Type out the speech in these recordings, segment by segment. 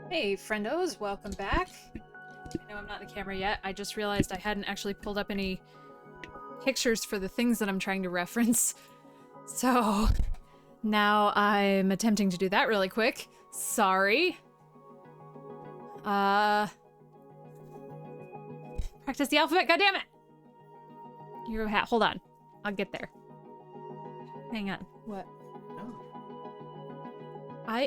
Hey, friendos, welcome back. I know I'm not in the camera yet. I just realized I hadn't actually pulled up any pictures for the things that I'm trying to reference. So, now I'm attempting to do that really quick. Sorry. Practice the alphabet, goddammit! Hero hat, hold on. I'll get there. Hang on. What?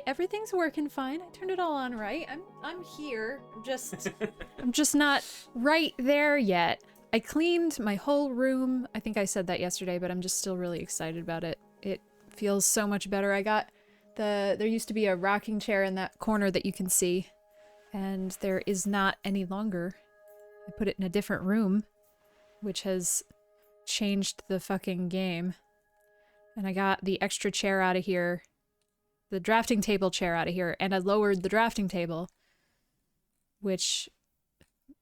Everything's working fine. I turned it all on right. I'm here. I'm just not right there yet. I cleaned my whole room. I think I said that yesterday, but I'm just still really excited about it. It feels so much better. There used to be a rocking chair in that corner that you can see, and there is not any longer. I put it in a different room, which has changed the fucking game. And I got the extra chair out of here. The drafting table chair out of here, and I lowered the drafting table, which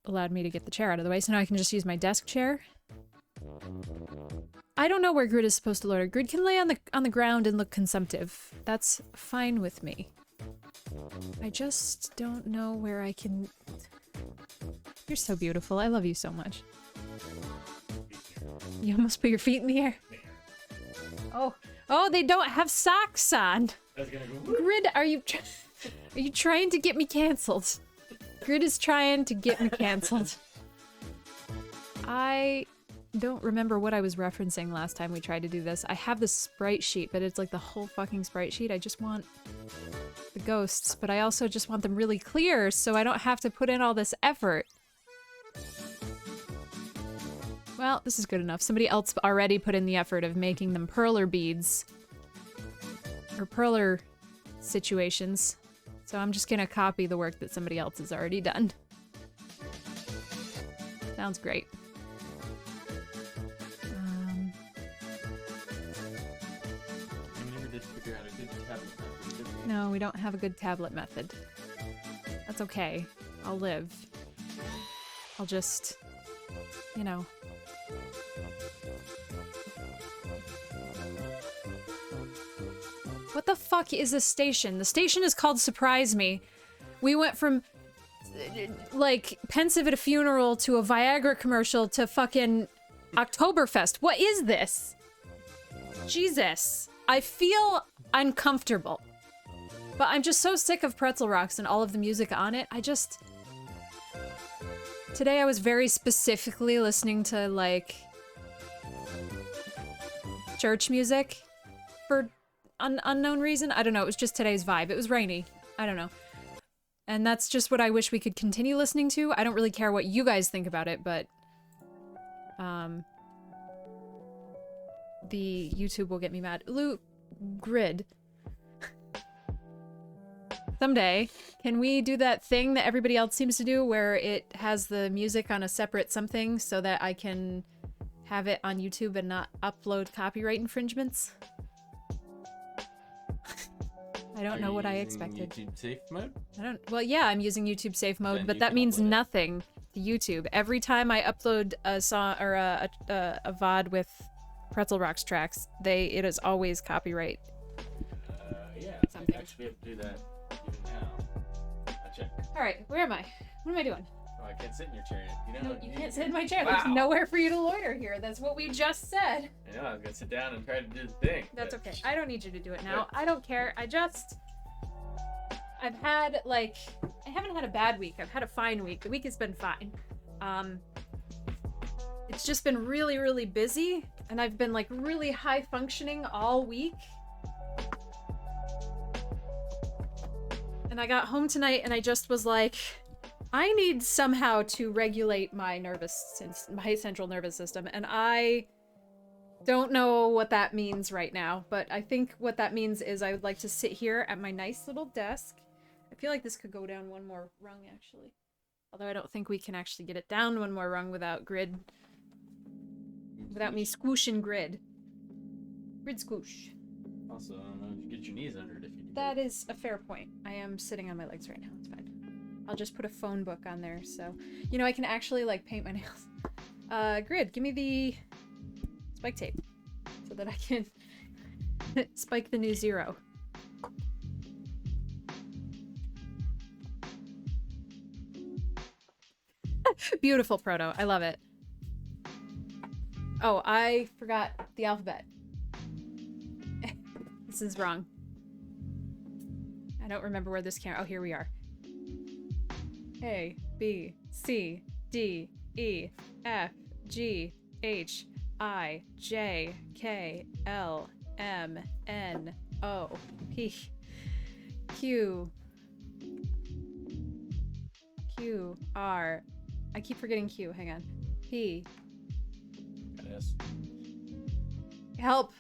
allowed me to get the chair out of the way, so now I can just use my desk chair. I don't know where Grid is supposed to lower. Grid can lay on the ground and look consumptive. That's fine with me. I just don't know where I can... You're so beautiful. I love you so much. You almost put your feet in the air. Oh, they don't have socks on. Grid, are you trying to get me canceled? Grid is trying to get me canceled. I don't remember what I was referencing last time we tried to do this. I have the sprite sheet, but it's like the whole fucking sprite sheet. I just want the ghosts, but I also just want them really clear so I don't have to put in all this effort. Well, this is good enough. Somebody else already put in the effort of making them perler beads. Or perler situations. So I'm just gonna copy the work that somebody else has already done. Sounds great. No, we don't have a good tablet method. That's okay. I'll live. I'll just, you know. What the fuck is this station? The station is called Surprise Me. We went from, like, Pensive at a Funeral to a Viagra commercial to fucking Oktoberfest. What is this? Jesus. I feel uncomfortable. But I'm just so sick of Pretzel Rocks and all of the music on it. Today I was very specifically listening to, like, church music for unknown reason. I don't know, it was just today's vibe. It was rainy. I don't know. And that's just what I wish we could continue listening to. I don't really care what you guys think about it, but the YouTube will get me mad. Grid. Someday, can we do that thing that everybody else seems to do where it has the music on a separate something so that I can have it on YouTube and not upload copyright infringements? I don't know what I expected. YouTube safe mode? Well, yeah, I'm using YouTube safe mode, but that means nothing to YouTube. Every time I upload a song or a VOD with Pretzel Rocks tracks, it is always copyright. Yeah, something. I actually have to do that even now. I check. All right, where am I? What am I doing? Oh, I can't sit in your chair yet. No, you can't sit in my chair. Wow. There's nowhere for you to loiter here. That's what we just said. I know, I was gonna sit down and try to do the thing. That's okay. I don't need you to do it now. I don't care. I've had, like, I haven't had a bad week. I've had a fine week. The week has been fine. It's just been really, really busy, and I've been, like, really high functioning all week. And I got home tonight, and I just was like, I need somehow to regulate my central nervous system, and I don't know what that means right now, but I think what that means is I would like to sit here at my nice little desk. I feel like this could go down one more rung, actually. Although I don't think we can actually get it down one more rung without me squooshing Grid. Grid squoosh. Also, I don't know if you get your knees under it if you do. That is a fair point. I am sitting on my legs right now. It's fine. I'll just put a phone book on there, so... You know, I can actually, like, paint my nails. Grid, give me the spike tape. So that I can spike the new 0. Beautiful, Proto. I love it. Oh, I forgot the alphabet. This is wrong. I don't remember where this camera... Oh, here we are. A, B, C, D, E, F, G, H, I, J, K, L, M, N, O, P, Q, Q, R. I keep forgetting Q. Hang on. P. S. Help.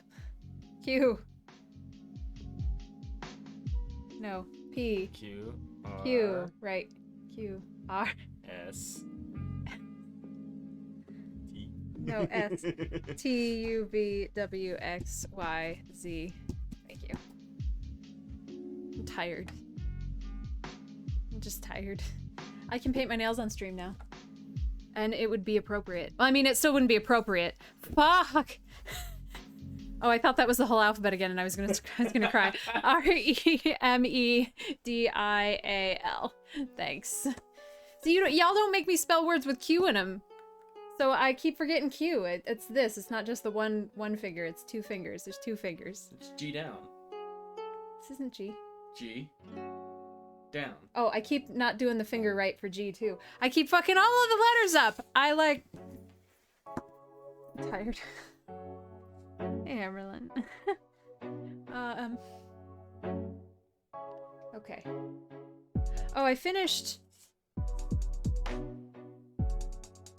Q. No. P. Q. R. Q. Right. Q. R. S. T. No, S. T, U, V, W, X, Y, Z. Thank you. I'm tired. I'm just tired. I can paint my nails on stream now. And it would be appropriate. Well, I mean, it still wouldn't be appropriate. Fuck! Oh, I thought that was the whole alphabet again, and I was gonna cry. R-E-M-E-D-I-A-L. Thanks. So y'all don't make me spell words with Q in them. So I keep forgetting Q. It's this. It's not just the one finger. It's two fingers. There's two fingers. It's G down. This isn't G. G. Down. Oh, I keep not doing the finger right for G, too. I keep fucking all of the letters up. I'm tired. Hey, Emerlyn. Okay. Oh, I finished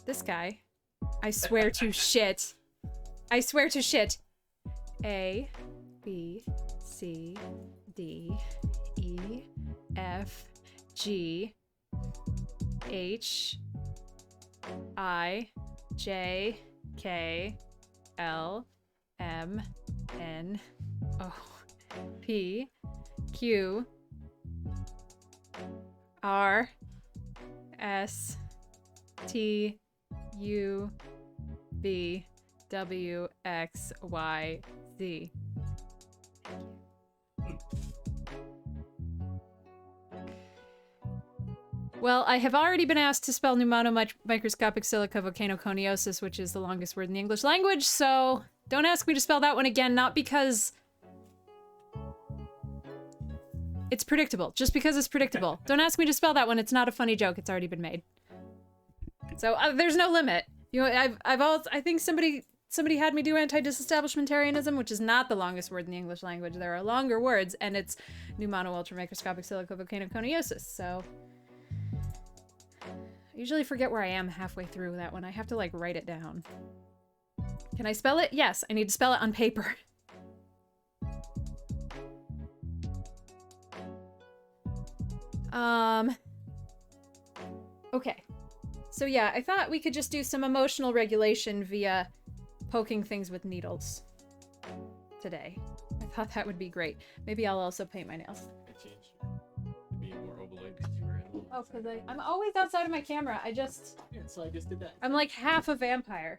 this guy. I swear to shit. I swear to shit. A, B, C, D, E, F, G, H, I, J, K, L, M, N, O, P, Q, R, S, T, U, V, W, X, Y, Z. Well, I have already been asked to spell pneumonomicroscopic silicovolcanoconiosis, which is the longest word in the English language, so don't ask me to spell that one again, not because it's predictable, just because it's predictable. Don't ask me to spell that one, it's not a funny joke, it's already been made. So there's no limit. You know, I think somebody had me do anti-disestablishmentarianism, which is not the longest word in the English language. There are longer words, and it's pneumono-ultramicroscopic silicovolcanoconiosis, so I usually forget where I am halfway through that one. I have to, like, write it down. Can I spell it? Yes, I need to spell it on paper. Okay. So yeah, I thought we could just do some emotional regulation via poking things with needles today. I thought that would be great. Maybe I'll also paint my nails. I changed. Being more ovoid because you were in. Oh, because I'm always outside of my camera. Yeah, so I just did that. I'm like half a vampire.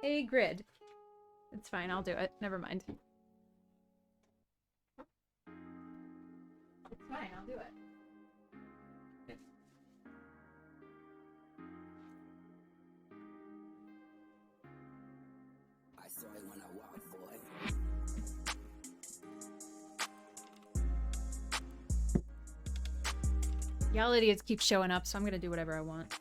A grid. It's fine, I'll do it. Never mind. It's fine, I'll do it. I saw it when I walked, boy. Y'all idiots keep showing up, so I'm gonna do whatever I want.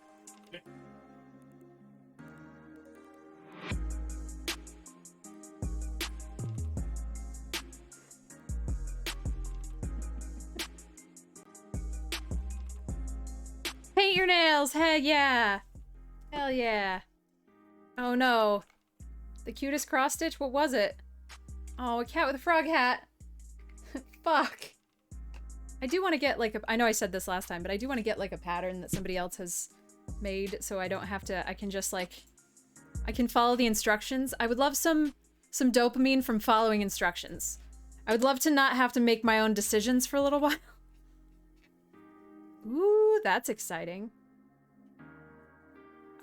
Paint your nails! Heck yeah! Hell yeah! Oh no. The cutest cross stitch? What was it? Oh, a cat with a frog hat. Fuck. I do want to get like a, I know I said this last time, but I do want to get like a pattern that somebody else has made so I don't have to, I can just like, I can follow the instructions. I would love some dopamine from following instructions. I would love to not have to make my own decisions for a little while. Ooh, that's exciting.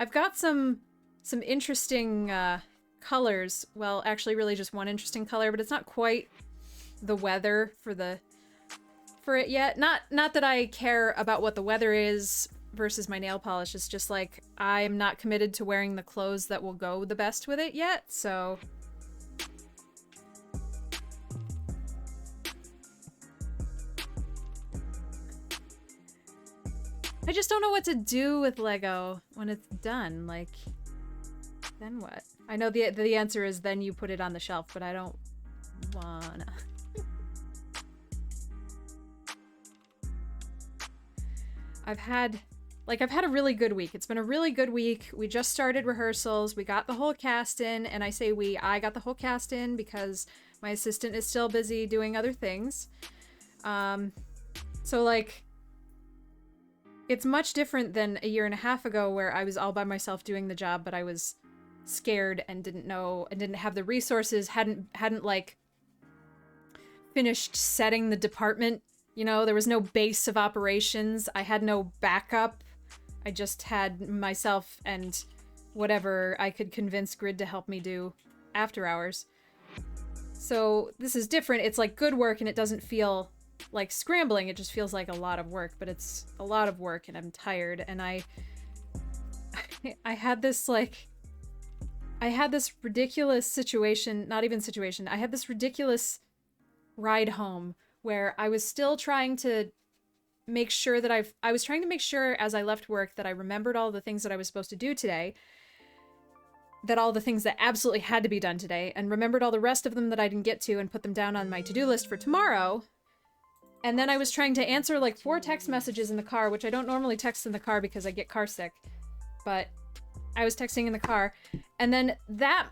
I've got some interesting colors. Well, actually really just one interesting color, but it's not quite the weather for the for it yet. Not that I care about what the weather is versus my nail polish. It's just like I'm not committed to wearing the clothes that will go the best with it yet, so... I just don't know what to do with Lego when it's done. Like, then what? I know the answer is then you put it on the shelf, but I don't wanna. I've had a really good week. It's been a really good week. We just started rehearsals. We got the whole cast in, and I say I got the whole cast in because my assistant is still busy doing other things. So like, it's much different than a year and a half ago where I was all by myself doing the job, but I was scared and didn't know and didn't have the resources, hadn't like finished setting the department. You know, there was no base of operations. I had no backup. I just had myself and whatever I could convince Grid to help me do after hours. So this is different. It's like good work and it doesn't feel like scrambling. It just feels like a lot of work, but it's a lot of work and I'm tired. And I had this ridiculous situation, not even situation. I had this ridiculous ride home where I was still trying to make sure that I was trying to make sure as I left work that I remembered all the things that I was supposed to do today, that all the things that absolutely had to be done today, and remembered all the rest of them that I didn't get to and put them down on my to-do list for tomorrow. And then I was trying to answer like 4 text messages in the car, which I don't normally text in the car because I get car sick, but I was texting in the car. And then that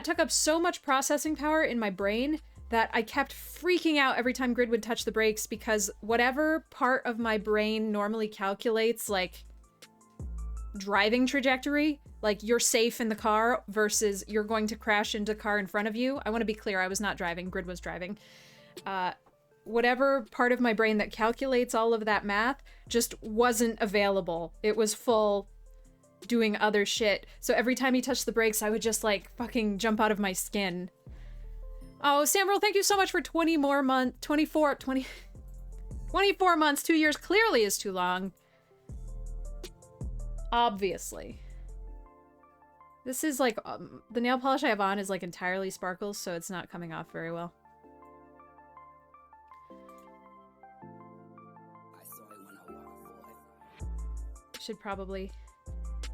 took up so much processing power in my brain that I kept freaking out every time Grid would touch the brakes, because whatever part of my brain normally calculates like driving trajectory, like you're safe in the car versus you're going to crash into a car in front of you. I want to be clear, I was not driving, Grid was driving. Whatever part of my brain that calculates all of that math just wasn't available. It was full doing other shit. So every time he touched the brakes, I would just like fucking jump out of my skin. Oh, Samuel, thank you so much for 24 months. 2 years clearly is too long. Obviously. This is like, the nail polish I have on is like entirely sparkles, so it's not coming off very well. I saw it when I walked, boy. Should probably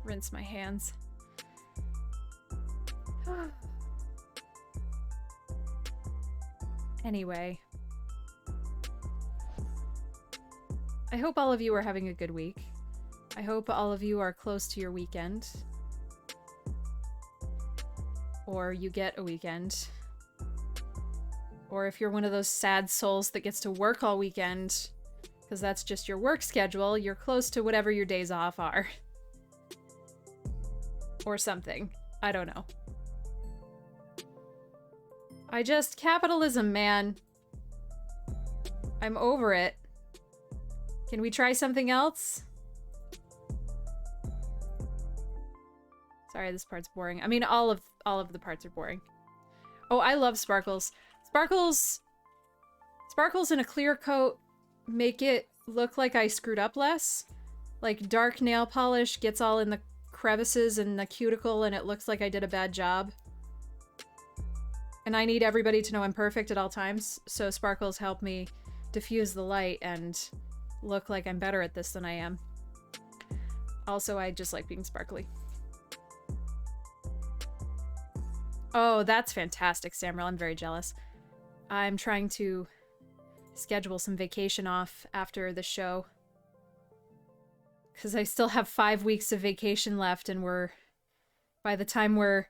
rinse my hands. Anyway. I hope all of you are having a good week. I hope all of you are close to your weekend. Or you get a weekend. Or if you're one of those sad souls that gets to work all weekend, because that's just your work schedule, you're close to whatever your days off are. Or something. I don't know. Capitalism, man. I'm over it. Can we try something else? Sorry, this part's boring. I mean, all of the parts are boring. Oh, I love sparkles. Sparkles in a clear coat make it look like I screwed up less. Like, dark nail polish gets all in the crevices and the cuticle and it looks like I did a bad job. And I need everybody to know I'm perfect at all times, so sparkles help me diffuse the light and look like I'm better at this than I am. Also, I just like being sparkly. Oh, that's fantastic, Samuel. I'm very jealous. I'm trying to schedule some vacation off after the show. Because I still have 5 weeks of vacation left, and by the time we're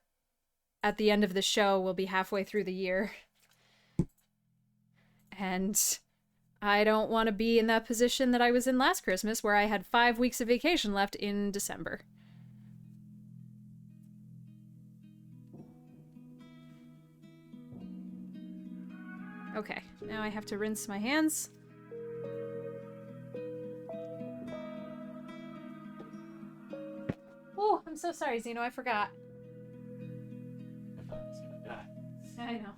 at the end of the show, we'll be halfway through the year. And I don't want to be in that position that I was in last Christmas, where I had 5 weeks of vacation left in December. Okay, now I have to rinse my hands. Oh, I'm so sorry, Zeno, I forgot. I thought I was gonna die. I know.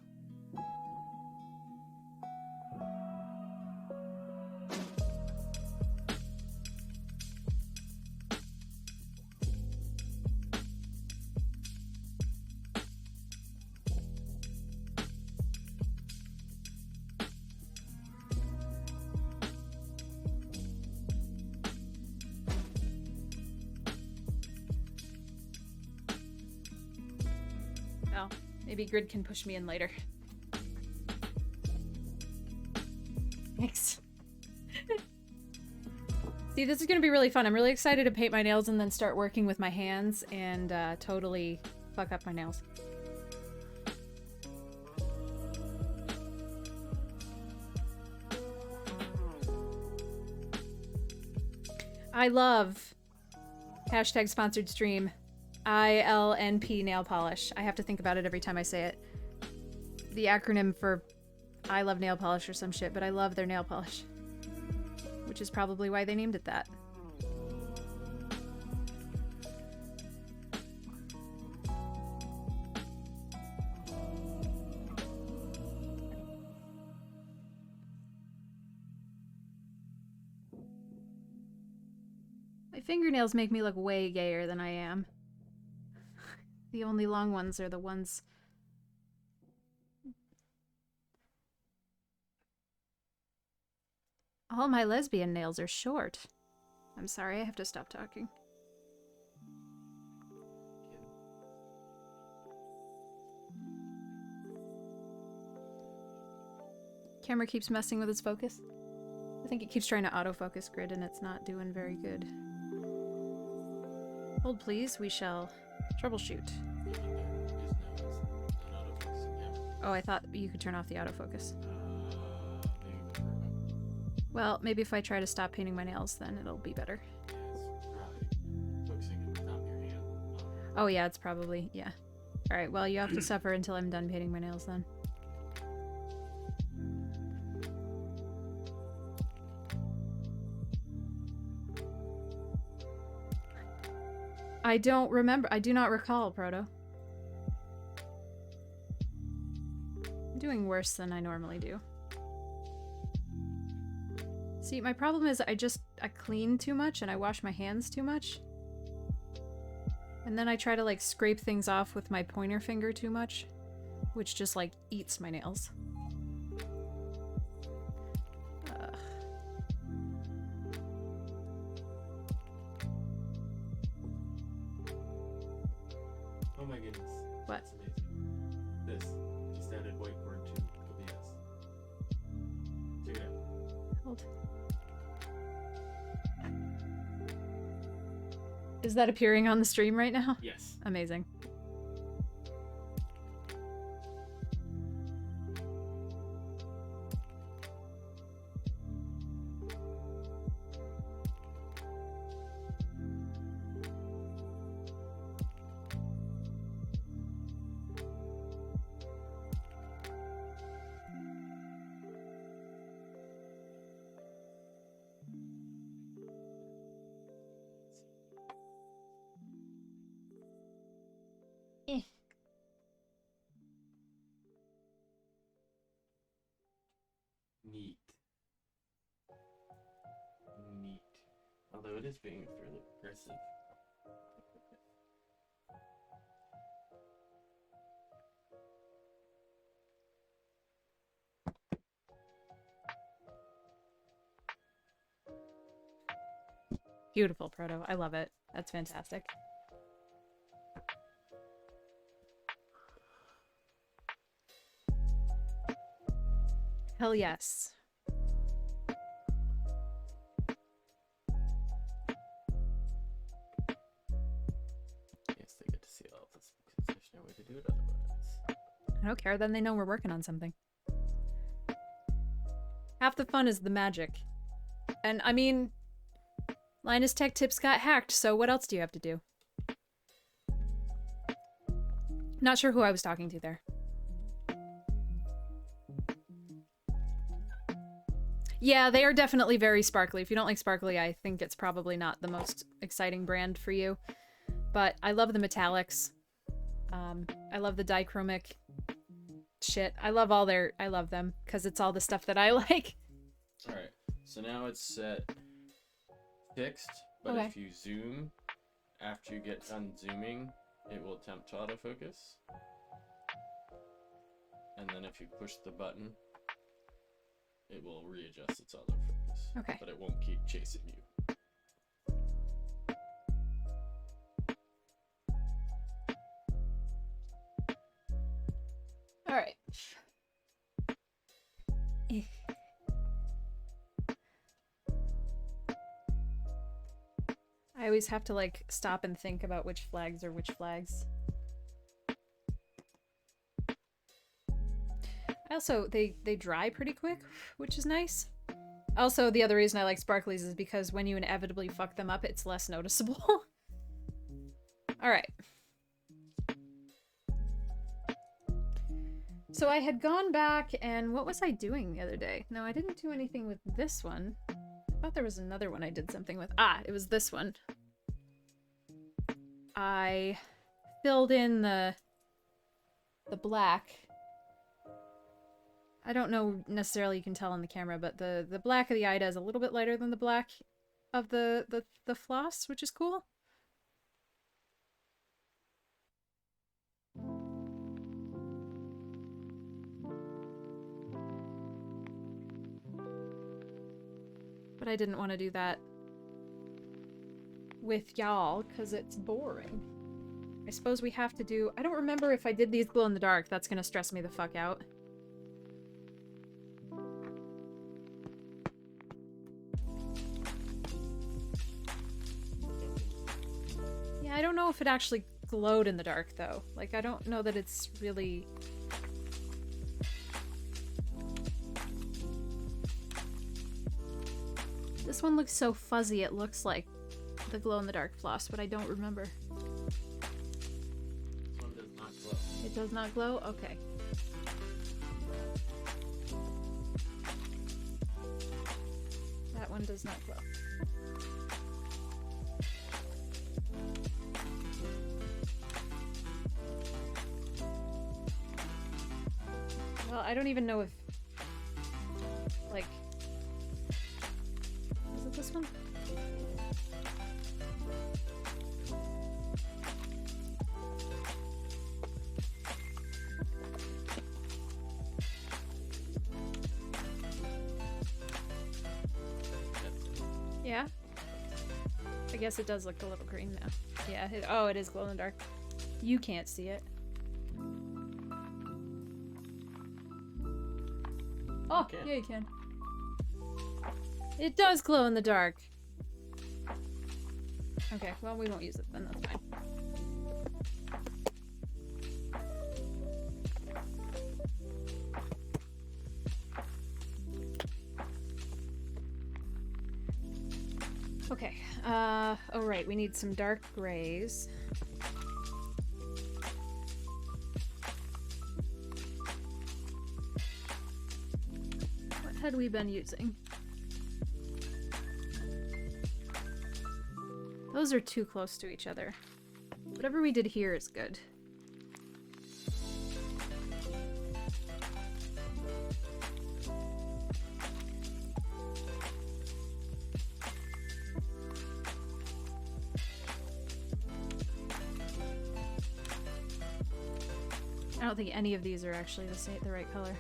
Maybe Grid can push me in later. Thanks. See, this is gonna be really fun. I'm really excited to paint my nails and then start working with my hands and totally fuck up my nails. I love hashtag sponsored stream ILNP nail polish. I have to think about it every time I say it. The acronym for I love nail polish or some shit, but I love their nail polish. Which is probably why they named it that. My fingernails make me look way gayer than I am. The only long ones are the ones... All my lesbian nails are short. I'm sorry, I have to stop talking. Camera keeps messing with its focus. I think it keeps trying to autofocus Grid and it's not doing very good. Hold please, we shall troubleshoot. Oh, I thought you could turn off the autofocus. Well, maybe if I try to stop painting my nails, then it'll be better. Oh yeah, it's probably, yeah. Alright, well you have to suffer until I'm done painting my nails then. I don't remember. I do not recall, Proto. I'm doing worse than I normally do. See, my problem is I clean too much and I wash my hands too much. And then I try to like scrape things off with my pointer finger too much, which just like eats my nails. Oh my goodness. What? That's amazing. This. Just added whiteboard to OBS. Check it out. Hold. Is that appearing on the stream right now? Yes. Amazing. Neat. Neat. Although it is being fairly aggressive. Beautiful, Proto. I love it. That's fantastic. Hell yes. Yes, they get to see all of this because there's no way to do it otherwise. I don't care, then they know we're working on something. Half the fun is the magic. And I mean, Linus Tech Tips got hacked, so what else do you have to do? Not sure who I was talking to there. Yeah, they are definitely very sparkly. If you don't like sparkly, I think it's probably not the most exciting brand for you. But I love the metallics. I love the dichromic shit. I love them, because it's all the stuff that I like. Alright, so now it's set fixed, but Okay. if you zoom, after you get done zooming, it will attempt to autofocus. And then if you push the button, it will readjust its autofocus. Okay. But it won't keep chasing you. I always have to like stop and think about which flags are which flags. Also, they dry pretty quick, which is nice. Also, the other reason I like sparklies is because when you inevitably fuck them up, it's less noticeable. Alright. So I had gone back and what was I doing the other day? No, I didn't do anything with this one. I thought there was another one I did something with. Ah, it was this one. I filled in the black. I don't know necessarily you can tell on the camera, but the black of the Ida is a little bit lighter than the black of the floss, which is cool. But I didn't want to do that with y'all, because it's boring. I suppose we have to do... I don't remember if I did these glow in the dark. That's gonna stress me the fuck out. Yeah, I don't know if it actually glowed in the dark, though. Like, I don't know that it's really... This one looks so fuzzy, it looks like the glow-in-the-dark floss, but I don't remember. This one does not glow. It does not glow? Okay. That one does not glow. Well, I don't even know if... like... Is it this one? Yeah? I guess it does look a little green now. Yeah, oh, it is glow in the dark. You can't see it. Oh, Okay. yeah, you can. It does glow in the dark. Okay, well, we won't use it then, that's fine. Okay, oh right, we need some dark grays. What had we been using? Those are too close to each other. Whatever we did here is good. I don't think any of these are actually the right color.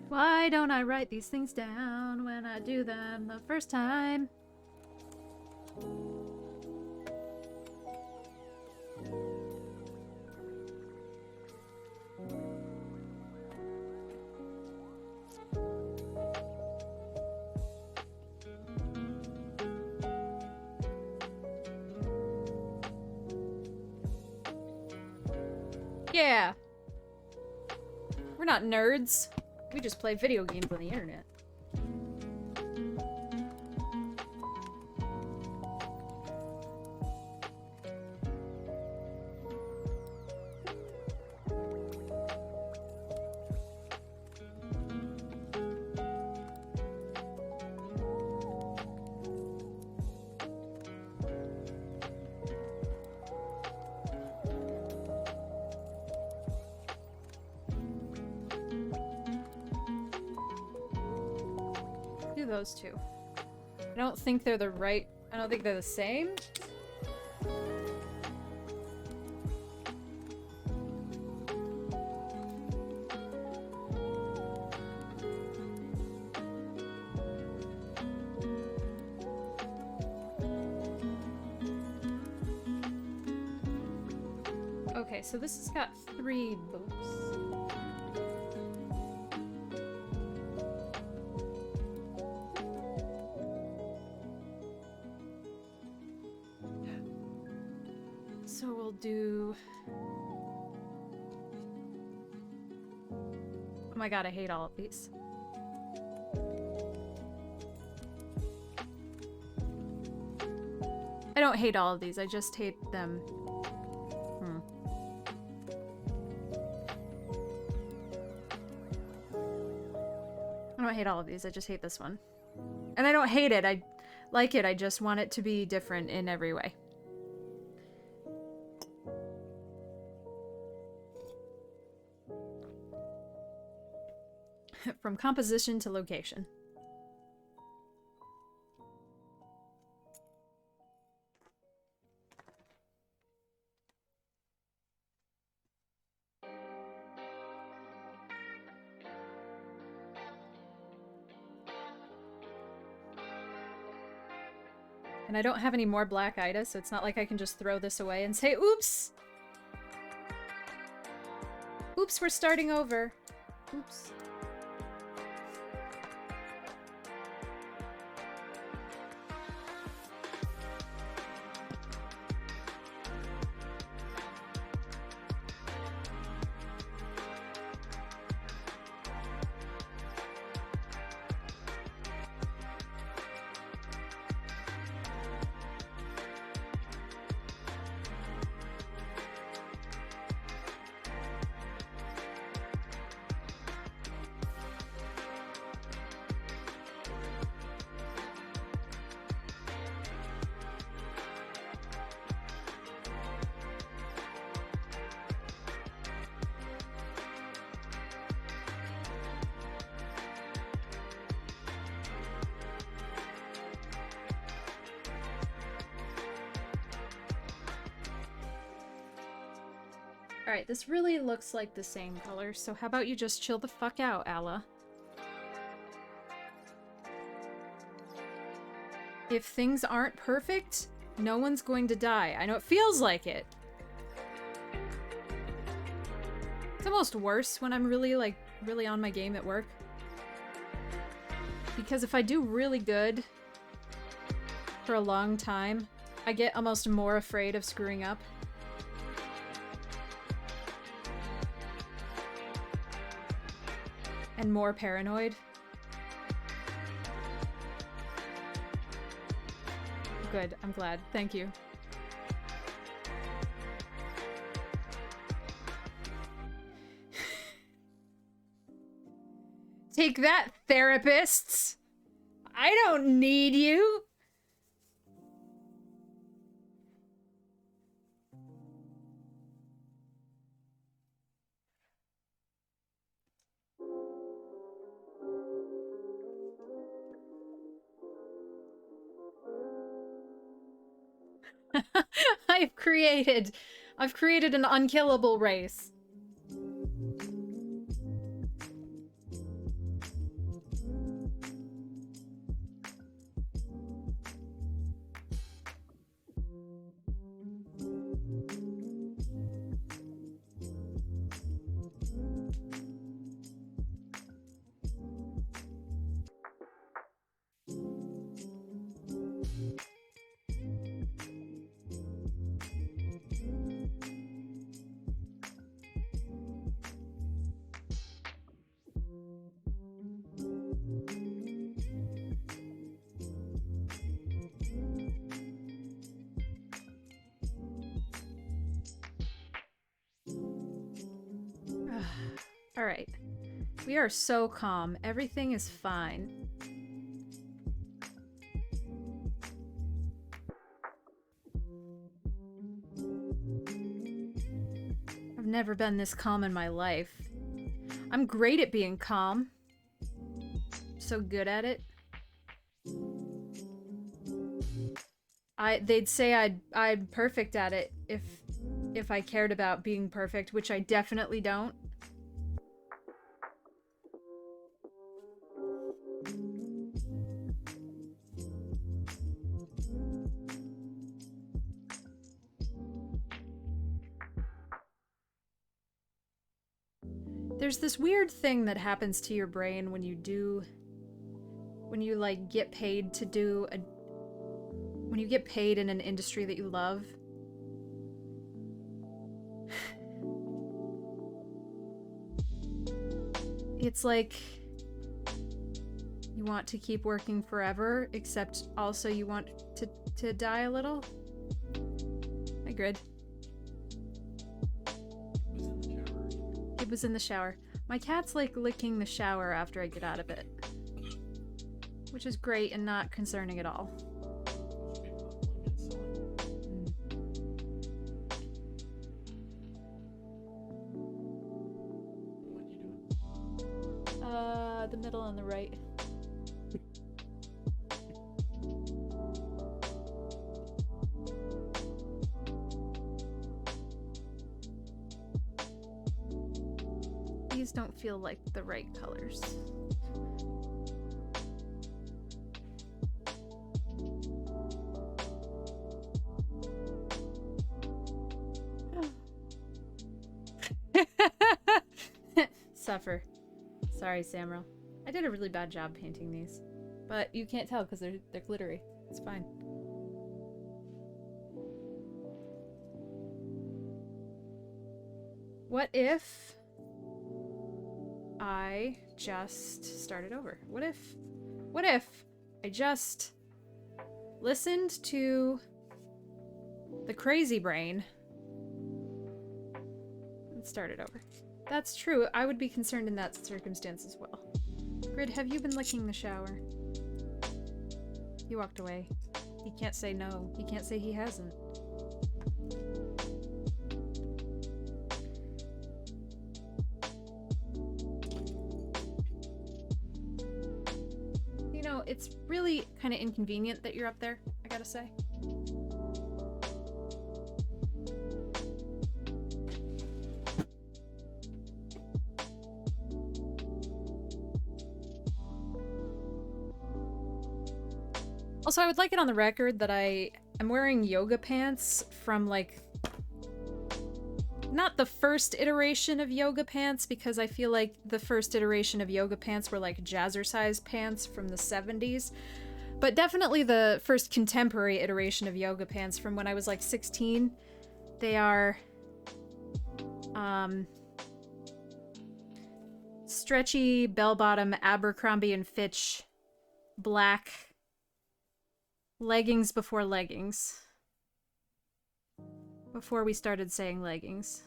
Why don't I write these things down when I do them the first time? Yeah. We're not nerds. We just play video games on the internet. those two? I don't think they're the right... I don't think they're the same. Okay, so this has got 3 books. So we'll do... Oh my god, I hate all of these. I don't hate all of these, I just hate them. I don't hate all of these, I just hate this one. And I don't hate it, I like it, I just want it to be different in every way. From composition to location. And I don't have any more black Ida, so it's not like I can just throw this away and say, oops! Oops, we're starting over. Oops. Alright, this really looks like the same color, so how about you just chill the fuck out, Allah? If things aren't perfect, no one's going to die. I know it feels like it. It's almost worse when I'm really on my game at work. Because if I do really good for a long time, I get almost more afraid of screwing up. And more paranoid. Good, I'm glad. Thank you. Take that, therapists! I don't need you! I've created an unkillable race. Alright. We are so calm. Everything is fine. I've never been this calm in my life. I'm great at being calm. So good at it. they'd say I'm perfect at it if I cared about being perfect, which I definitely don't. There's this weird thing that happens to your brain when you like get paid to do when you get paid in an industry that you love. It's like you want to keep working forever, except also you want to die a little. Hi, Grid. It was in the shower. My cat's like licking the shower after I get out of it, which is great and not concerning at all. The middle on the right. These don't feel like the right colors. Suffer. Sorry, Samuel. I did a really bad job painting these, but you can't tell because they're glittery. It's fine. What if I just started over? What if I just listened to the crazy brain and started over? That's true. I would be concerned in that circumstance as well. Grid, have you been licking the shower? He walked away. He can't say no. He can't say he hasn't. You know, it's really kind of inconvenient that you're up there, I gotta say. Also, I would like it on the record that I am wearing yoga pants from, like, not the first iteration of yoga pants, because I feel like the first iteration of yoga pants were, like, jazzercise pants from the 70s, but definitely the first contemporary iteration of yoga pants from when I was, like, 16. They are, stretchy, bell-bottom, Abercrombie & Fitch, black leggings before leggings. Before we started saying leggings.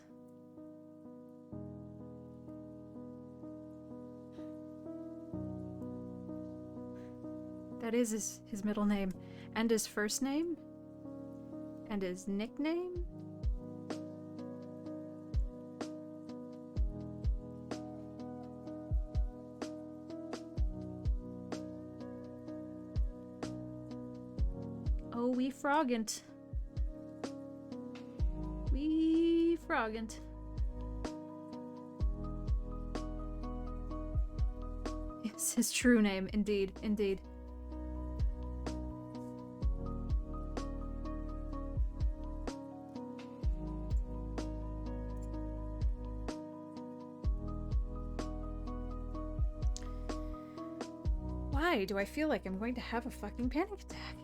That is his middle name. And his first name? And his nickname? Oh, we froggant. We froggant. It's his true name, indeed, indeed. Why do I feel like I'm going to have a fucking panic attack?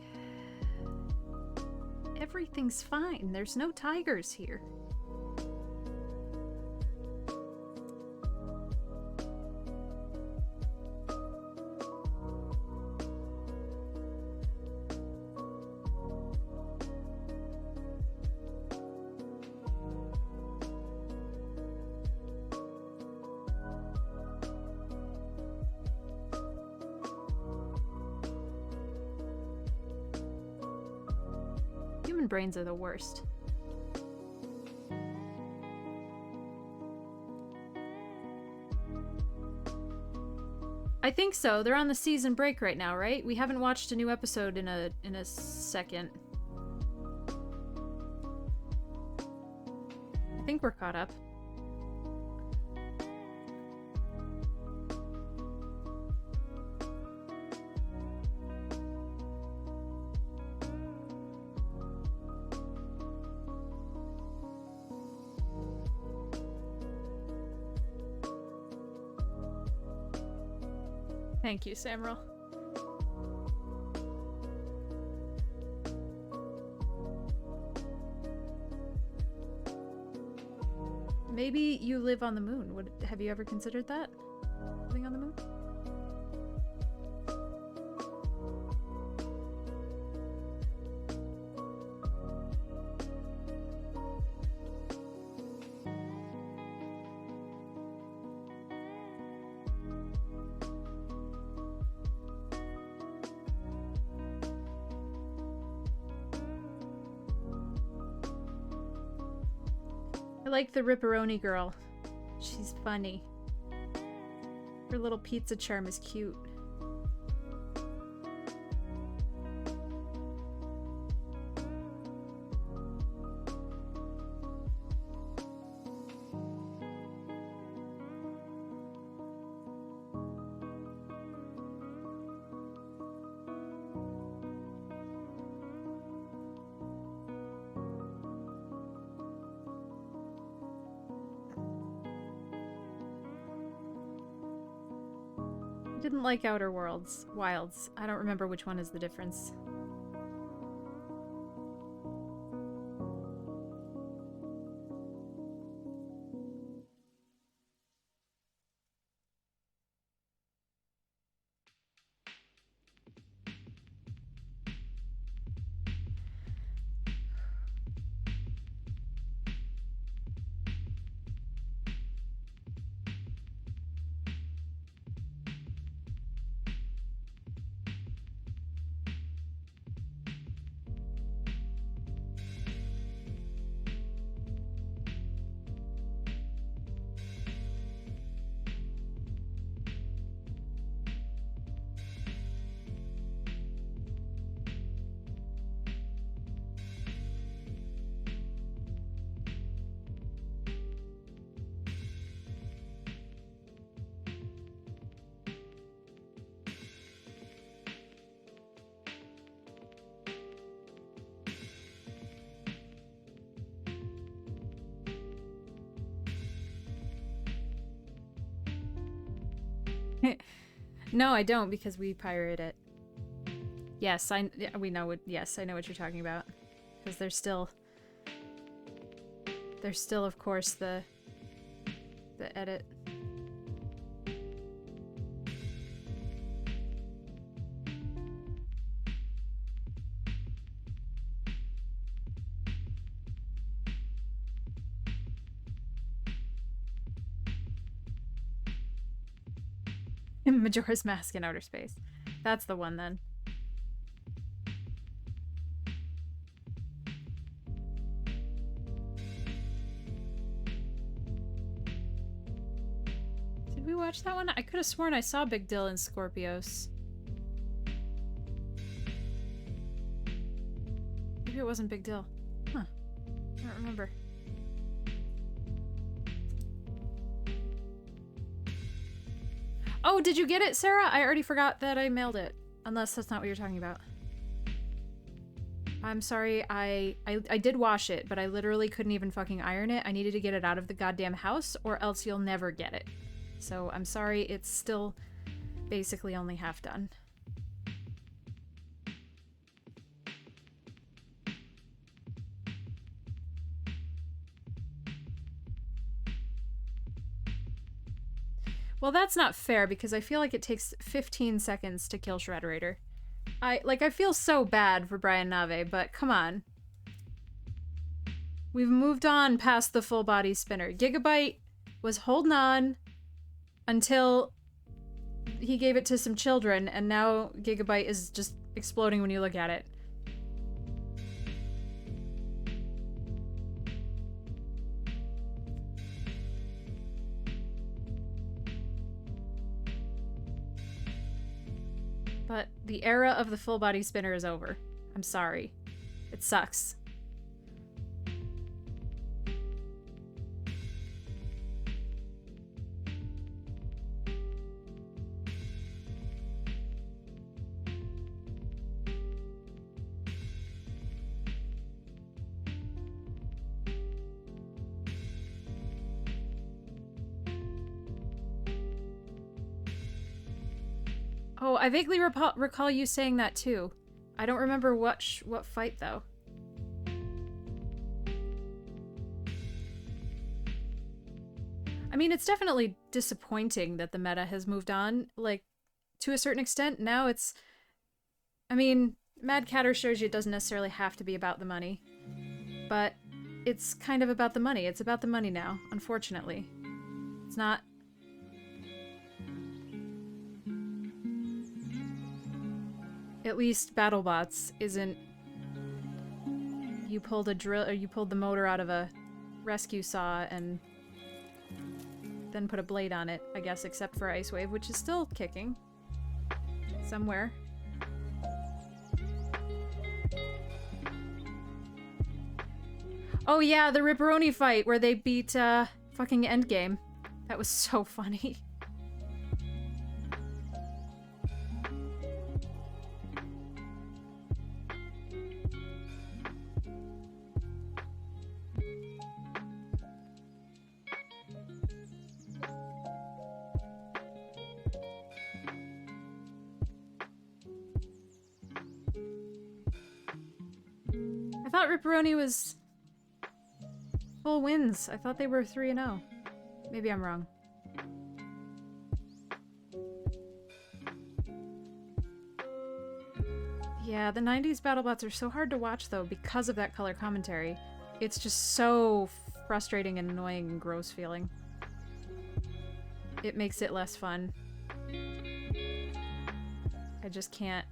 Everything's fine. There's no tigers here. Human brains are the worst. I think so. They're on the season break right now, right? We haven't watched a new episode in a second. think we're caught up. Thank you, Samuel. Maybe you live on the moon. Have you ever considered that? Living on the moon? I like the Ripperoni girl. She's funny. Her little pizza charm is cute. Didn't like Outer Wilds. I don't remember which one is the difference. No, I don't, because we pirate it. Yes, we know what. Yes, I know what you're talking about. Because there's still, of course, the edit. Majora's Mask in outer space. That's the one then. Did we watch that one? I could have sworn I saw Big Dill in Scorpios. Maybe it wasn't Big Dill. Huh. I don't remember. Oh, did you get it, Sarah? I already forgot that I mailed it. Unless that's not what you're talking about. I'm sorry, I did wash it, but I literally couldn't even fucking iron it. I needed to get it out of the goddamn house, or else you'll never get it. So I'm sorry, it's still basically only half done. Well, that's not fair, because I feel like it takes 15 seconds to kill Shredderator. I feel so bad for Brian Nave, but come on. We've moved on past the full body spinner. Gigabyte was holding on until he gave it to some children, and now Gigabyte is just exploding when you look at it. But the era of the full body spinner is over. I'm sorry. It sucks. Oh, I vaguely recall you saying that too. I don't remember what fight though. I mean, it's definitely disappointing that the meta has moved on, like, to a certain extent. Now it's... I mean, Mad Catter shows you it doesn't necessarily have to be about the money. But it's kind of about the money. It's about the money now, unfortunately. It's not... At least BattleBots isn't... You pulled a drill, or you pulled the motor out of a rescue saw and then put a blade on it, I guess, except for Ice Wave, which is still kicking. Somewhere. Oh yeah, the Ripperoni fight where they beat, fucking Endgame. That was so funny. I thought Ripperoni was full wins. I thought they were 3-0. Maybe I'm wrong. Yeah, the 90s BattleBots are so hard to watch though because of that color commentary. It's just so frustrating and annoying and gross feeling. It makes it less fun. I just can't...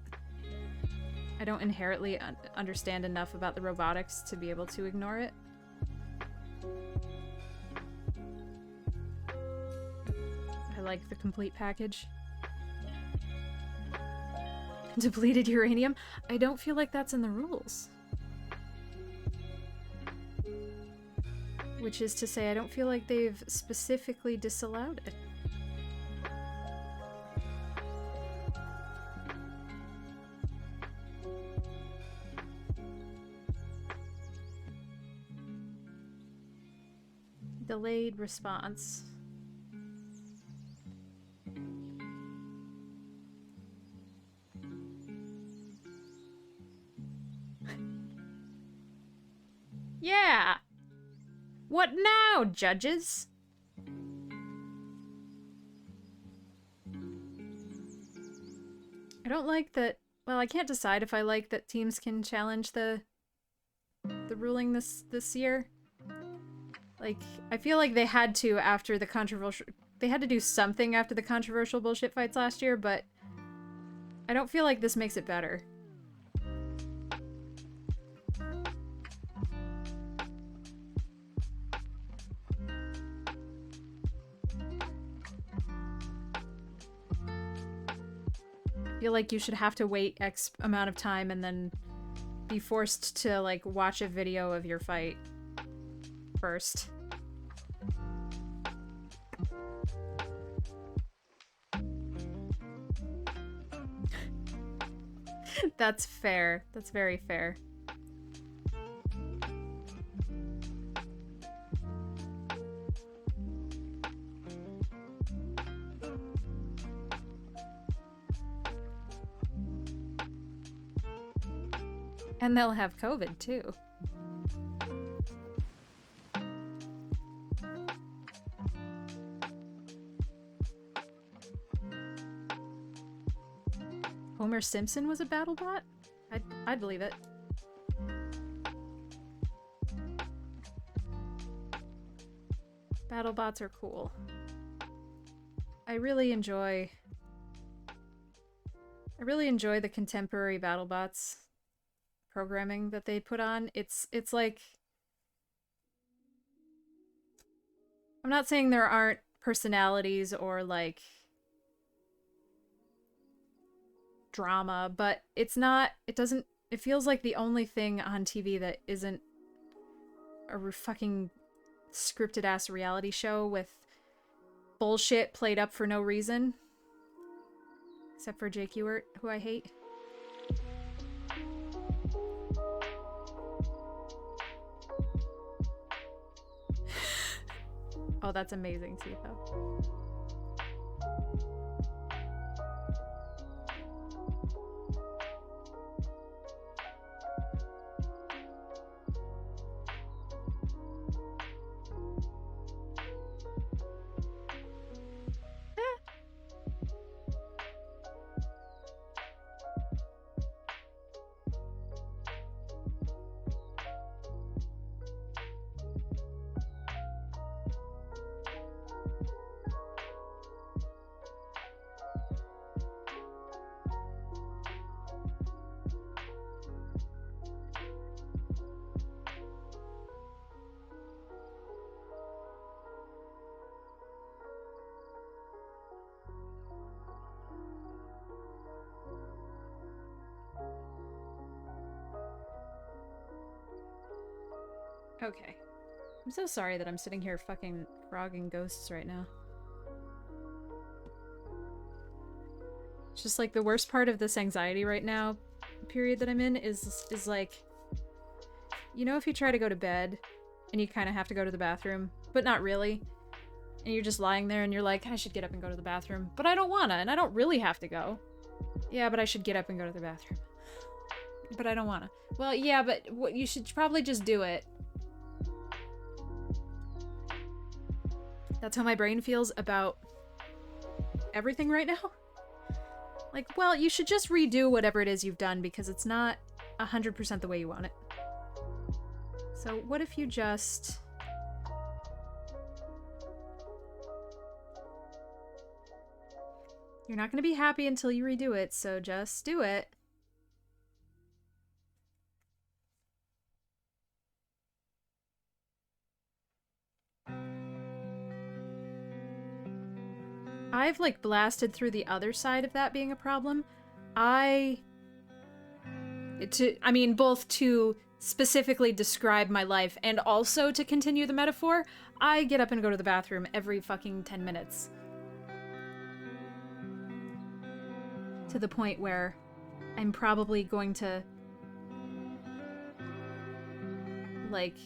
I don't inherently understand enough about the robotics to be able to ignore it. I like the complete package. Depleted uranium? I don't feel like that's in the rules. Which is to say, I don't feel like they've specifically disallowed it. Delayed response. Yeah! What now, judges? I don't like that... Well, I can't decide if I like that teams can challenge the ruling this year. Like, I feel like they had to after the controversial... They had to do something after the controversial bullshit fights last year, but I don't feel like this makes it better. I feel like you should have to wait X amount of time and then be forced to, like, watch a video of your fight first. That's fair. That's very fair. And they'll have COVID, too. Homer Simpson was a BattleBot? I'd believe it. BattleBots are cool. I really enjoy the contemporary BattleBots programming that they put on. It's like... I'm not saying there aren't personalities or, like, drama, but it's not... It feels like the only thing on TV that isn't a fucking scripted-ass reality show with bullshit played up for no reason. Except for Jake Ewert, who I hate. Oh, that's amazing, Tifa. Okay. I'm so sorry that I'm sitting here fucking frogging ghosts right now. It's just like the worst part of this anxiety right now period that I'm in is like, you know, if you try to go to bed and you kind of have to go to the bathroom, but not really, and you're just lying there and you're like, I should get up and go to the bathroom, but I don't wanna, and I don't really have to go. Yeah, but I should get up and go to the bathroom. But I don't wanna. Well, yeah, but you should probably just do it. That's how my brain feels about everything right now. Like, well, you should just redo whatever it is you've done because it's not 100% the way you want it. So what if you just... You're not going to be happy until you redo it, so just do it. I've, like, blasted through the other side of that being a problem. I mean, both to specifically describe my life and also to continue the metaphor, I get up and go to the bathroom every fucking 10 minutes. To the point where I'm probably going to, like,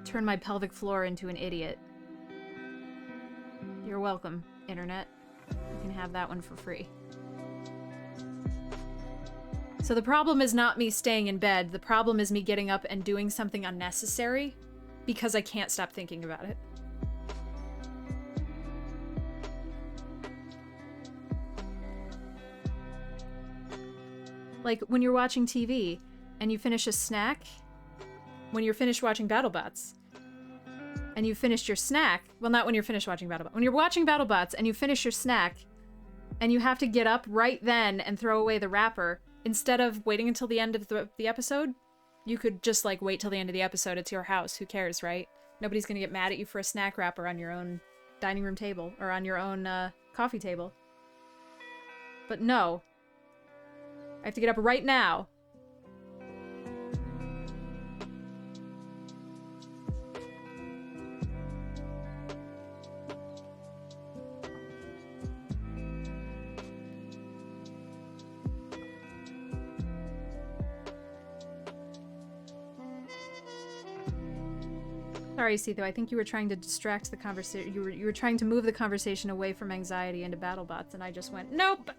turn my pelvic floor into an idiot. You're welcome, internet. You can have that one for free. So the problem is not me staying in bed. The problem is me getting up and doing something unnecessary because I can't stop thinking about it. Like when you're watching TV and you finish a snack, when you're finished watching BattleBots, and you finished your snack, well, not when you're finished watching BattleBots. When you're watching BattleBots and you finish your snack, and you have to get up right then and throw away the wrapper, instead of waiting until the end of the episode, you could just, like, wait till the end of the episode. It's your house. Who cares, right? Nobody's gonna get mad at you for a snack wrapper on your own dining room table, or on your own, coffee table. But no. I have to get up right now. Sorry, Sitho, I think you were trying to distract the conversation. You were trying to move the conversation away from anxiety into BattleBots, and I just went, nope!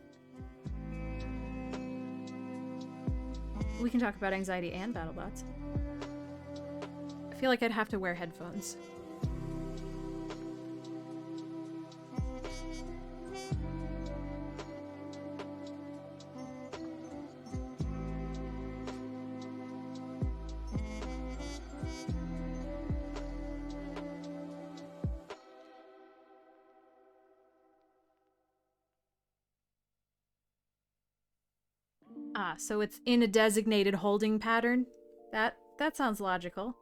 We can talk about anxiety and BattleBots. I feel like I'd have to wear headphones. Ah, so it's in a designated holding pattern? That sounds logical.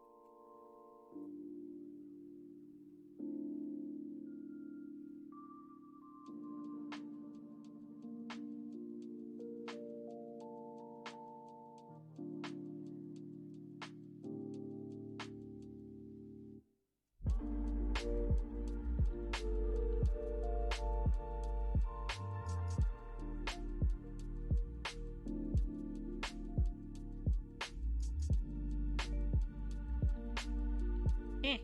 Eh.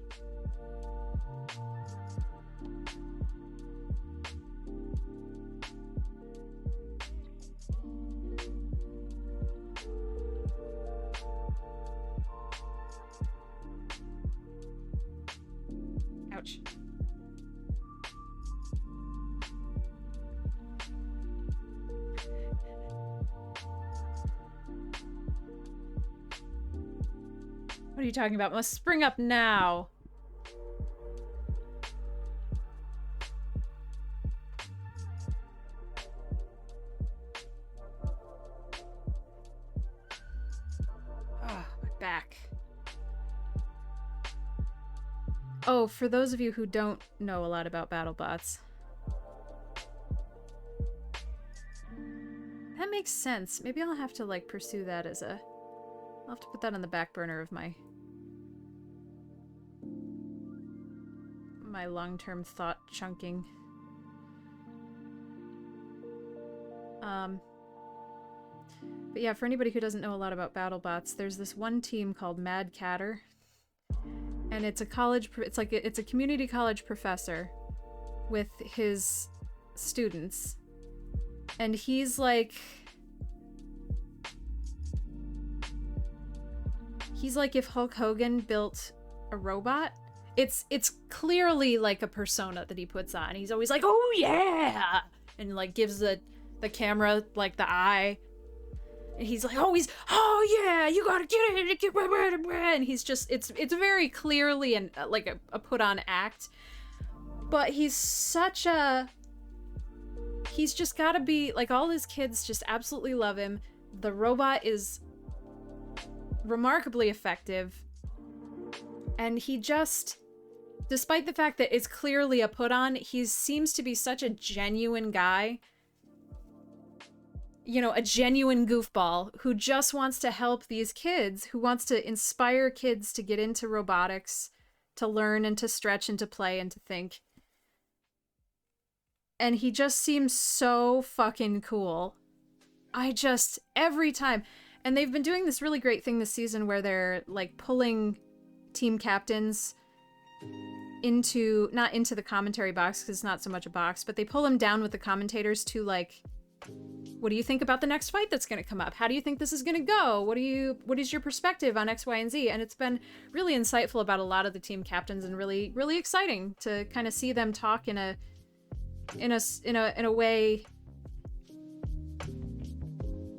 Ouch. What are you talking about? Must spring up now. Ah, my back. Oh, for those of you who don't know a lot about BattleBots. That makes sense. Maybe I'll have to, like, pursue that as a... I'll have to put that on the back burner of my my long-term thought chunking. But yeah, for anybody who doesn't know a lot about BattleBots, there's this one team called Mad Catter, and it's a college, it's a community college professor with his students, and he's like if Hulk Hogan built a robot. It's clearly like a persona that he puts on. He's always like, oh yeah, and like gives the camera like the eye. And he's like always, oh yeah, you gotta get it, and he's just, it's very clearly like a put on act. But he's just gotta be, like, all his kids just absolutely love him. The robot is remarkably effective. And he just, despite the fact that it's clearly a put on, he seems to be such a genuine guy. You know, a genuine goofball who just wants to help these kids, who wants to inspire kids to get into robotics, to learn and to stretch and to play and to think. And he just seems so fucking cool. Every time. And they've been doing this really great thing this season where they're, like, pulling team captains not into the commentary box, because it's not so much a box, but they pull them down with the commentators to, like, what do you think about the next fight that's going to come up? How do you think this is going to go? What is your perspective on X, Y, and Z? And it's been really insightful about a lot of the team captains, and really, really exciting to kind of see them talk in a way,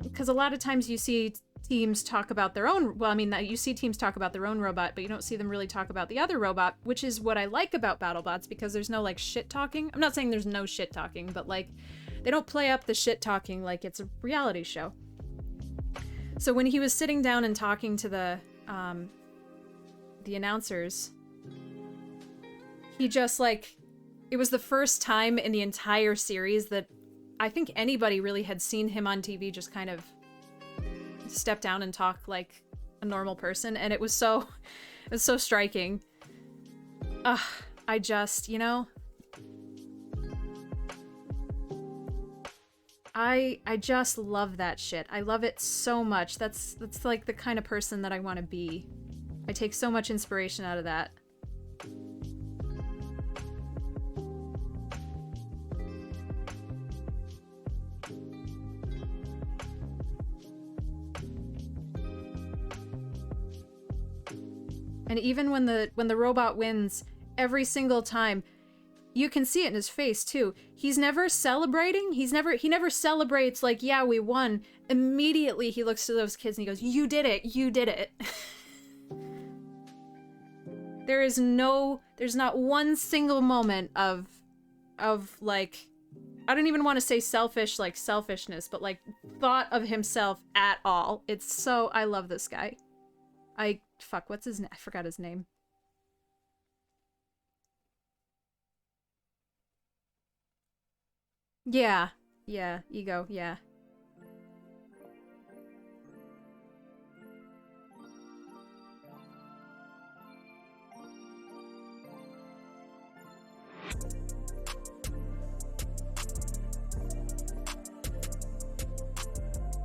because a lot of times you see teams talk about their own, you see teams talk about their own robot, but you don't see them really talk about the other robot, which is what I like about BattleBots, because there's no, like, shit talking. I'm not saying there's no shit talking, but, like, they don't play up the shit talking like it's a reality show. So when he was sitting down and talking to the announcers, he just, like, it was the first time in the entire series that I think anybody really had seen him on TV just kind of step down and talk like a normal person, and it was so striking. I just, you know, I just love that shit. I love it so much. That's like the kind of person that I want to be. I take so much inspiration out of that. And even when the robot wins, every single time, you can see it in his face too. He's never celebrating. He never celebrates like, yeah, we won. Immediately he looks to those kids and he goes, you did it, you did it. There's not one single moment of like, I don't even want to say selfish, like selfishness, but like thought of himself at all. I love this guy. What's his name? I forgot his name. Yeah, Ego, yeah.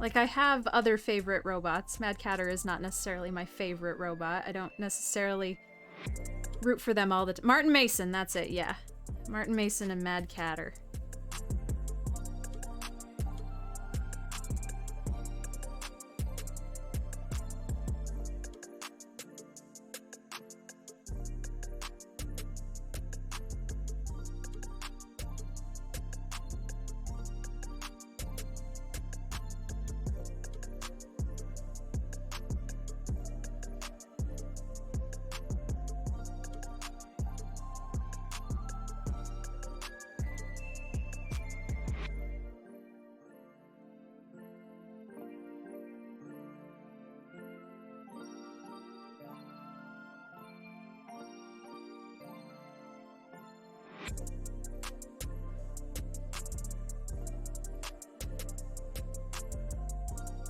Like, I have other favorite robots. Mad Catter is not necessarily my favorite robot. I don't necessarily root for them all the time. Martin Mason, that's it, yeah. Martin Mason and Mad Catter.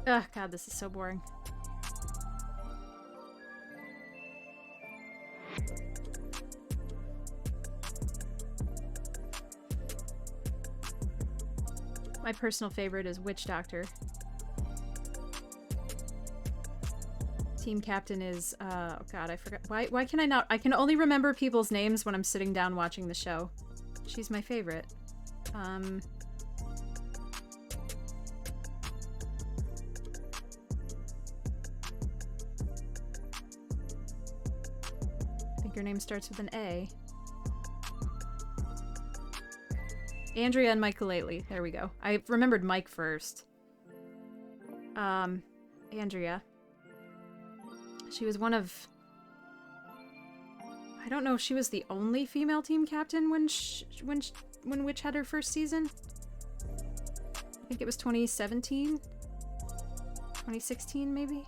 Oh god, this is so boring. My personal favorite is Witch Doctor. Team captain is, oh god, I forgot. Why can I not? I can only remember people's names when I'm sitting down watching the show. She's my favorite. I think her name starts with an A. Andrea and Michael. There we go. I remembered Mike first. Andrea. She was one of... I don't know if she was the only female team captain when Witch had her first season. I think it was 2017? 2016, maybe?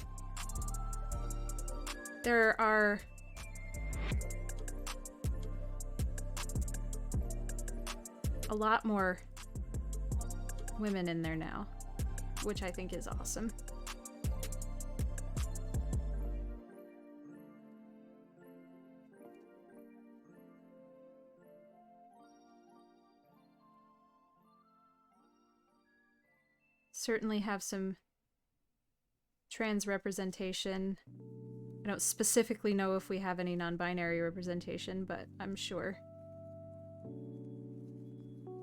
There are... a lot more women in there now, which I think is awesome. Certainly have some trans representation. I don't specifically know if we have any non-binary representation, but I'm sure.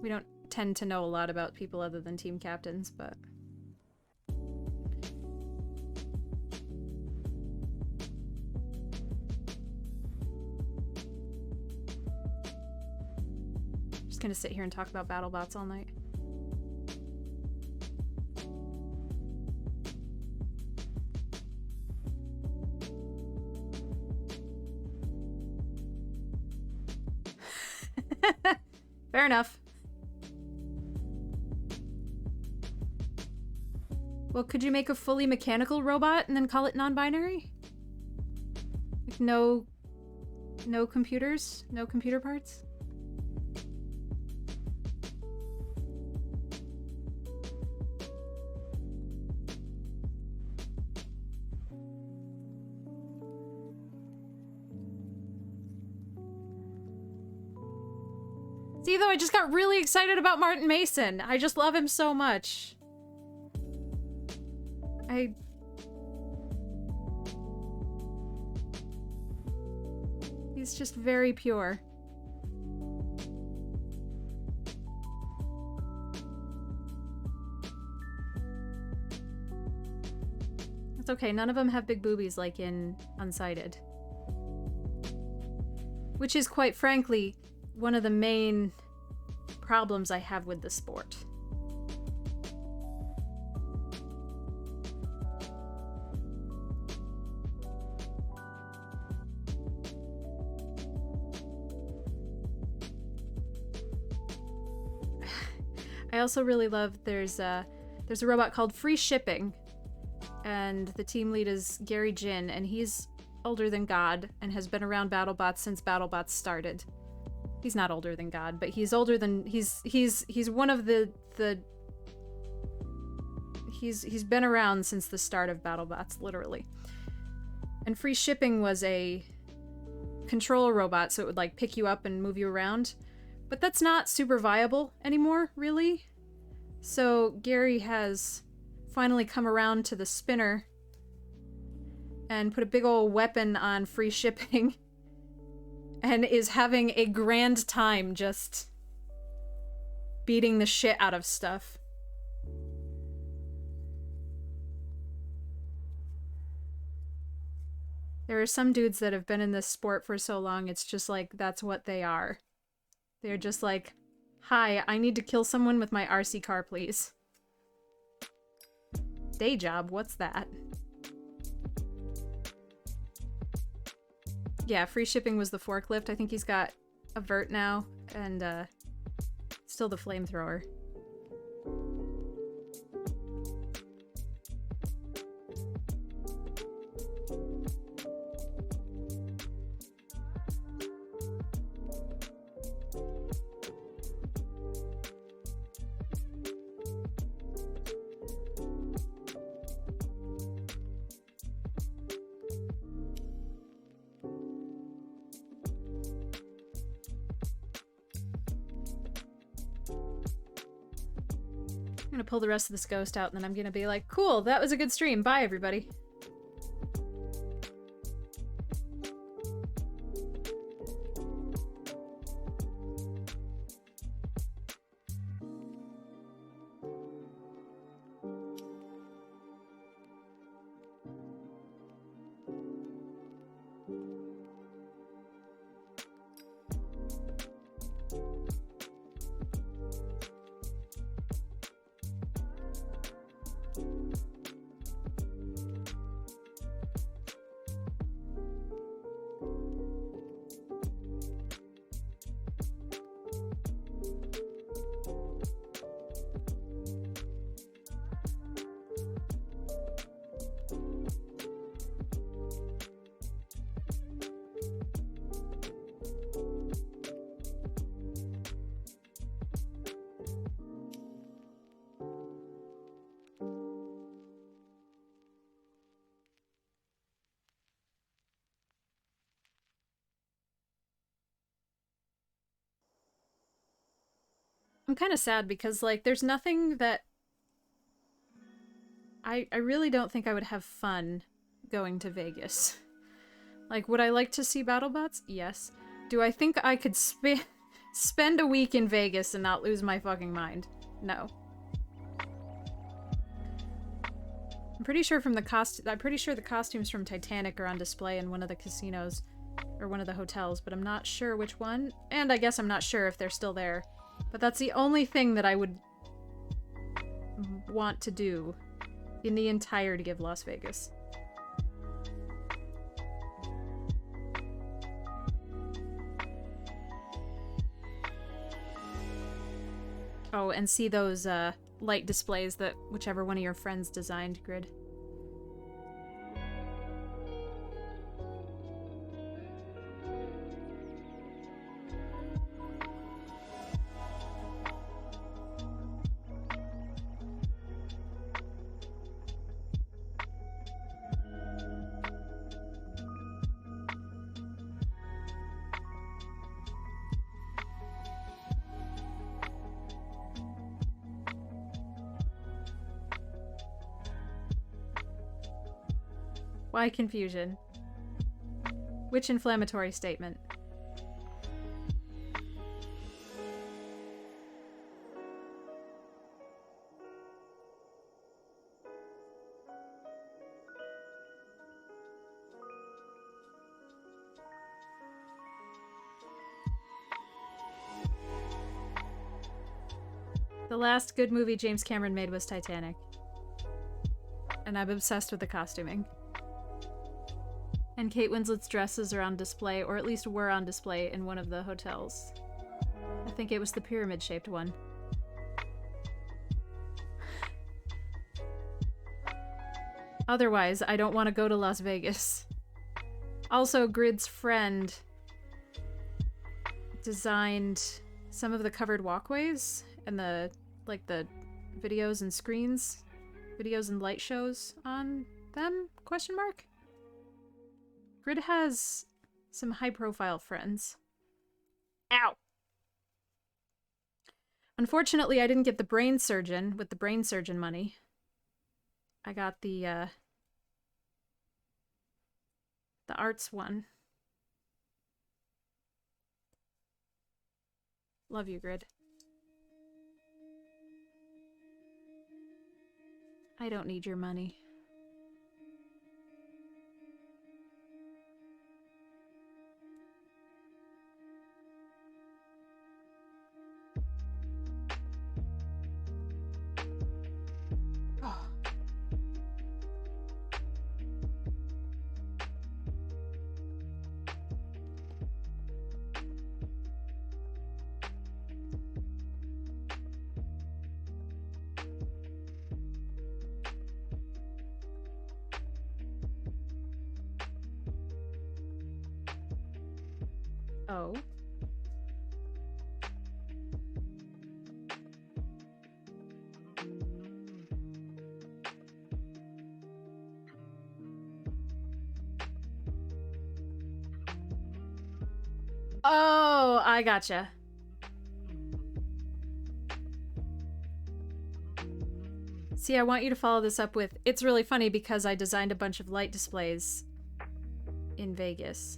We don't tend to know a lot about people other than team captains, but... Just gonna sit here and talk about BattleBots all night. Fair enough. Well, could you make a fully mechanical robot and then call it non-binary? Like no computers? No computer parts? See, though, I just got really excited about Martin Mason. I just love him so much. He's just very pure. It's okay, none of them have big boobies like in Unsighted. Which is, quite frankly, one of the main problems I have with the sport. I also really love there's a robot called Free Shipping, and the team lead is Gary Jin, and he's older than God and has been around BattleBots since BattleBots started. He's not older than God, but he's older than he's one of the he's been around since the start of BattleBots, literally. And Free Shipping was a control robot, so it would like pick you up and move you around. But that's not super viable anymore, really. So Gary has finally come around to the spinner and put a big old weapon on Free Shipping and is having a grand time just beating the shit out of stuff. There are some dudes that have been in this sport for so long, it's just like, that's what they are. They're just like, hi, I need to kill someone with my RC car, please. Day job, what's that? Yeah, Free Shipping was the forklift. I think he's got a vert now, and still the flamethrower. I'm gonna pull the rest of this ghost out, and then I'm gonna be like, cool, that was a good stream. Bye, everybody. I'm kind of sad because, like, there's nothing that... I really don't think I would have fun going to Vegas. Like, would I like to see BattleBots? Yes. Do I think I could spend a week in Vegas and not lose my fucking mind? No. I'm pretty sure the costumes from Titanic are on display in one of the casinos or one of the hotels, but I'm not sure which one. And I guess I'm not sure if they're still there. But that's the only thing that I would want to do in the entirety of Las Vegas. Oh, and see those light displays that whichever one of your friends designed, Grid. Why confusion? Which inflammatory statement? The last good movie James Cameron made was Titanic. And I'm obsessed with the costuming. And Kate Winslet's dresses are on display, or at least were on display in one of the hotels. I think it was the pyramid-shaped one. Otherwise, I don't want to go to Las Vegas. Also, Grid's friend designed some of the covered walkways and the videos and screens, videos and light shows on them? Question mark? Grid has some high-profile friends. Ow! Unfortunately, I didn't get the brain surgeon with the brain surgeon money. I got the arts one. Love you, Grid. I don't need your money. Oh. Oh, I gotcha. See, I want you to follow this up with, it's really funny because I designed a bunch of light displays in Vegas.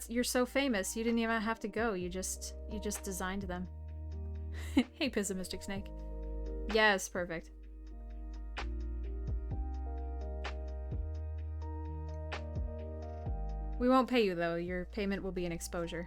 You're so famous. You didn't even have to go. You just designed them. Hey, Pessimistic Snake. Yes, perfect. We won't pay you though. Your payment will be an exposure.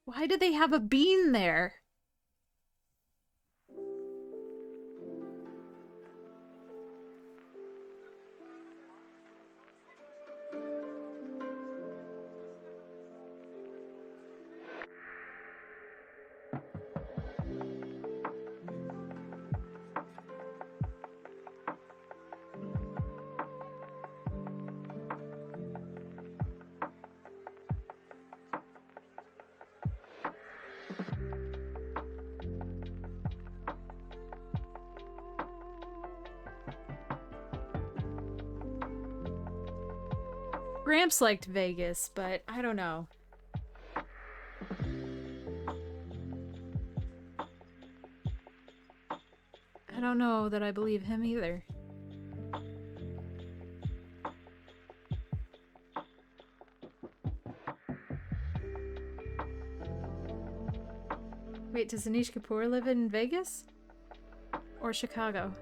Why did they have a bean there? Gramps liked Vegas, but I don't know. I don't know that I believe him either. Wait, does Anish Kapoor live in Vegas? Or Chicago?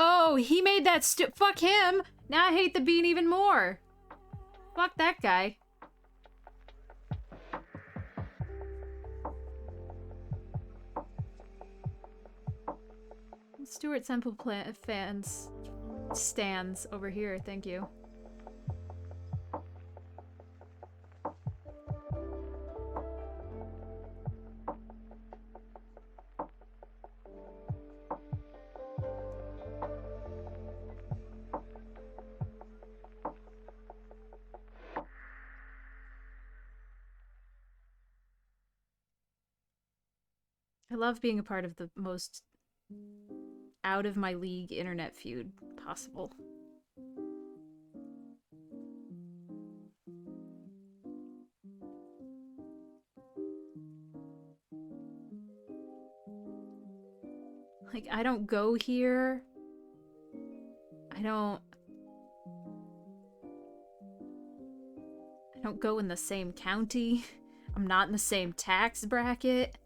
Oh, he made that fuck him! Now I hate the bean even more! Fuck that guy. Stuart Semple fans stands over here, thank you. I love being a part of the most out of my league internet feud possible. Like, I don't go here. I don't go in the same county. I'm not in the same tax bracket.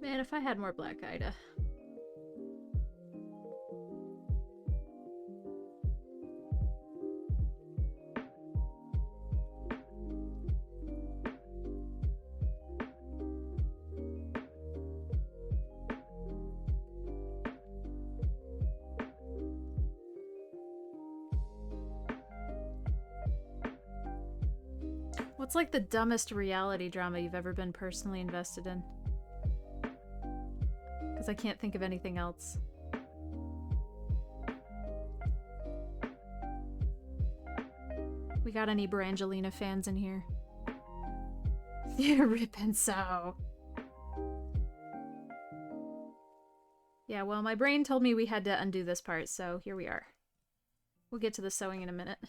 Man, if I had more Black Ida. What's like the dumbest reality drama you've ever been personally invested in? Because I can't think of anything else. We got any Brangelina fans in here? Yeah, Rip and So. Yeah, well, my brain told me we had to undo this part, so here we are. We'll get to the sewing in a minute.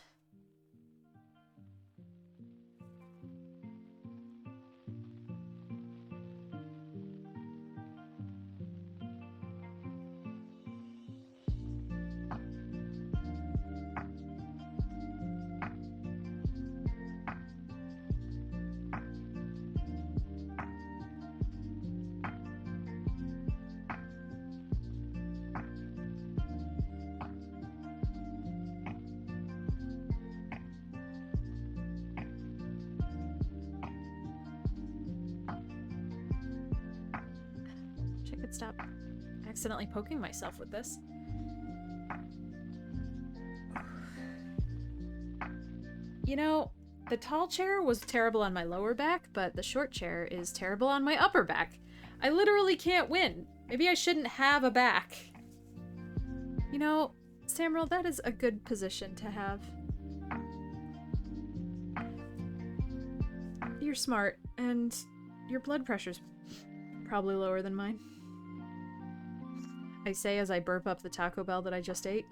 Wish I could stop accidentally poking myself with this. You know, the tall chair was terrible on my lower back, but the short chair is terrible on my upper back. I literally can't win. Maybe I shouldn't have a back. You know, Samuel, that is a good position to have. You're smart, and your blood pressure's probably lower than mine. I say as I burp up the Taco Bell that I just ate.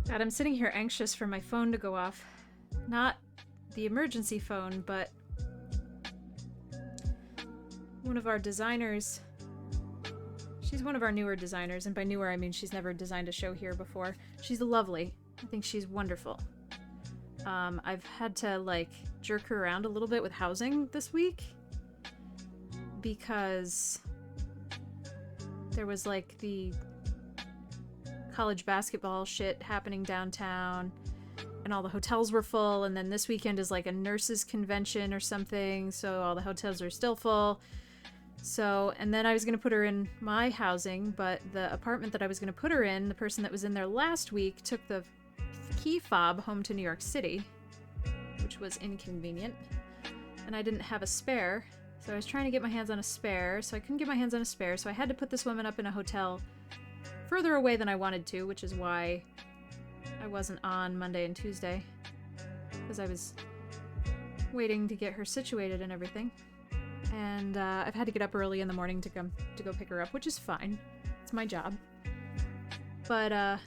God, I'm sitting here anxious for my phone to go off. Not the emergency phone, but one of our designers. She's one of our newer designers, and by newer I mean she's never designed a show here before. She's lovely. I think she's wonderful. I've had to, like, jerk her around a little bit with housing this week because there was, like, the college basketball shit happening downtown, and all the hotels were full, and then this weekend is like a nurses convention or something, so all the hotels are still full. So, and then I was gonna put her in my housing, but the apartment that I was gonna put her in, the person that was in there last week took the key fob home to New York City, which was inconvenient, and I didn't have a spare, so I was trying to get my hands on a spare, so I couldn't get my hands on a spare, so I had to put this woman up in a hotel further away than I wanted to, which is why I wasn't on Monday and Tuesday, because I was waiting to get her situated and everything. And I've had to get up early in the morning to go pick her up, which is fine. It's my job. But I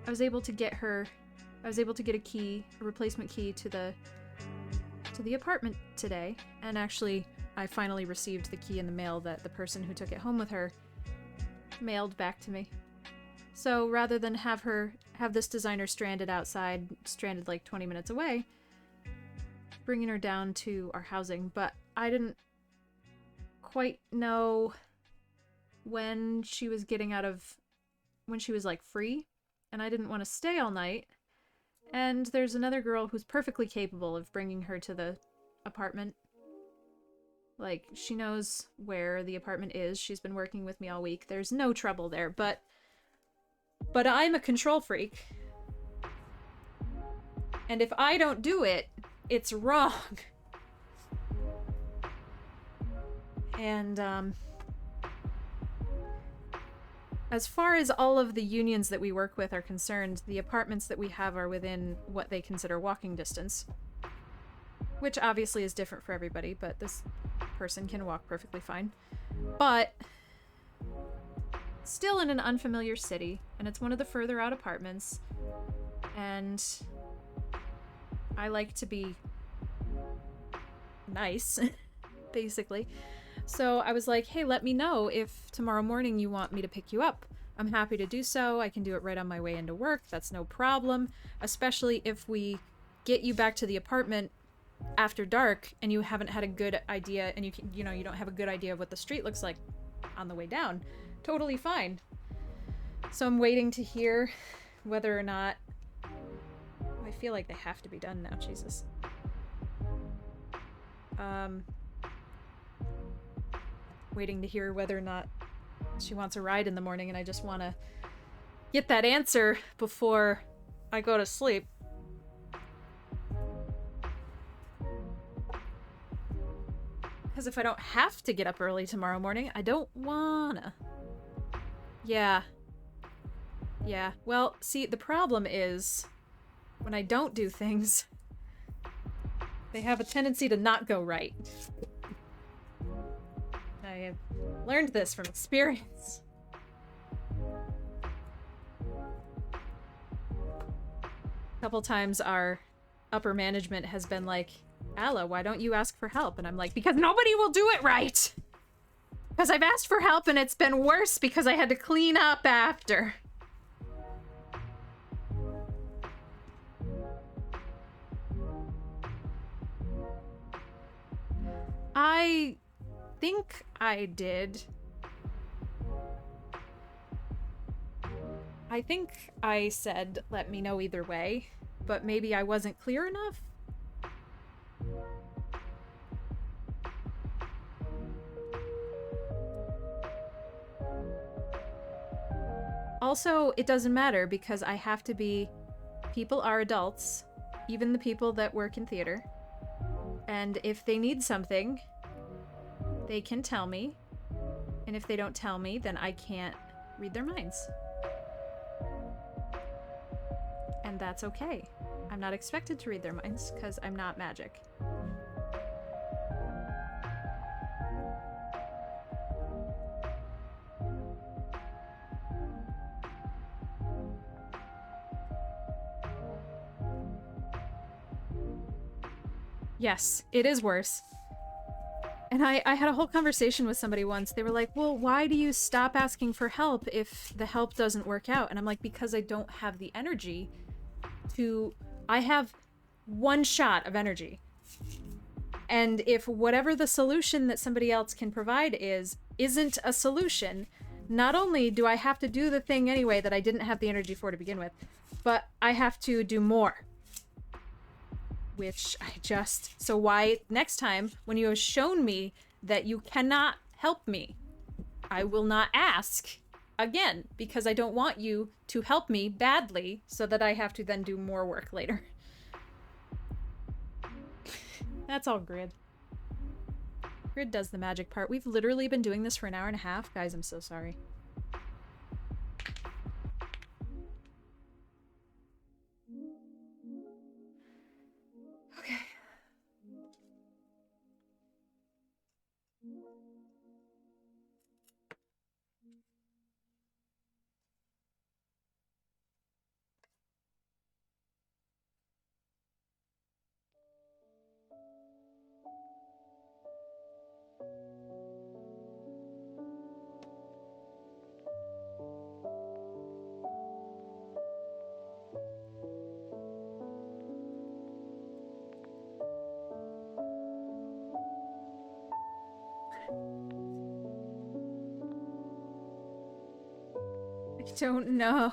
was able to get a key, a replacement key to the apartment today, and actually I finally received the key in the mail that the person who took it home with her mailed back to me. So rather than have this designer stranded outside, stranded like 20 minutes away, bringing her down to our housing, but I didn't quite know when she was getting out of... when she was, like, free, and I didn't want to stay all night. And there's another girl who's perfectly capable of bringing her to the apartment. Like, she knows where the apartment is. She's been working with me all week. There's no trouble there, but I'm a control freak. And if I don't do it, it's wrong. And, as far as all of the unions that we work with are concerned, the apartments that we have are within what they consider walking distance. Which obviously is different for everybody, but this person can walk perfectly fine. But still in an unfamiliar city, and it's one of the further out apartments, and I like to be nice, basically. So I was like, hey, let me know if tomorrow morning you want me to pick you up. I'm happy to do so. I can do it right on my way into work. That's no problem. Especially if we get you back to the apartment after dark and you haven't had a good idea and you don't have a good idea of what the street looks like on the way down. Totally fine. So I'm waiting to hear whether or not... I feel like they have to be done now, Jesus. Waiting to hear whether or not she wants a ride in the morning, and I just want to get that answer before I go to sleep. Because if I don't have to get up early tomorrow morning, I don't wanna. Yeah. Yeah. Well, see, the problem is when I don't do things, they have a tendency to not go right. I have learned this from experience. A couple times our upper management has been like, Alla, why don't you ask for help? And I'm like, because nobody will do it right! Because I've asked for help and it's been worse because I had to clean up after. I think I did. I think I said, let me know either way, but maybe I wasn't clear enough? Also, it doesn't matter because I have to be... People are adults, even the people that work in theater. And if they need something, they can tell me. And if they don't tell me, then I can't read their minds. And that's okay. I'm not expected to read their minds because I'm not magic. Yes, it is worse. And I had a whole conversation with somebody once. They were like, well, why do you stop asking for help if the help doesn't work out? And I'm like, because I don't have the energy to... I have one shot of energy. And if whatever the solution that somebody else can provide isn't a solution, not only do I have to do the thing anyway that I didn't have the energy for to begin with, but I have to do more. Which I just... So why next time, when you have shown me that you cannot help me, I will not ask again, because I don't want you to help me badly so that I have to then do more work later. That's all Grid. Grid does the magic part. We've literally been doing this for an hour and a half. Guys, I'm so sorry. Okay. I don't know.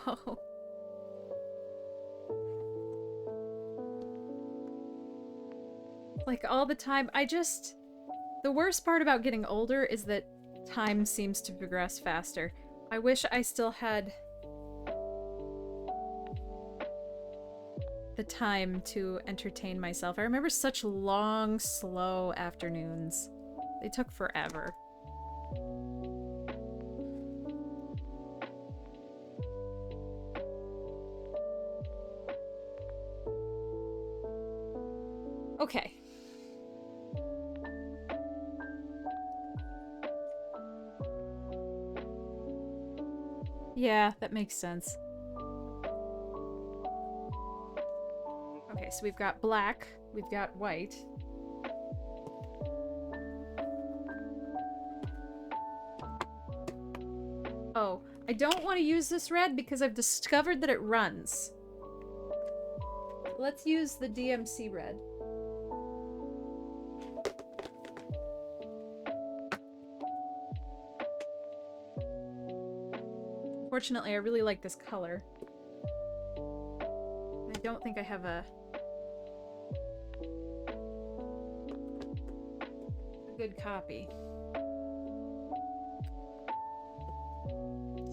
Like, all the time, the worst part about getting older is that time seems to progress faster. I wish I still had the time to entertain myself. I remember such long, slow afternoons. They took forever. Okay. Yeah, that makes sense. Okay, so we've got black, we've got white. Oh, I don't want to use this red because I've discovered that it runs. Let's use the DMC red. Fortunately, I really like this color. I don't think I have a good copy.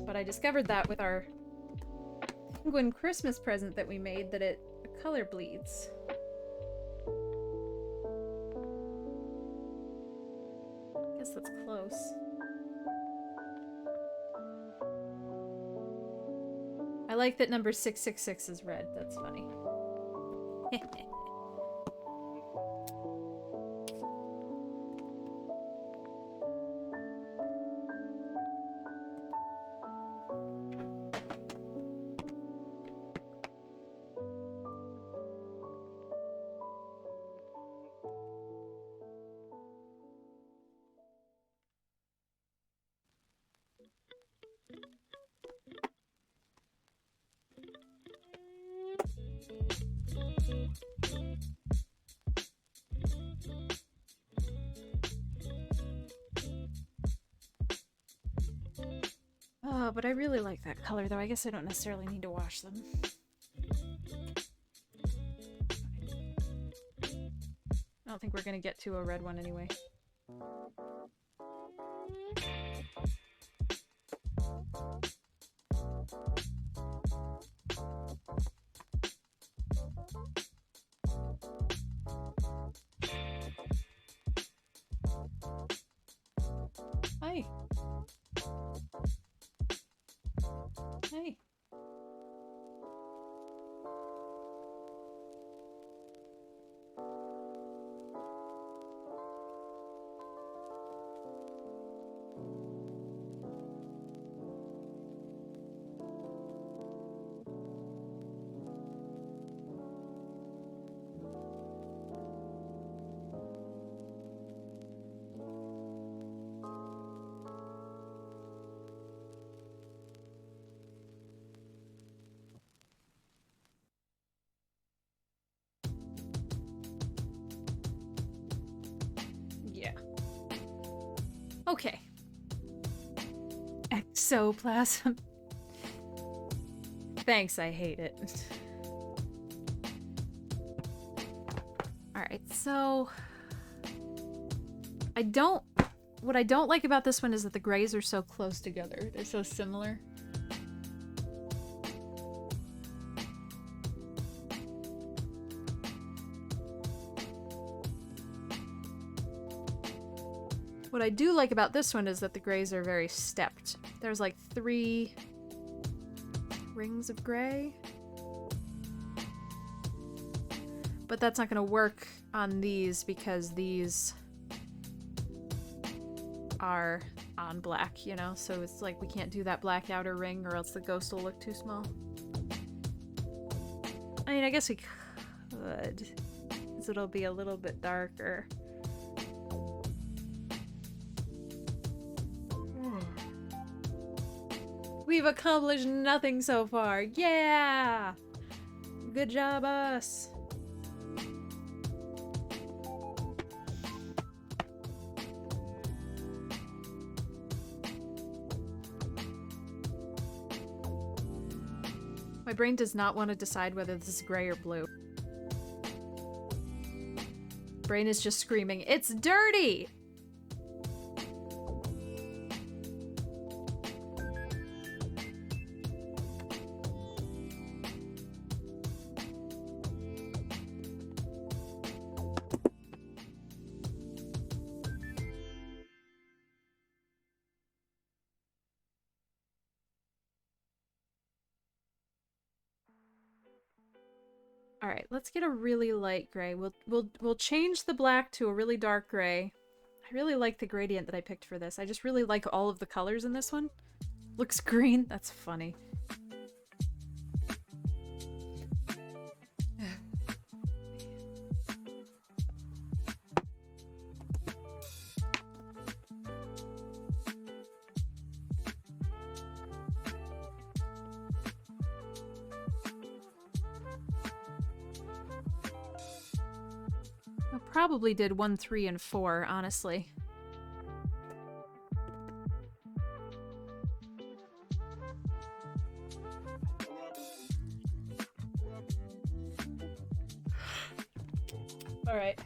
But I discovered that with our penguin Christmas present that we made, that the color bleeds. I guess that's close. I like that number 666 is red. That's funny. Oh, but I really like that color, though. I guess I don't necessarily need to wash them. I don't think we're gonna get to a red one anyway. Hi. Hey. Yeah. Okay. Ectoplasm. Thanks, I hate it. Alright, so... What I don't like about this one is that the grays are so close together. They're so similar. What I do like about this one is that the grays are very stepped. There's like 3 rings of gray. But that's not going to work on these because these are on black, you know? So it's like we can't do that black outer ring or else the ghost will look too small. I mean, I guess we could, because it'll be a little bit darker. We've accomplished nothing so far. Yeah! Good job, us. My brain does not want to decide whether this is gray or blue. Brain is just screaming, "It's dirty!" All right, let's get a really light gray. We'll change the black to a really dark gray. I really like the gradient that I picked for this. I just really like all of the colors in this one. Looks green. That's funny. I probably did 1, 3, and 4, honestly. All right.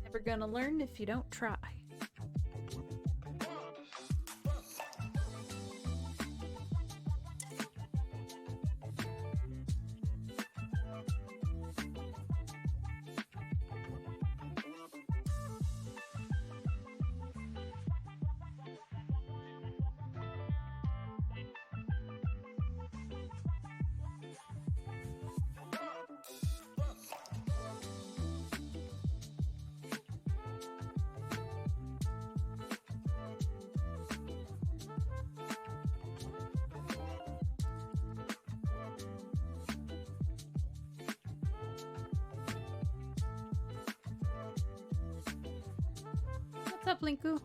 Never gonna learn if you don't try. What's up, Linku?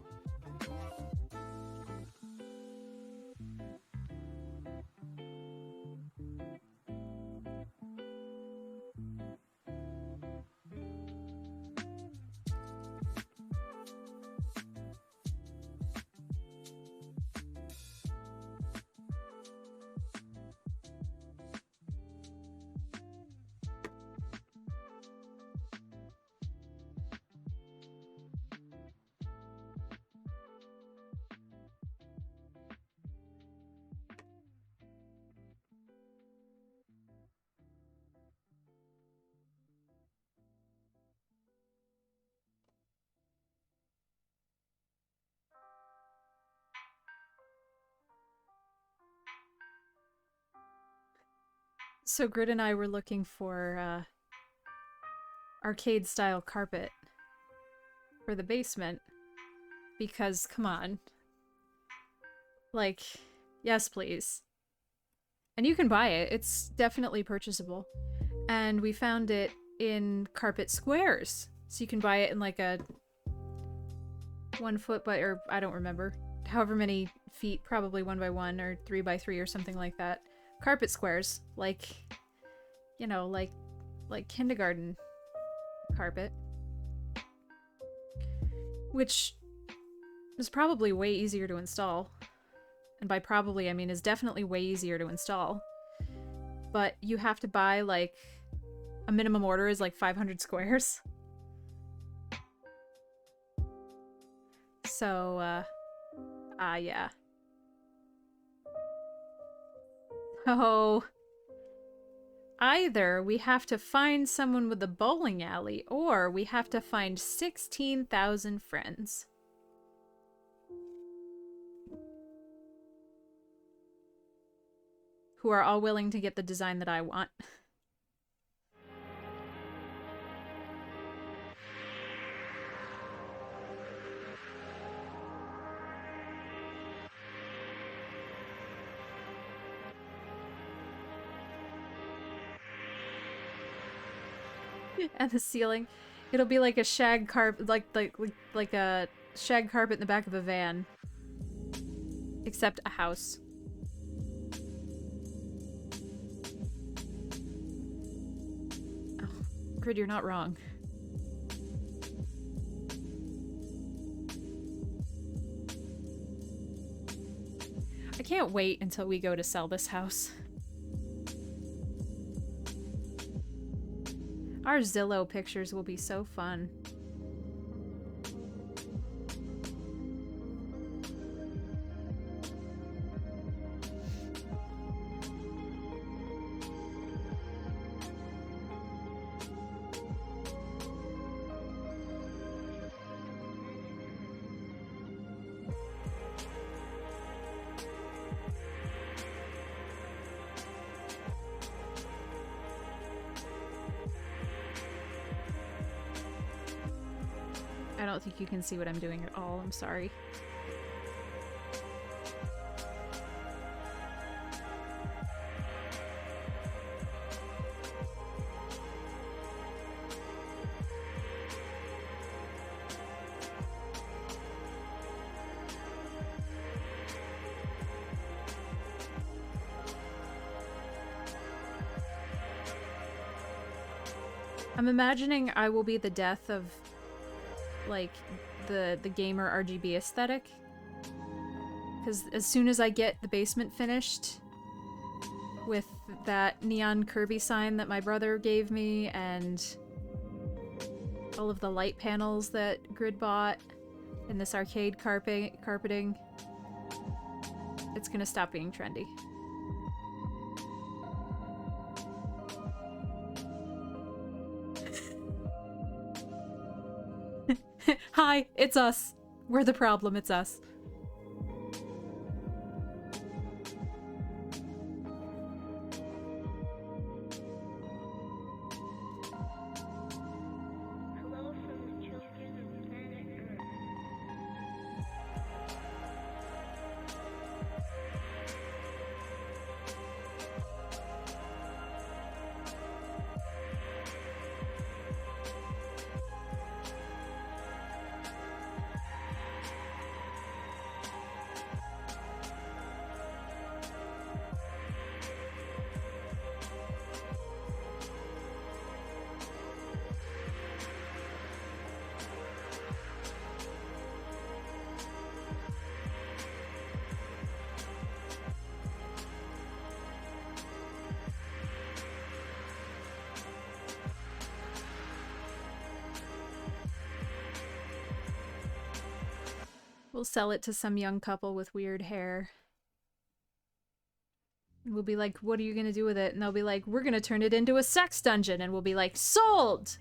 So Grid and I were looking for arcade-style carpet for the basement because, come on. Like, yes, please. And you can buy it. It's definitely purchasable. And we found it in carpet squares. So you can buy it in like a 1 foot by, or I don't remember, however many feet, probably 1 by 1 or 3 by 3 or something like that. Carpet squares, like, you know, like kindergarten carpet. Which is probably way easier to install. And by probably, I mean is definitely way easier to install. But you have to buy, like, a minimum order is like 500 squares. So, yeah. Oh. Either we have to find someone with a bowling alley, or we have to find 16,000 friends. Who are all willing to get the design that I want. And the ceiling, it'll be like a shag carpet, like a shag carpet in the back of a van, except a house. Oh, Grid, you're not wrong. I can't wait until we go to sell this house. Our Zillow pictures will be so fun. I don't think you can see what I'm doing at all. I'm sorry. I'm imagining I will be the death of like the gamer RGB aesthetic, because as soon as I get the basement finished with that neon Kirby sign that my brother gave me and all of the light panels that Grid bought and this arcade carpeting, it's gonna stop being trendy. Hi, it's us. We're the problem, it's us. Hello from the children of planet Earth. We'll sell it to some young couple with weird hair. And we'll be like, what are you gonna do with it? And they'll be like, we're gonna turn it into a sex dungeon. And we'll be like, sold!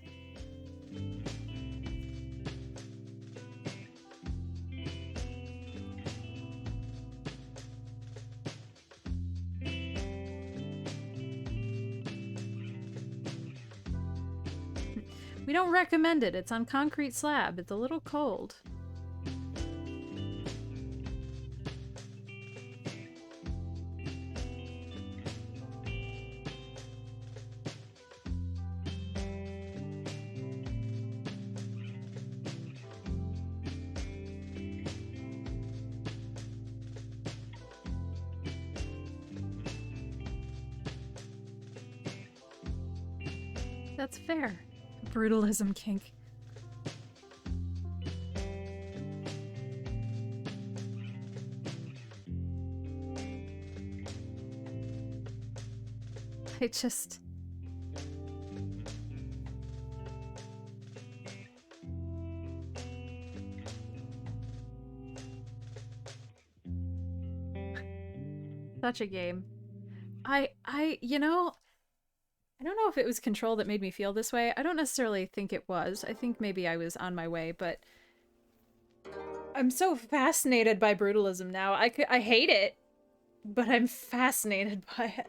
We don't recommend it. It's on concrete slab. It's a little cold. That's fair. Brutalism kink. I just... Such a game. You know, I don't know if it was Control that made me feel this way. I don't necessarily think it was. I think maybe I was on my way, but I'm so fascinated by brutalism now. I hate it, but I'm fascinated by it.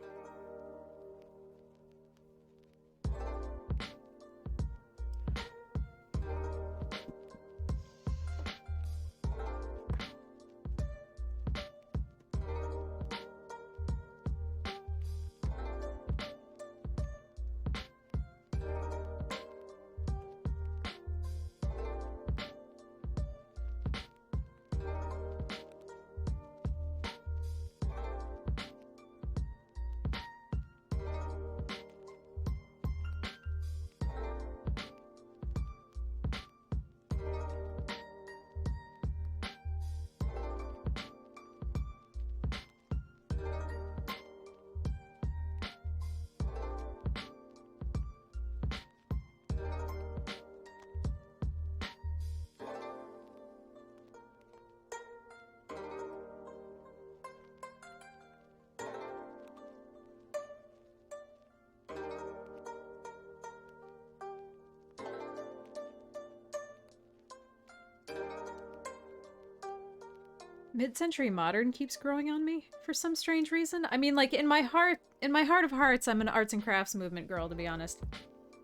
Mid-century modern keeps growing on me for some strange reason. I mean, like, in my heart of hearts, I'm an arts and crafts movement girl, to be honest,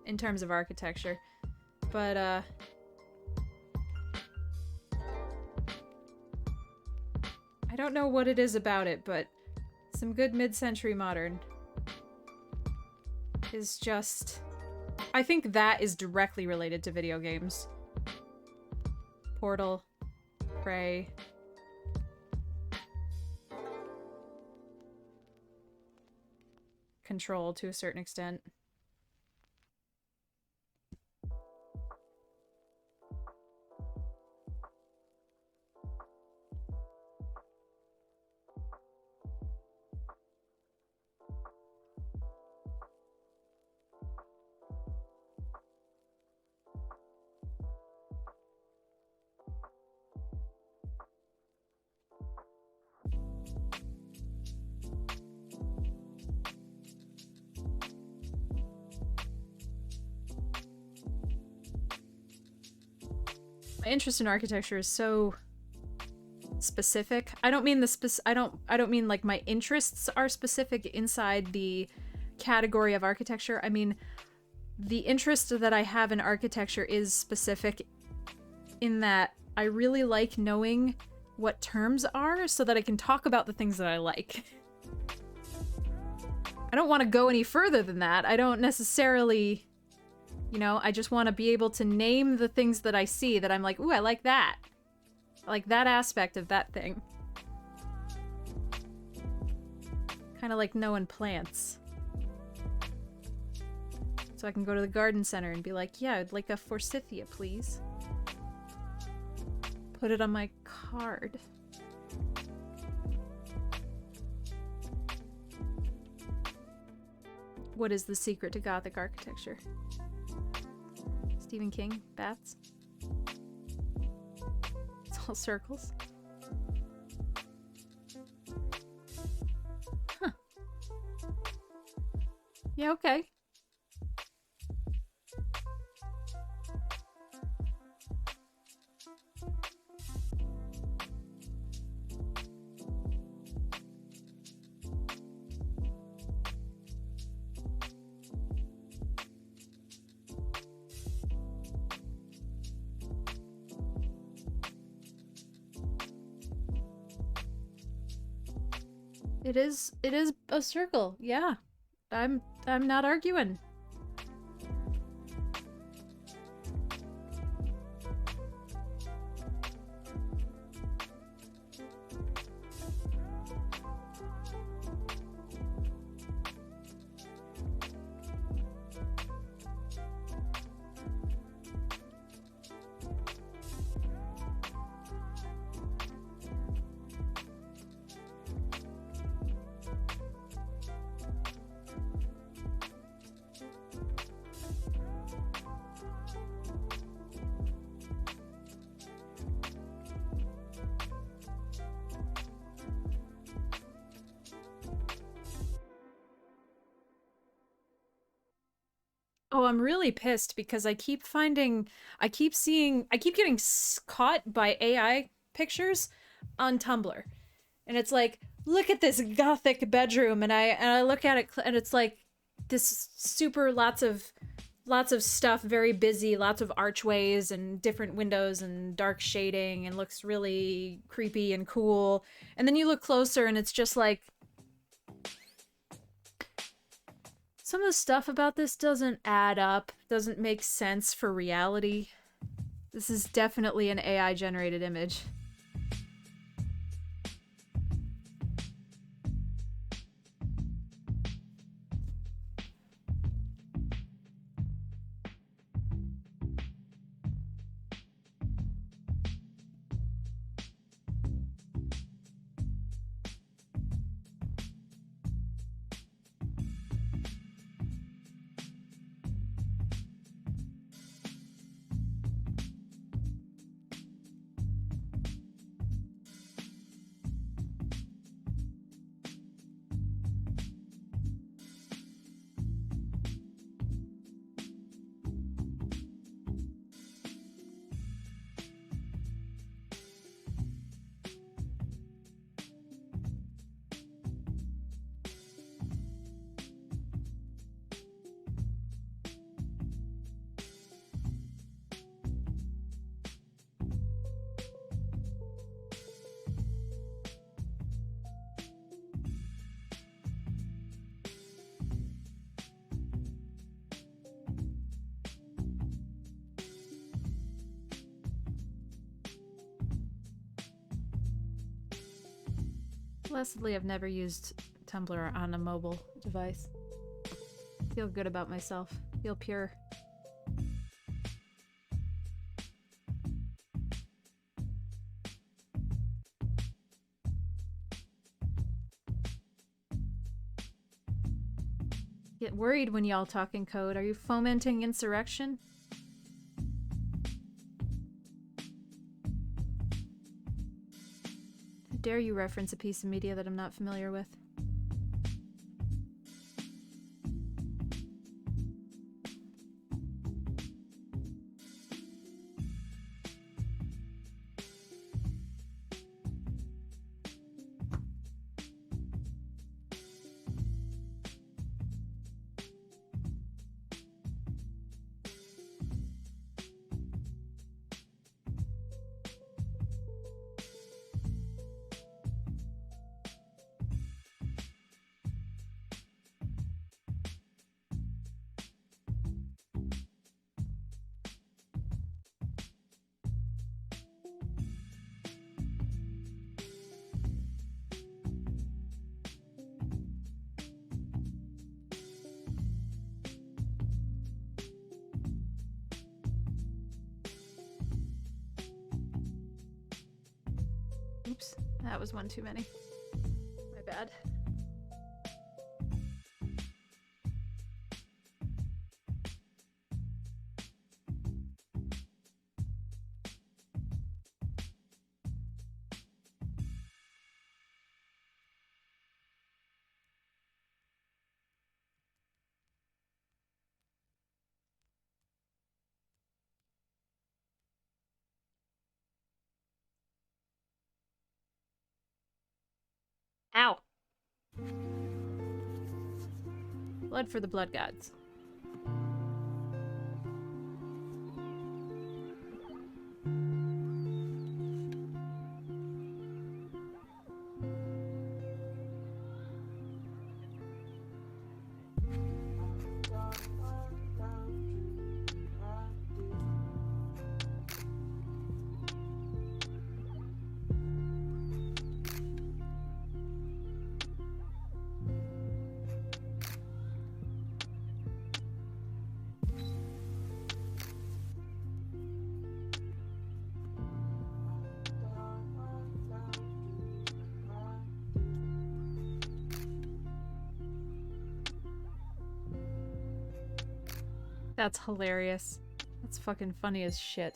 in terms of architecture. But, I don't know what it is about it, but some good mid-century modern is just... I think that is directly related to video games. Portal, Prey... Control to a certain extent. My interest in architecture is so specific. I don't mean I don't mean like my interests are specific inside the category of architecture. I mean the interest that I have in architecture is specific in that I really like knowing what terms are so that I can talk about the things that I like. I don't want to go any further than that. I don't necessarily... You know, I just want to be able to name the things that I see that I'm like, ooh, I like that. I like that aspect of that thing. Kind of like knowing plants. So I can go to the garden center and be like, yeah, I'd like a forsythia, please. Put it on my card. What is the secret to Gothic architecture? Stephen King, bats. It's all circles. Huh. Yeah, okay. It is a circle. Yeah. I'm not arguing. Oh, I'm really pissed because I keep getting caught by AI pictures on Tumblr. And it's like, look at this gothic bedroom, and I look at it and it's like this super lots of stuff, very busy, lots of archways and different windows and dark shading, and looks really creepy and cool. And then you look closer and it's just like, some of the stuff about this doesn't add up, doesn't make sense for reality. This is definitely an AI-generated image. Blessedly, I've never used Tumblr on a mobile device. Feel good about myself. Feel pure. Get worried when y'all talk in code. Are you fomenting insurrection? How dare you reference a piece of media that I'm not familiar with? Oops, that was one too many. My bad. Ow! Blood for the blood gods. That's hilarious. That's fucking funny as shit.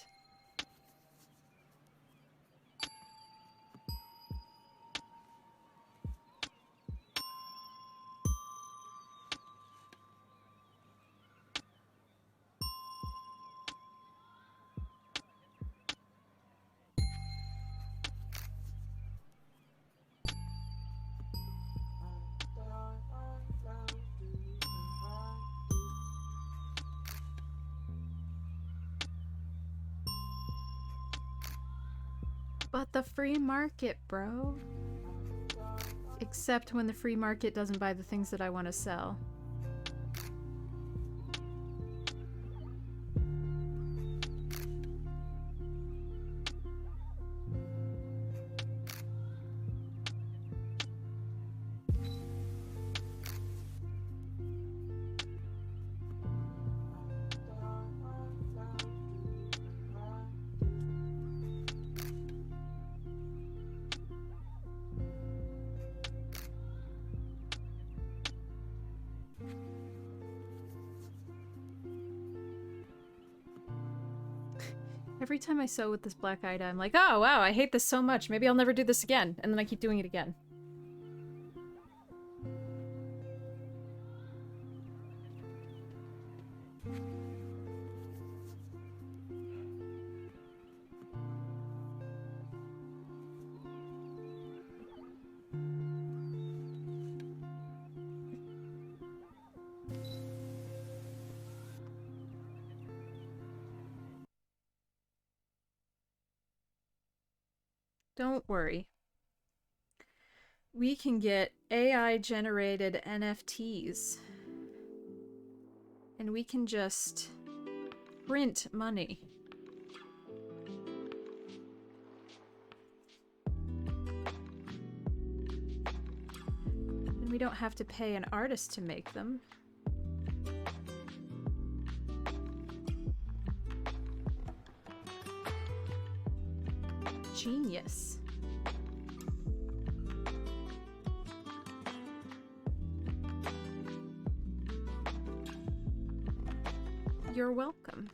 But the free market, bro. Except when the free market doesn't buy the things that I want to sell. Every time I sew with this black eye dye, I'm like, oh wow, I hate this so much. Maybe I'll never do this again. And then I keep doing it again. Don't worry. We can get AI-generated NFTs. And we can just print money. don't have to pay an artist to make them. Genius. You're welcome.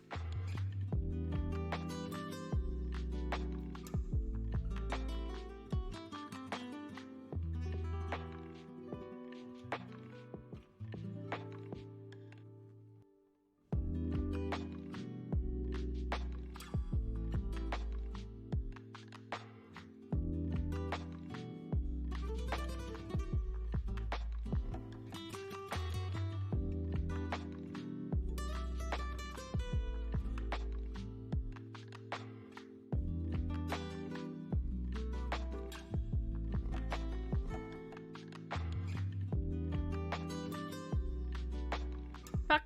Fuck.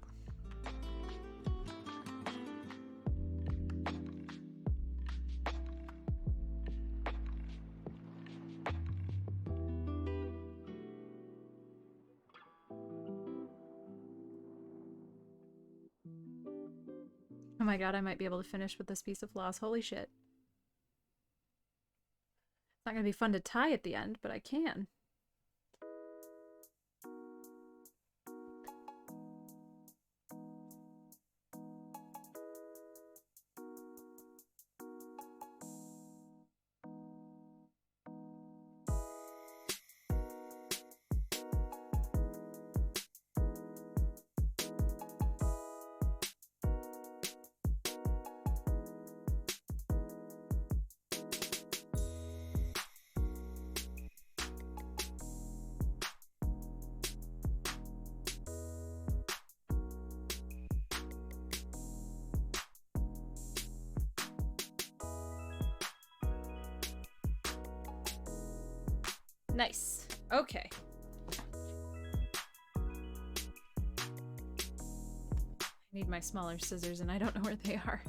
Oh my god, I might be able to finish with this piece of floss. Holy shit. It's not gonna be fun to tie at the end, but I can. Nice. Okay. I need my smaller scissors and I don't know where they are.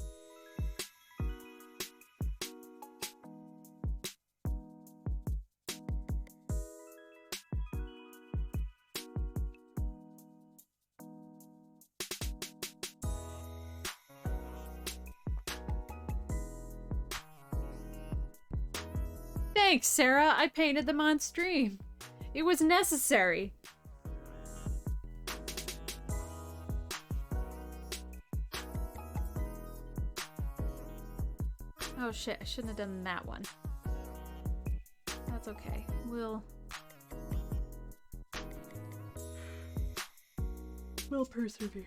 Thanks, Sarah. I painted them on stream. It was necessary. Oh shit, I shouldn't have done that one. That's okay. We'll persevere.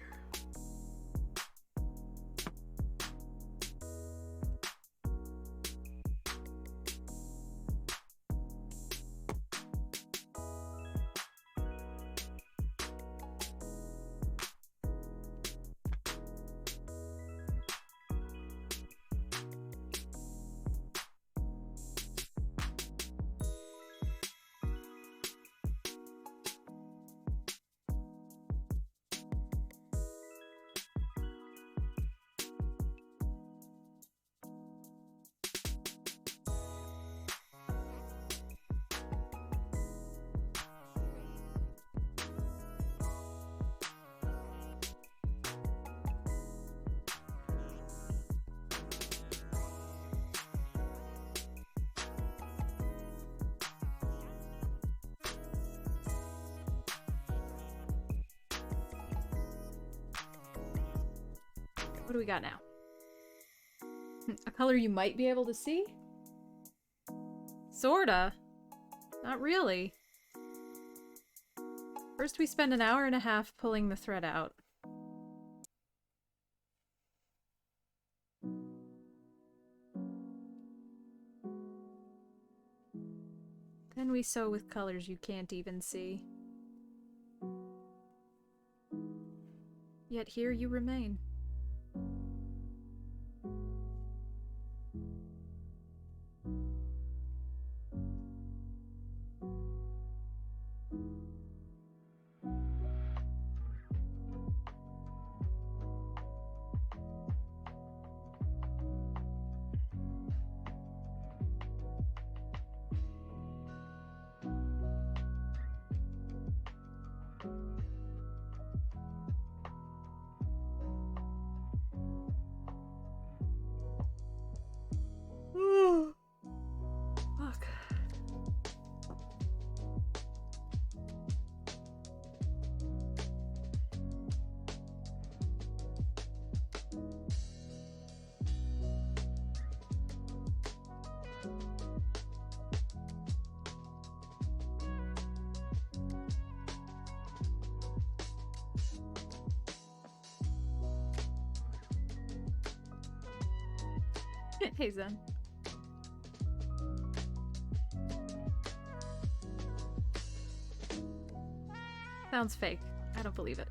What do we got now? A color you might be able to see? Sorta. Not really. First we spend an hour and a half pulling the thread out. Then we sew with colors you can't even see. Yet here you remain. Hey, Zen. Sounds fake. I don't believe it.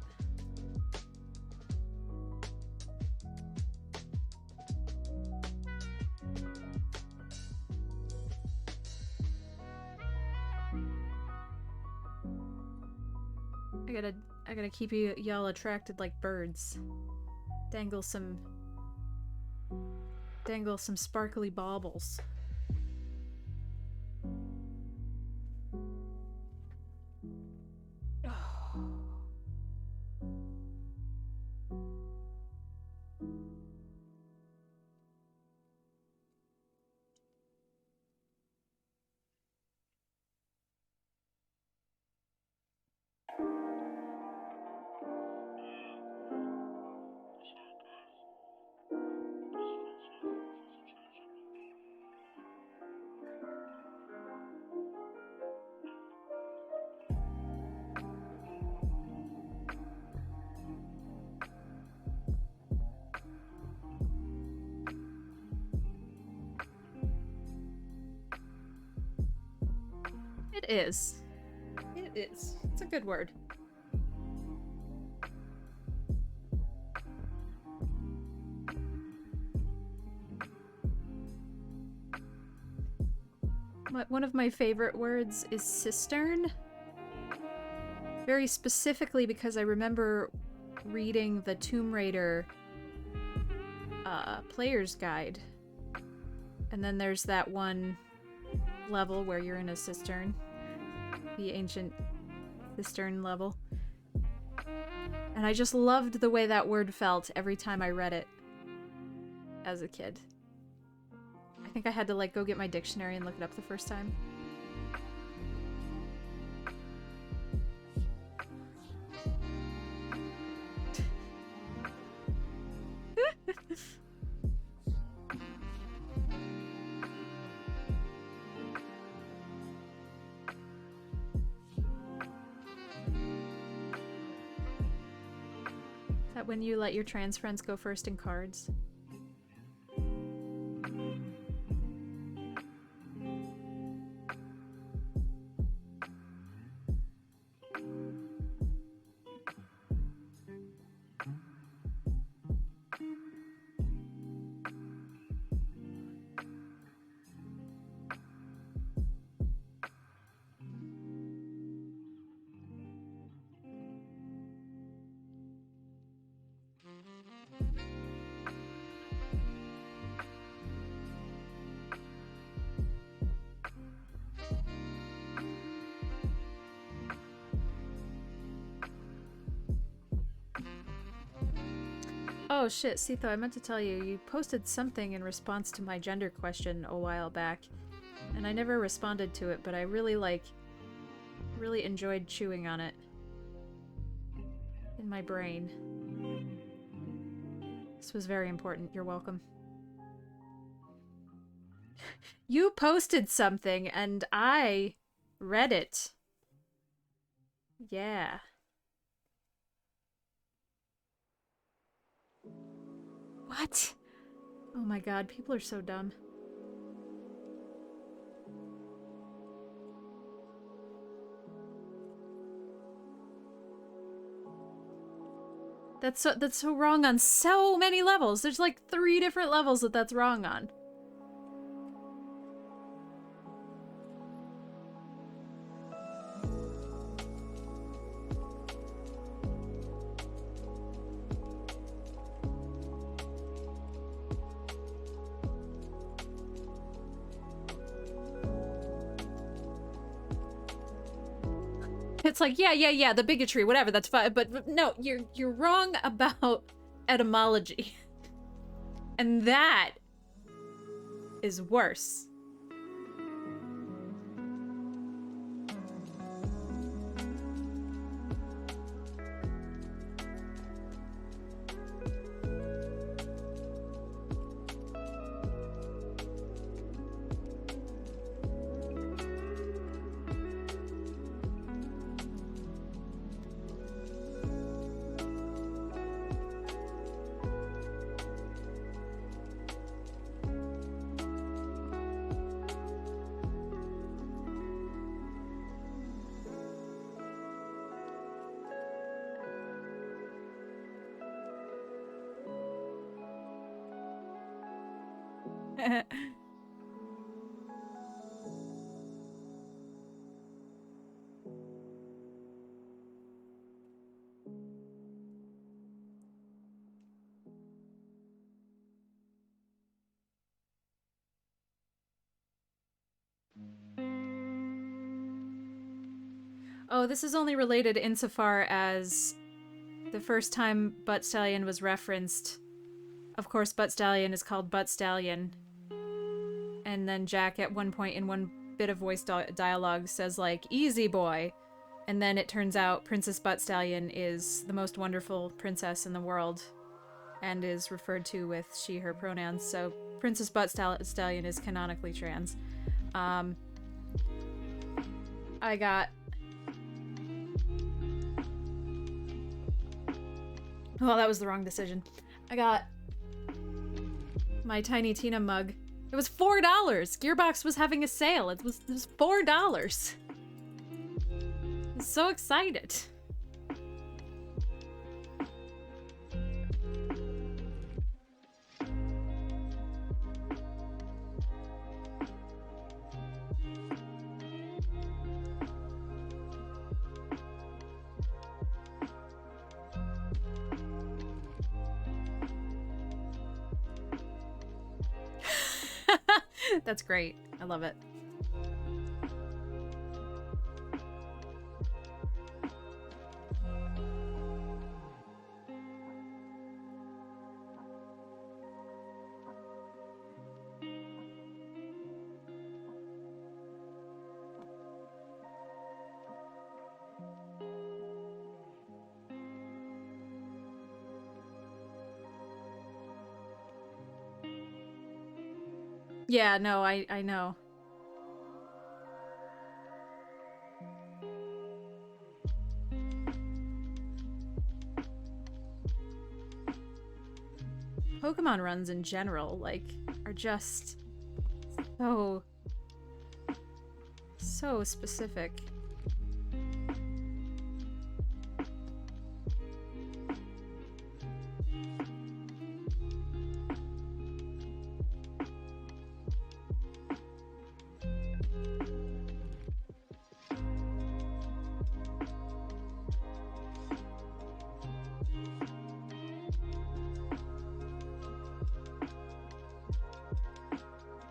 I gotta keep y'all attracted like birds. Dangle some sparkly baubles. It is. It is. It's a good word. One of my favorite words is cistern. Very specifically because I remember reading the Tomb Raider player's guide. And then there's that one level where you're in a cistern. The ancient cistern level. And I just loved the way that word felt every time I read it as a kid. I think I had to like go get my dictionary and look it up the first time. Is that when you let your trans friends go first in cards? Oh shit, Sitho, I meant to tell you, you posted something in response to my gender question a while back, and I never responded to it, but I really enjoyed chewing on it in my brain. This was very important. You're welcome. You posted something, and I read it. Yeah. What? Oh my god, people are so dumb. That's so wrong on so many levels. There's like 3 different levels that's wrong on. It's like, yeah, the bigotry, whatever, that's fine. But no, you're wrong about etymology. And that is worse. Oh, this is only related insofar as the first time Butt Stallion was referenced. Of course, Butt Stallion is called Butt Stallion. And then Jack, at one point in one bit of voice dialogue, says, like, easy boy. And then it turns out Princess Butt Stallion is the most wonderful princess in the world and is referred to with she, her pronouns. So Princess Butt Stallion is canonically trans. I got... Well, that was the wrong decision. I got my Tiny Tina mug. It was $4! Gearbox was having a sale. It was $4. I was so excited. That's great. I love it. Yeah, no, I know. Pokemon runs in general, like, are just so specific.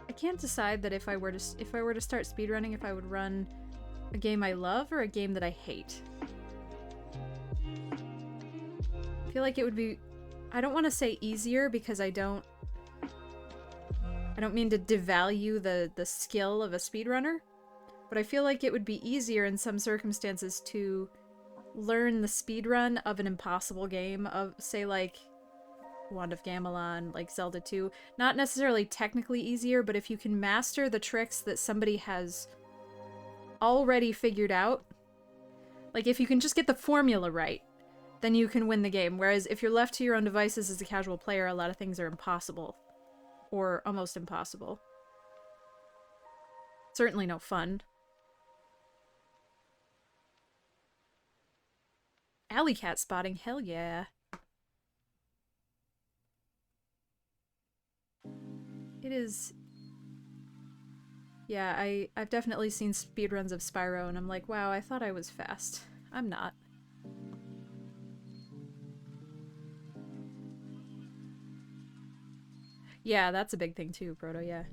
I can't decide that if I were to start speedrunning, if I would run a game I love or a game that I hate. I feel like it would be, I don't want to say easier because I don't mean to devalue the skill of a speedrunner, but I feel like it would be easier in some circumstances to learn the speedrun of an impossible game, of, say, like Wand of Gamelon, like Zelda 2. Not necessarily technically easier, but if you can master the tricks that somebody has already figured out, like if you can just get the formula right, then you can win the game. Whereas if you're left to your own devices as a casual player, a lot of things are impossible. Or almost impossible. Certainly no fun. Alley cat spotting, hell yeah. It is... Yeah, I've definitely seen speedruns of Spyro, and I'm like, wow, I thought I was fast. I'm not. Yeah, that's a big thing too, Proto, yeah.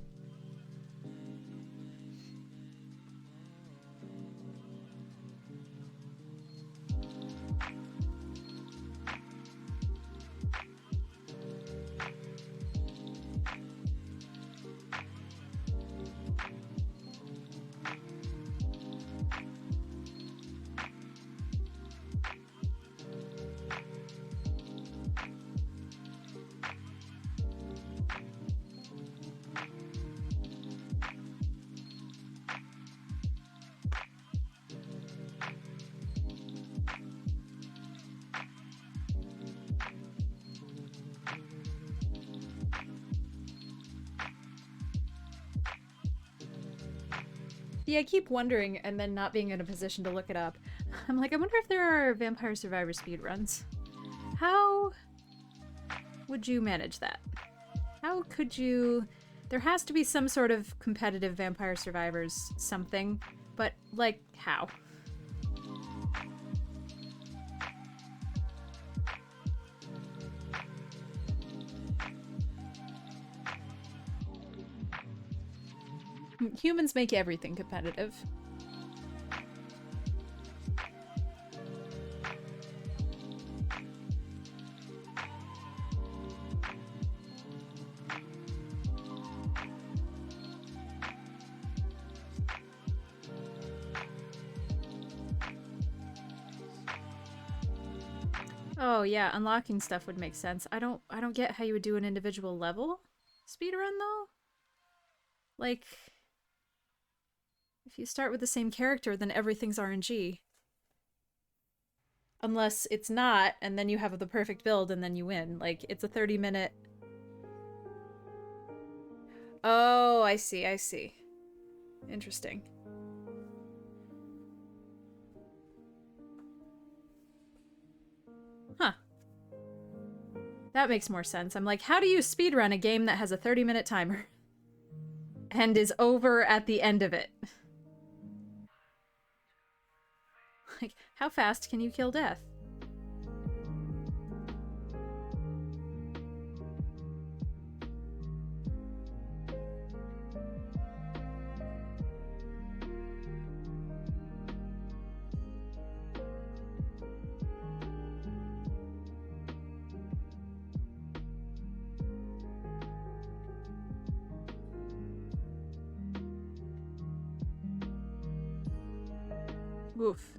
Yeah, I keep wondering and then not being in a position to look it up. I'm like, I wonder if there are Vampire Survivor speedruns. How would you manage that? How could you There has to be some sort of competitive Vampire Survivors something, but, like, how? Humans make everything competitive. Oh yeah, unlocking stuff would make sense. I don't get how you would do an individual level speedrun though. Like, if you start with the same character, then everything's RNG. Unless it's not, and then you have the perfect build and then you win. Like, it's a 30-minute... Oh, I see, I see. Interesting. Huh. That makes more sense. I'm like, how do you speedrun a game that has a 30-minute timer? And is over at the end of it? Like, how fast can you kill death? Oof.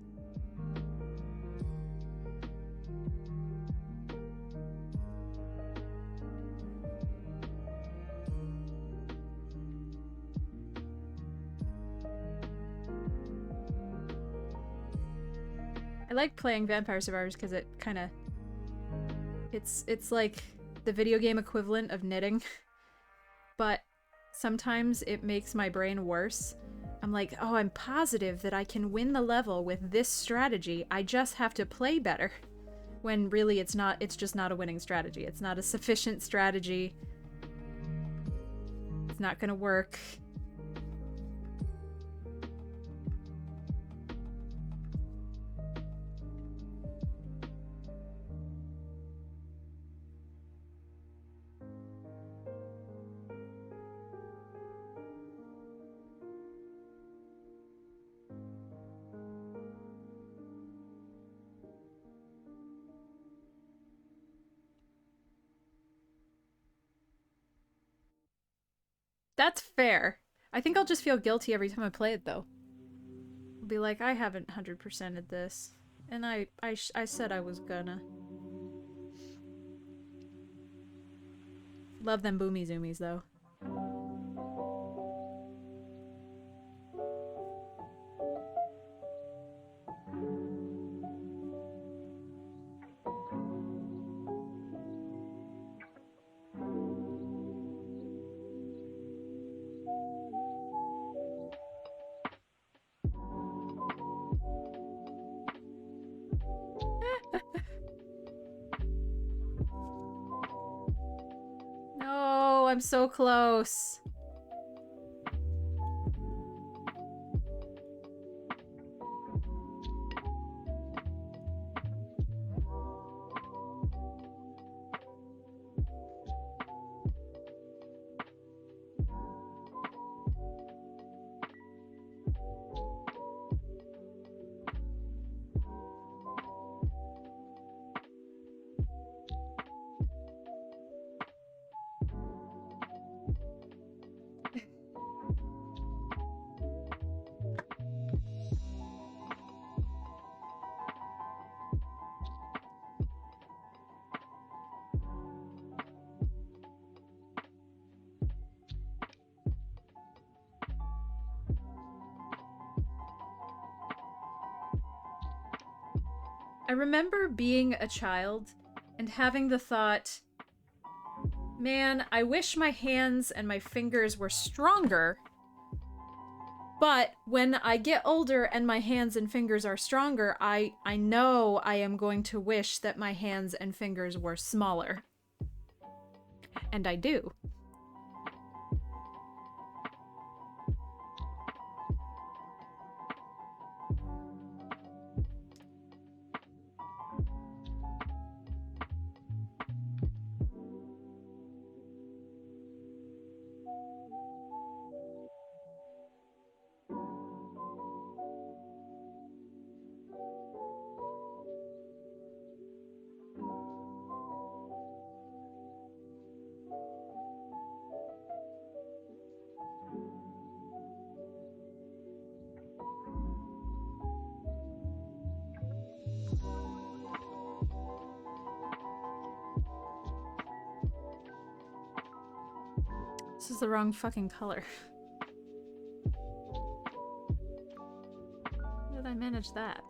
I like playing Vampire Survivors because it kind of... It's like the video game equivalent of knitting. But sometimes it makes my brain worse. I'm like, oh, I'm positive that I can win the level with this strategy. I just have to play better. When really it's not, it's just not a winning strategy. It's not a sufficient strategy. It's not gonna work. That's fair. I think I'll just feel guilty every time I play it, though. I'll be like, I haven't 100%ed this. And I said I was gonna. Love them boomy zoomies, though. No, I'm so close. I remember being a child and having the thought, man, I wish my hands and my fingers were stronger, but when I get older and my hands and fingers are stronger, I know I am going to wish that my hands and fingers were smaller. And I do. This is the wrong fucking color. How did I manage that?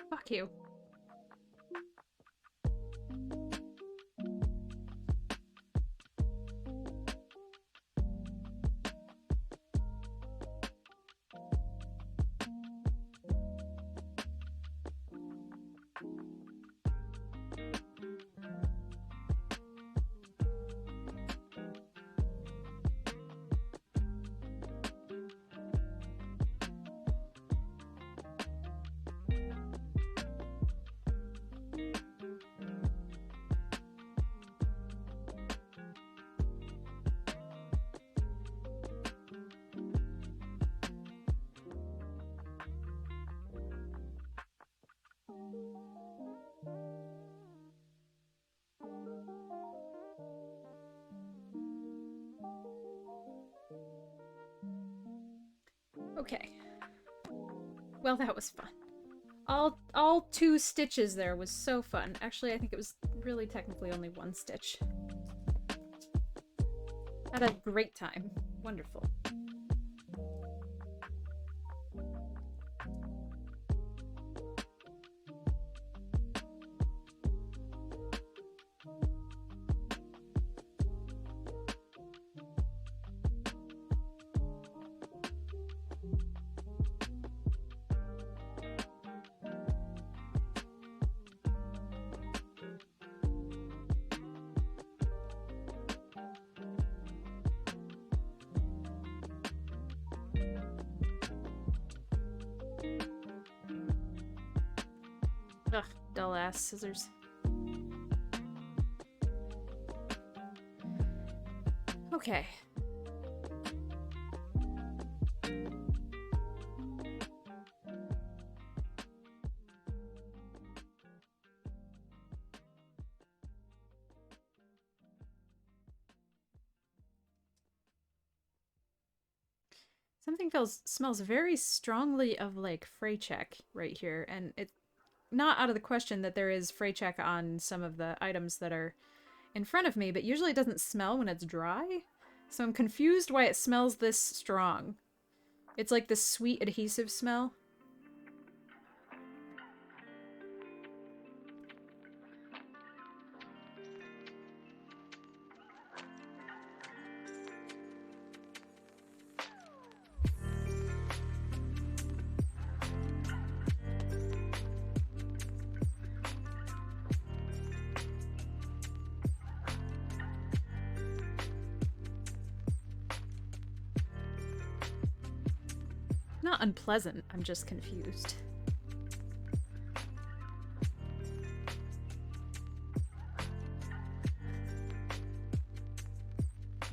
Fuck you. Okay. Well, that was fun. All 2 stitches there was so fun. Actually, I think it was really technically only 1 stitch. Had a great time. Wonderful. Ugh, dull ass scissors. Okay. Something smells very strongly of like Freycheck right here, and it's not out of the question that there is Freycheck on some of the items that are in front of me, but usually it doesn't smell when it's dry. So I'm confused why it smells this strong. It's like this sweet adhesive smell. Not unpleasant, I'm just confused.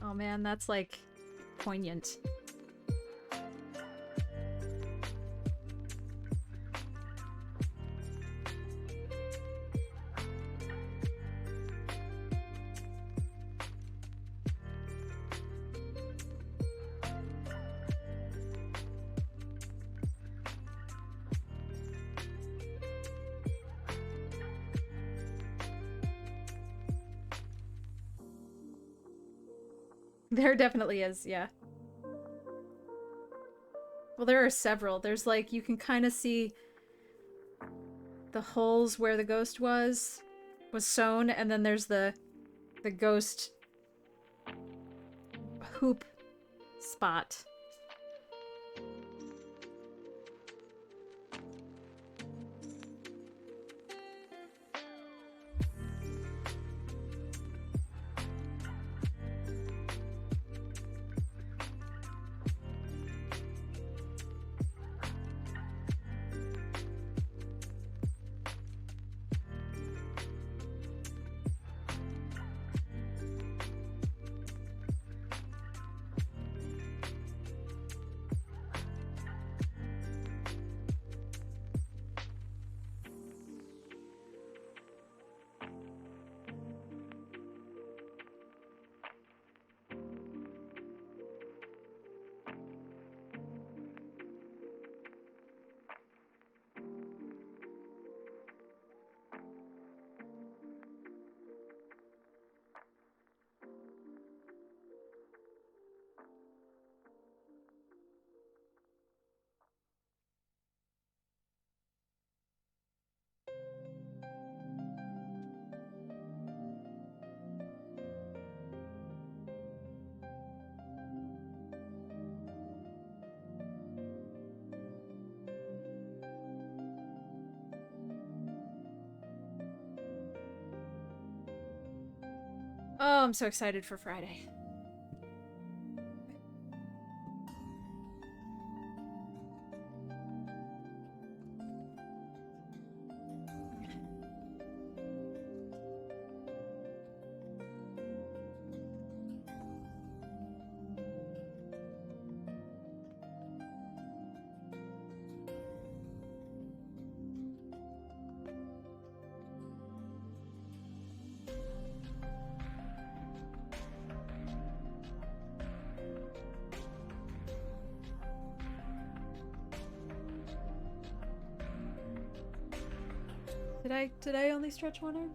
Oh man, that's like poignant. There definitely is, yeah. Well, there are several. There's like, you can kind of see the holes where the ghost was sewn, and then there's the ghost hoop spot. Oh, I'm so excited for Friday. Did I only stretch one arm?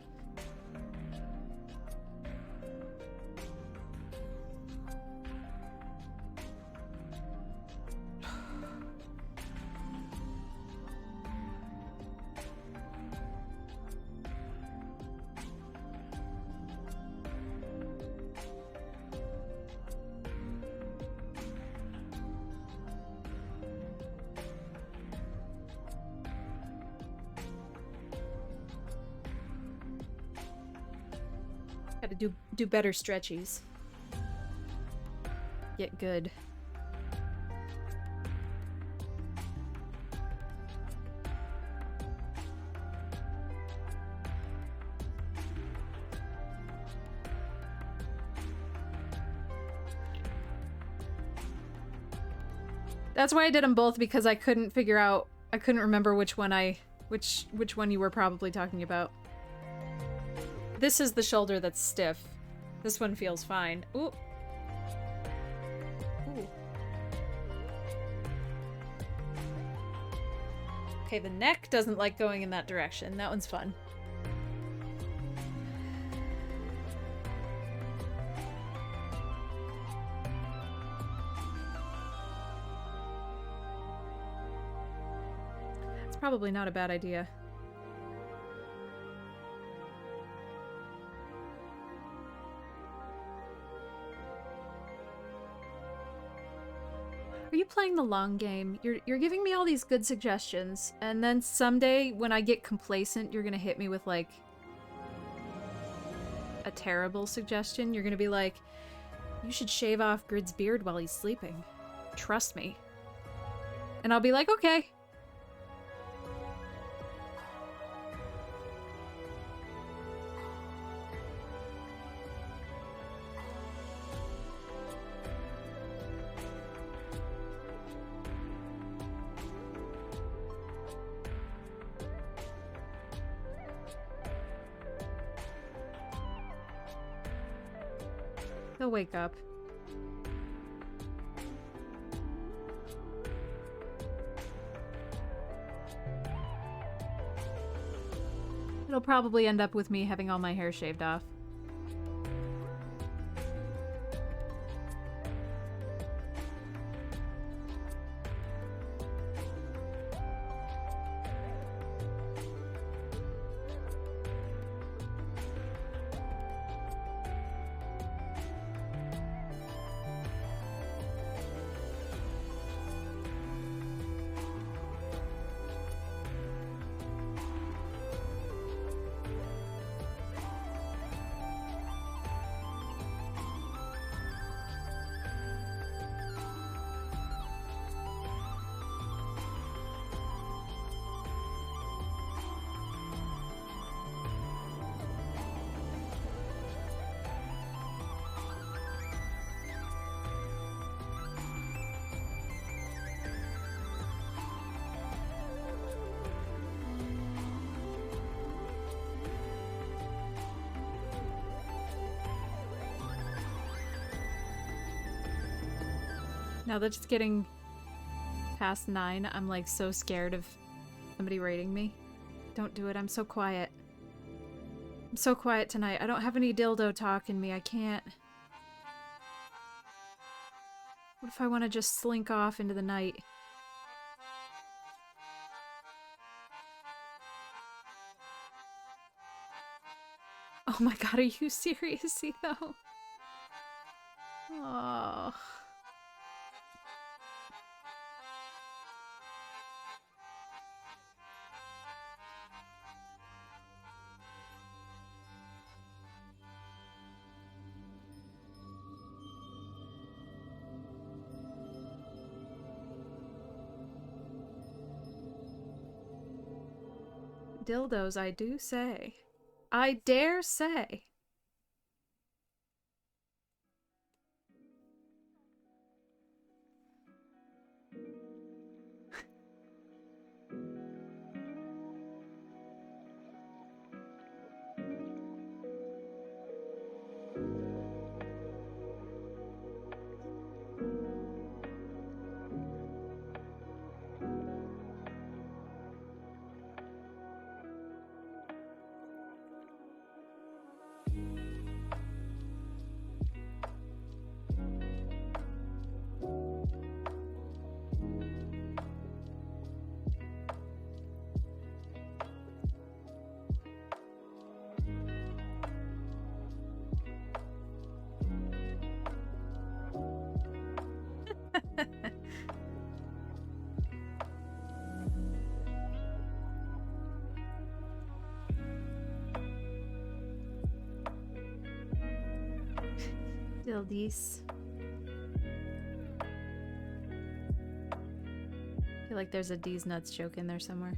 Gotta do better stretchies. Get good. That's why I did them both, because I couldn't remember which one you were probably talking about. This is the shoulder that's stiff. This one feels fine. Ooh. Ooh. Okay, the neck doesn't like going in that direction. That one's fun. It's probably not a bad idea. Are you playing the long game? You're giving me all these good suggestions, and then someday when I get complacent, you're gonna hit me with like a terrible suggestion. You're gonna be like, you should shave off Grid's beard while he's sleeping. Trust me. And I'll be like, okay. He'll wake up. It'll probably end up with me having all my hair shaved off. Now that it's getting past 9, I'm like so scared of somebody raiding me. Don't do it. I'm so quiet. I'm so quiet tonight. I don't have any dildo talk in me. I can't. What if I want to just slink off into the night? Oh my god, are you serious, though? Oh. Dildos, I do say. I dare say. Dildies. I feel like there's a D's nuts joke in there somewhere.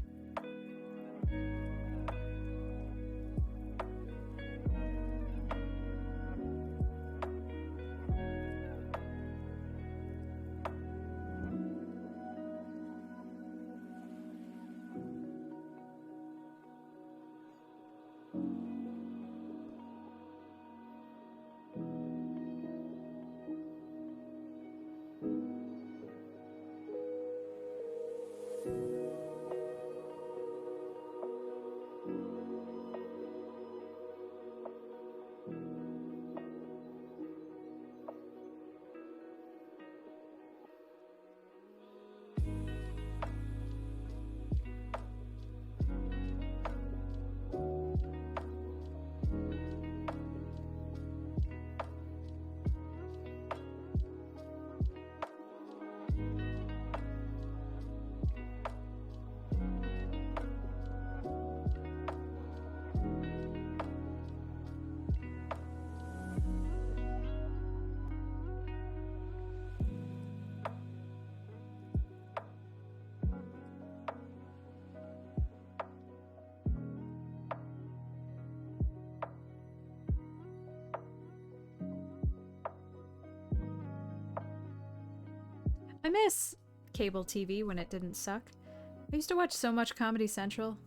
I miss cable TV when it didn't suck. I used to watch so much Comedy Central.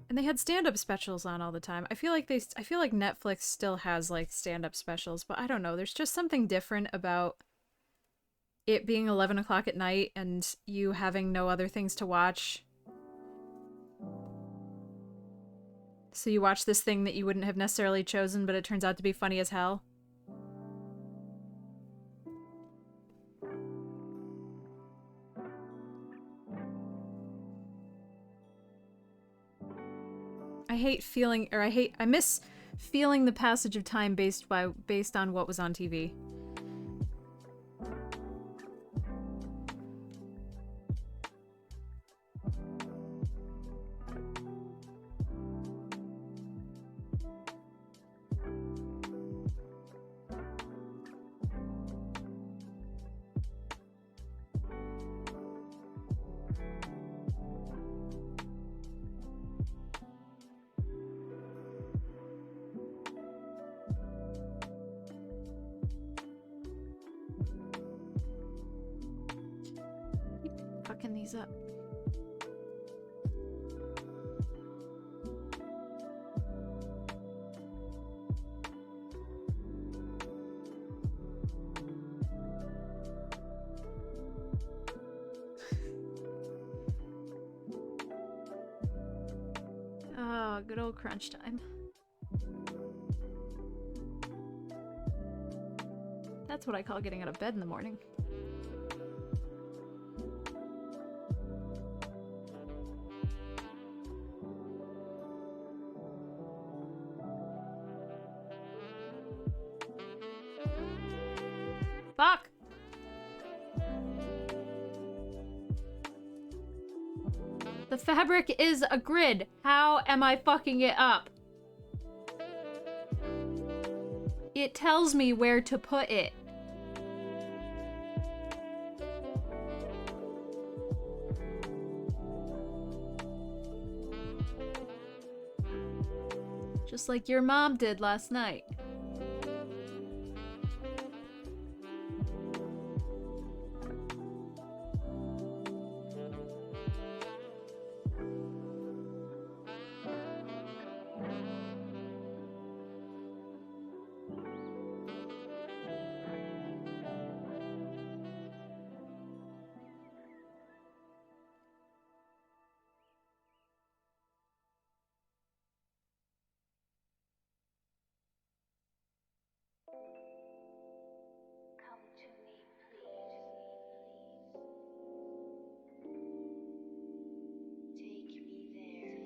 And they had stand-up specials on all the time. I feel like Netflix still has like stand-up specials, but I don't know. There's just something different about it being 11 o'clock at night and you having no other things to watch. So you watch this thing that you wouldn't have necessarily chosen, but it turns out to be funny as hell. I miss feeling the passage of time based on what was on TV. Fucking these up. Oh, good old crunch time. That's what I call getting out of bed in the morning. Fuck! The fabric is a grid. How am I fucking it up? It tells me where to put it. Just like your mom did last night. Come to me, please. Take me there.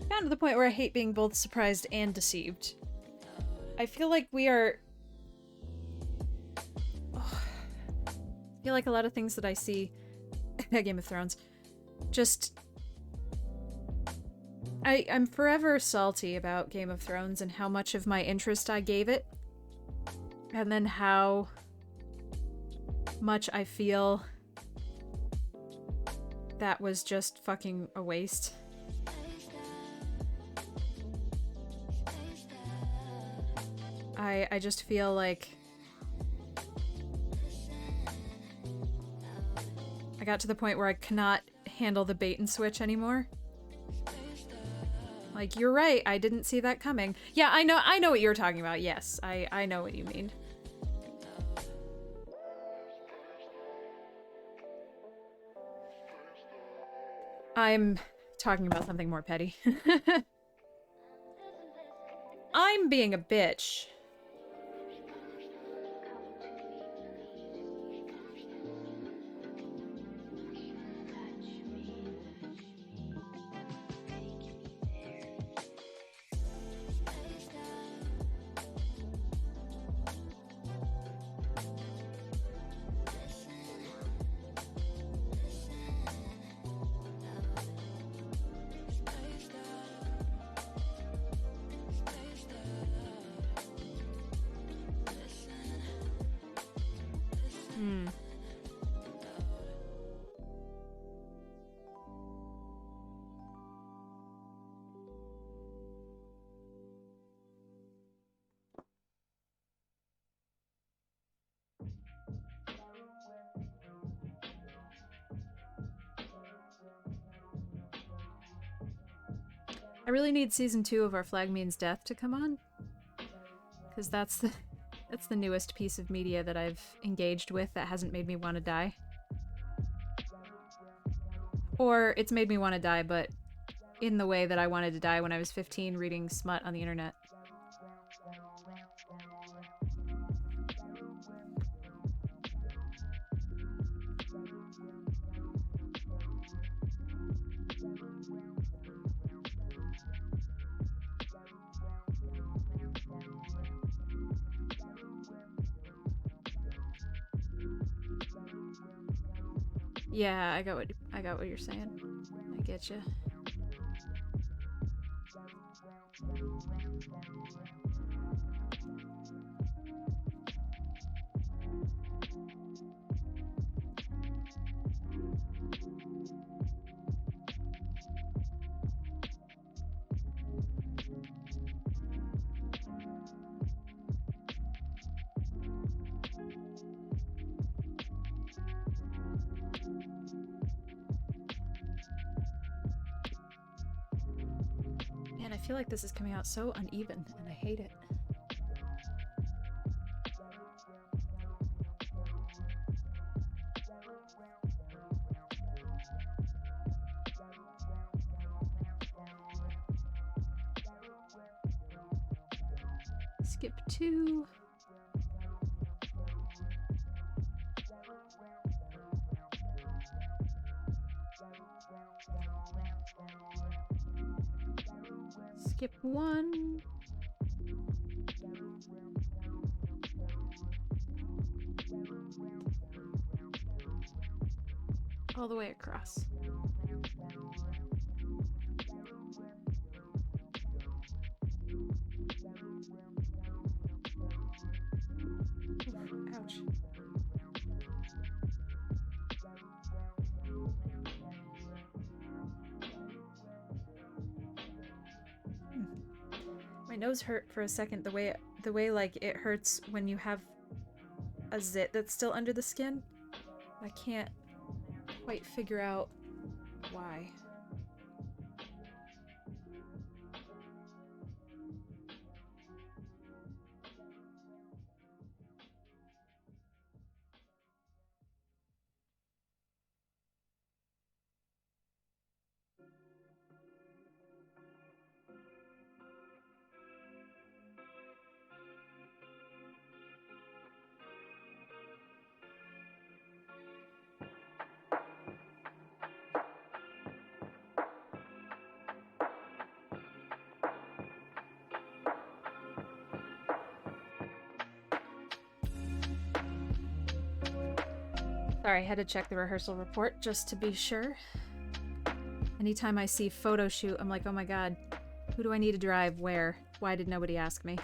Gotten to the point where I hate being both surprised and deceived. I feel like we are... I feel like a lot of things that I see at Game of Thrones just... I'm forever salty about Game of Thrones and how much of my interest I gave it. And then how much I feel that was just fucking a waste. I just feel like I got to the point where I cannot handle the bait and switch anymore. Like, you're right, I didn't see that coming. Yeah, I know what you're talking about. Yes, I know what you mean. I'm talking about something more petty. I'm being a bitch. I really need season 2 of Our Flag Means Death to come on, because that's the newest piece of media that I've engaged with that hasn't made me want to die. Or it's made me want to die, but in the way that I wanted to die when I was 15 reading smut on the internet. Yeah, I got what you're saying. I get you. Man, I feel like this is coming out so uneven, and I hate it. Skip 2. Skip 1. All the way across. Oof, ouch. My nose hurt for a second, the way like it hurts when you have a zit that's still under the skin. I can't quite figure out why. Sorry, I had to check the rehearsal report just to be sure. Anytime I see photo shoot, I'm like, oh my god, who do I need to drive? Where? Why did nobody ask me?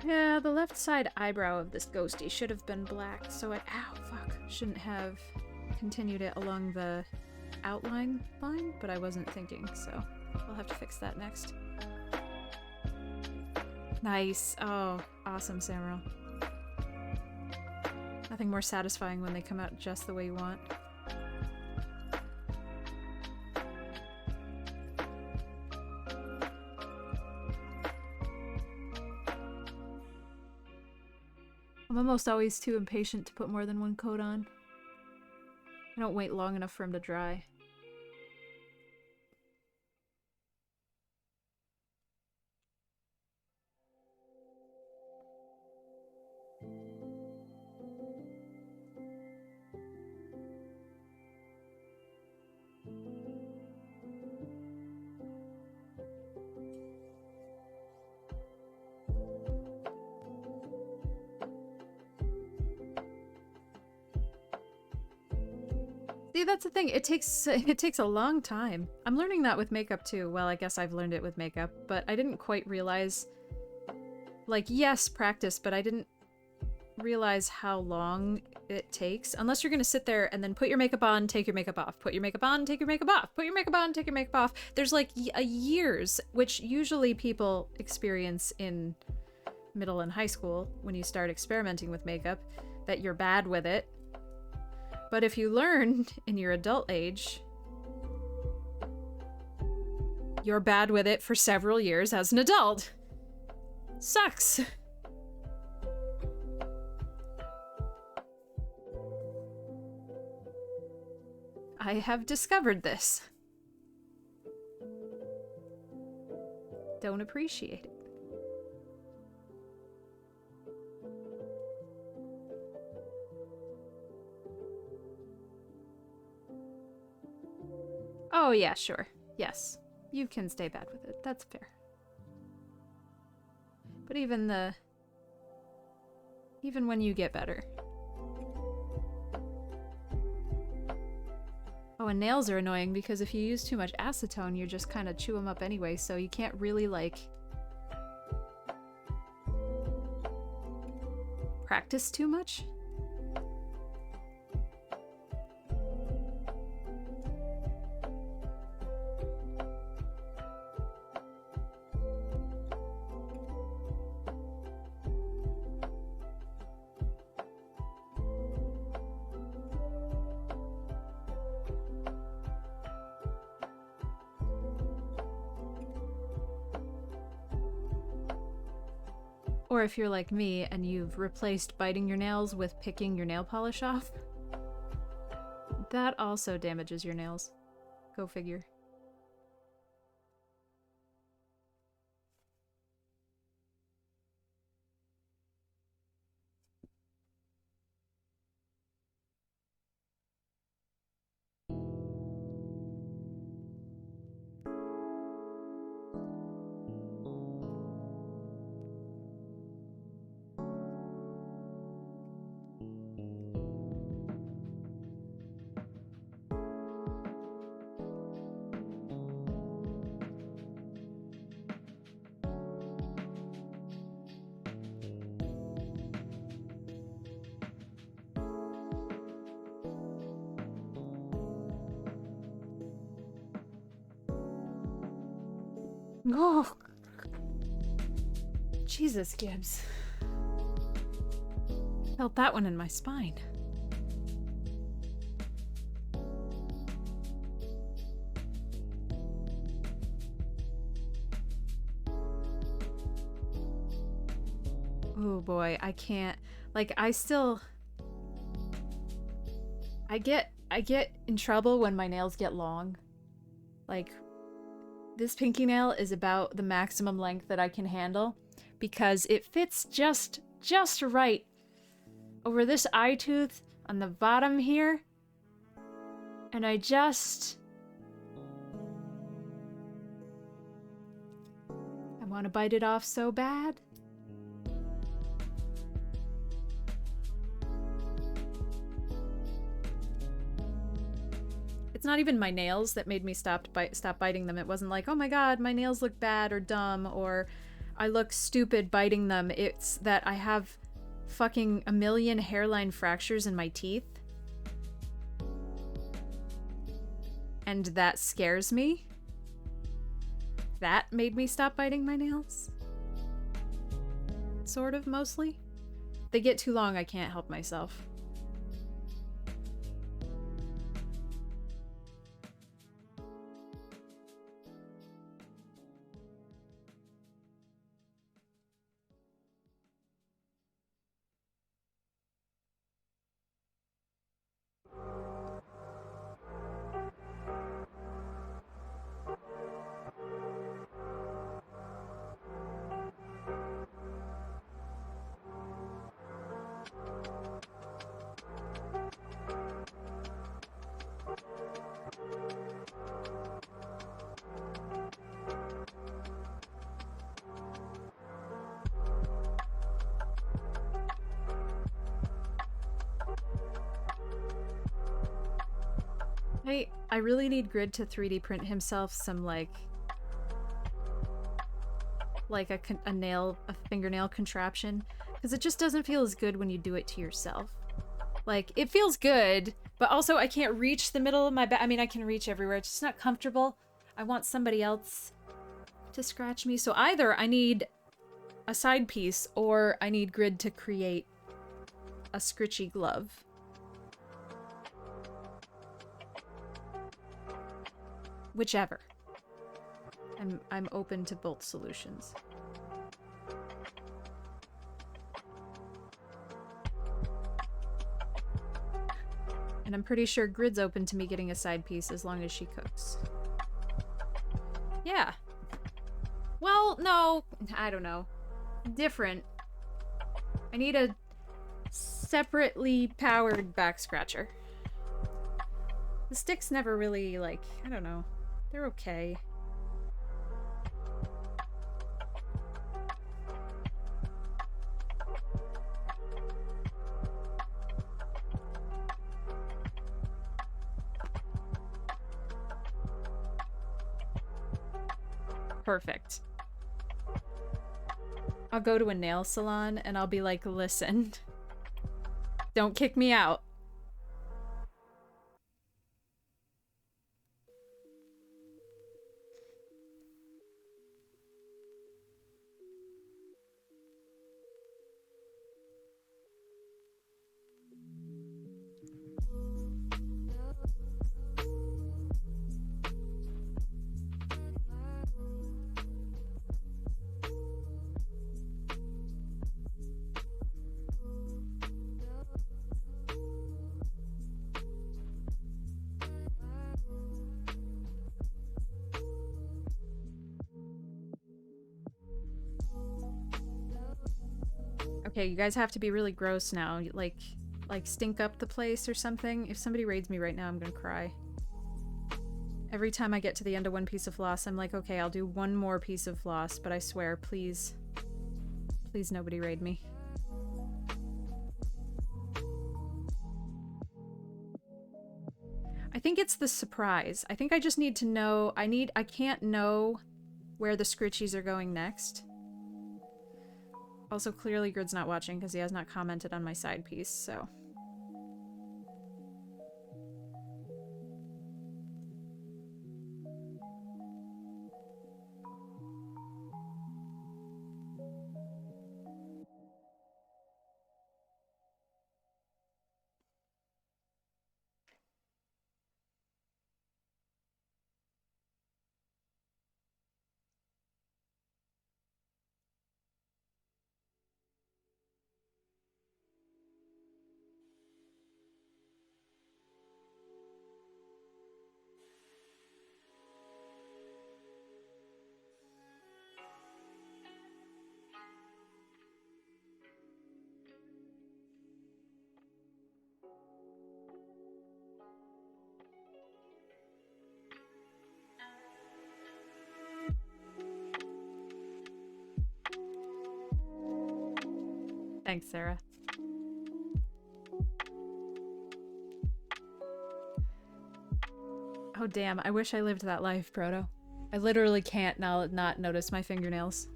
Yeah, the left side eyebrow of this ghosty should have been black, so ow, fuck. Shouldn't have continued it along the outline line, but I wasn't thinking, so I'll have to fix that next. Nice. Oh, awesome, Samuel. Nothing more satisfying when they come out just the way you want. I'm almost always too impatient to put more than one coat on. I don't wait long enough for them to dry. See, that's the thing. It takes a long time. I'm learning that with makeup too. Well, I guess I've learned it with makeup, but I didn't quite realize Like, yes, practice, but I didn't realize how long it takes. Unless you're gonna sit there and then put your makeup on, take your makeup off, put your makeup on, take your makeup off, put your makeup on, take your makeup off. There's like years, which usually people experience in middle and high school when you start experimenting with makeup, that you're bad with it. But if you learn in your adult age, you're bad with it for several years as an adult. Sucks. I have discovered this. Don't appreciate it. Oh yeah, sure. Yes. You can stay bad with it. That's fair. But even when you get better. Oh, and nails are annoying because if you use too much acetone, you just kind of chew them up anyway, so you can't really, like, practice too much. Or if you're like me and you've replaced biting your nails with picking your nail polish off, that also damages your nails. Go figure. Oh, Jesus, Gibbs. Felt that one in my spine. Oh boy, I can't. Like, I get in trouble when my nails get long. Like, this pinky nail is about the maximum length that I can handle because it fits just right over this eye tooth on the bottom here. And I want to bite it off so bad. It's not even my nails that made me stop biting them. It wasn't like, oh my god, my nails look bad or dumb or I look stupid biting them. It's that I have fucking a million hairline fractures in my teeth. And that scares me. That made me stop biting my nails. Sort of, mostly. They get too long, I can't help myself. I really need Grid to 3D print himself some, like, like a fingernail contraption, because it just doesn't feel as good when you do it to yourself. Like, it feels good, but also I can't reach the middle of my back. I mean, I can reach everywhere. It's just not comfortable. I want somebody else to scratch me. So either I need a side piece or I need Grid to create a scritchy glove. Whichever. I'm open to both solutions. And I'm pretty sure Grid's open to me getting a side piece as long as she cooks. Yeah. Well, no, I don't know. Different. I need a separately powered back scratcher. The sticks never really, like, I don't know. They're okay. Perfect. I'll go to a nail salon and I'll be like, listen, don't kick me out. Okay, you guys have to be really gross now. Like stink up the place or something. If somebody raids me right now, I'm gonna cry. Every time I get to the end of one piece of floss, I'm like, okay, I'll do one more piece of floss, but I swear, please, please nobody raid me. I think it's the surprise. I think I just need to know, I can't know where the scritchies are going next. Also, clearly Grid's not watching because he has not commented on my side piece, so. Thanks, Sarah. Oh damn, I wish I lived that life, Proto. I literally can't now not notice my fingernails.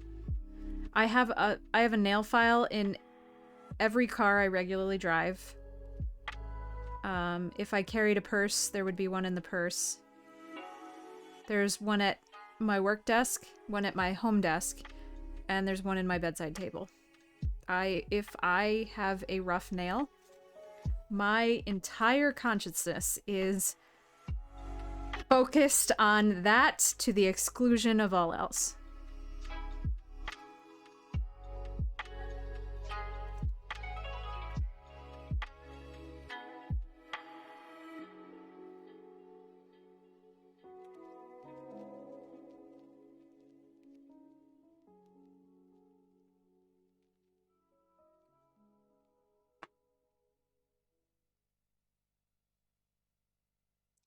I have a nail file in every car I regularly drive. If I carried a purse, there would be one in the purse. There's one at my work desk, one at my home desk, and there's one in my bedside table. If I have a rough nail, my entire consciousness is focused on that to the exclusion of all else.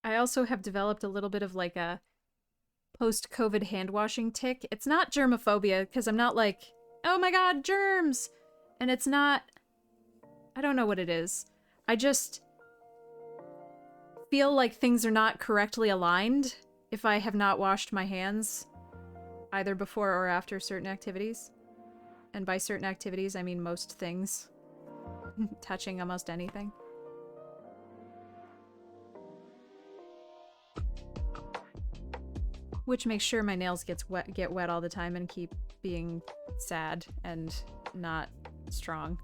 I also have developed a little bit of like a post-COVID hand washing tick. It's not germophobia because I'm not like, oh my god, germs! And it's not, I don't know what it is. I just feel like things are not correctly aligned if I have not washed my hands either before or after certain activities. And by certain activities, I mean most things. Touching almost anything. Which makes sure my nails get wet all the time and keep being sad and not strong.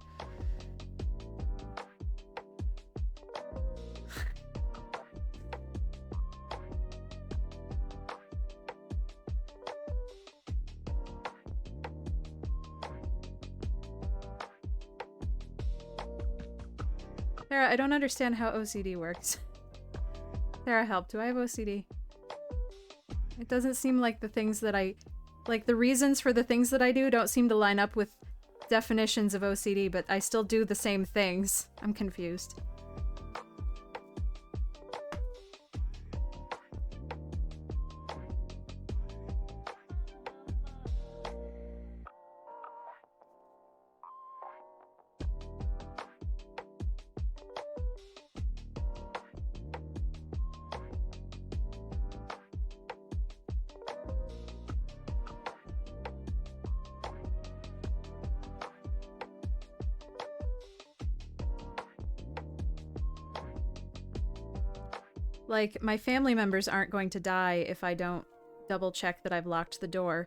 Sarah, I don't understand how OCD works. Sarah, help. Do I have OCD? It doesn't seem like the things that like the reasons for the things that I do don't seem to line up with definitions of OCD, but I still do the same things. I'm confused. Like, my family members aren't going to die if I don't double check that I've locked the door.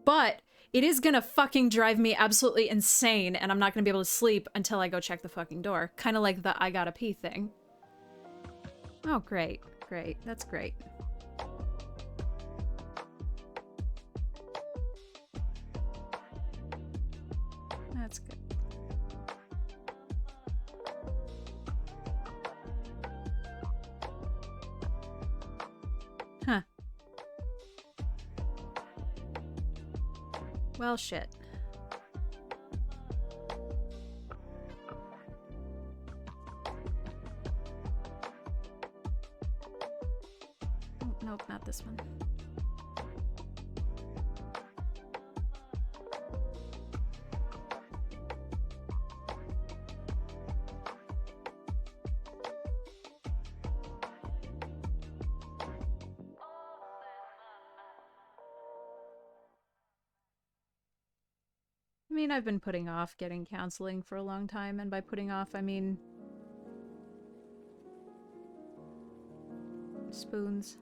But it is gonna fucking drive me absolutely insane, and I'm not gonna be able to sleep until I go check the fucking door. Kind of like the I gotta pee thing. Oh, great. Great. That's great. That's good. Huh. Well, shit. Oh, nope, not this one. I mean, I've been putting off getting counseling for a long time, and by putting off, I mean... spoons.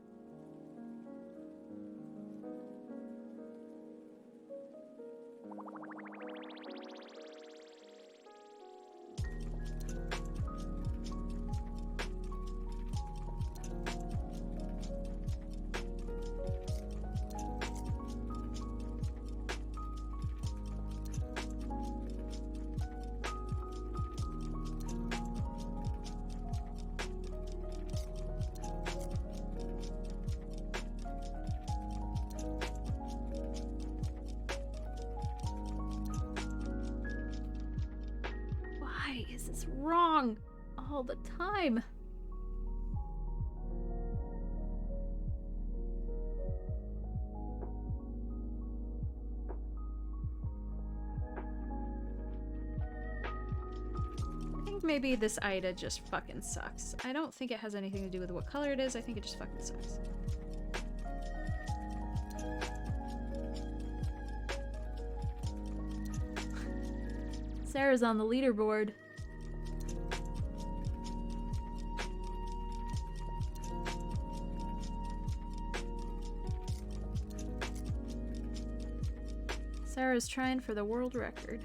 Why is this wrong all the time? I think maybe this Ida just fucking sucks. I don't think it has anything to do with what color it is. I think it just fucking sucks. Sarah's on the leaderboard. Sarah's trying for the world record.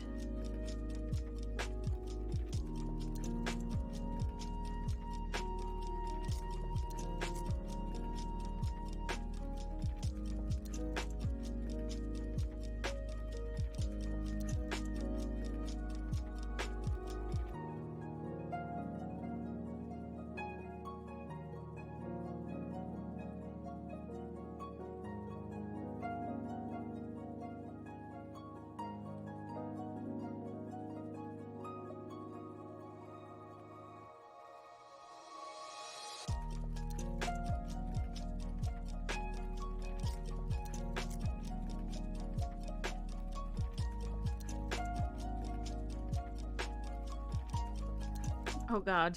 Oh god.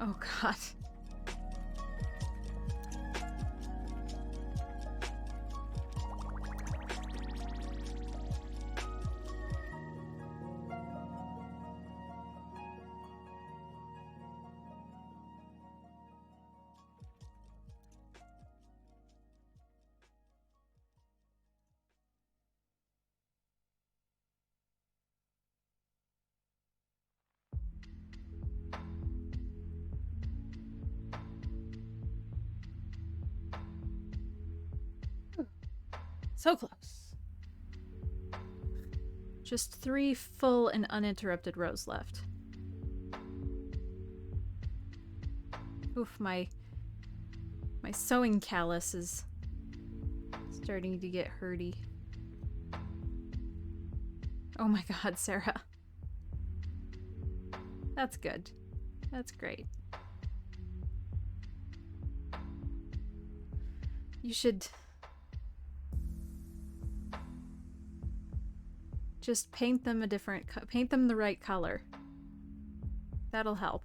Oh god. God. So close. Just 3 full and uninterrupted rows left. Oof, my sewing callus is starting to get hurty. Oh my God, Sarah. That's good. That's great. You should just paint them paint them the right color. That'll help.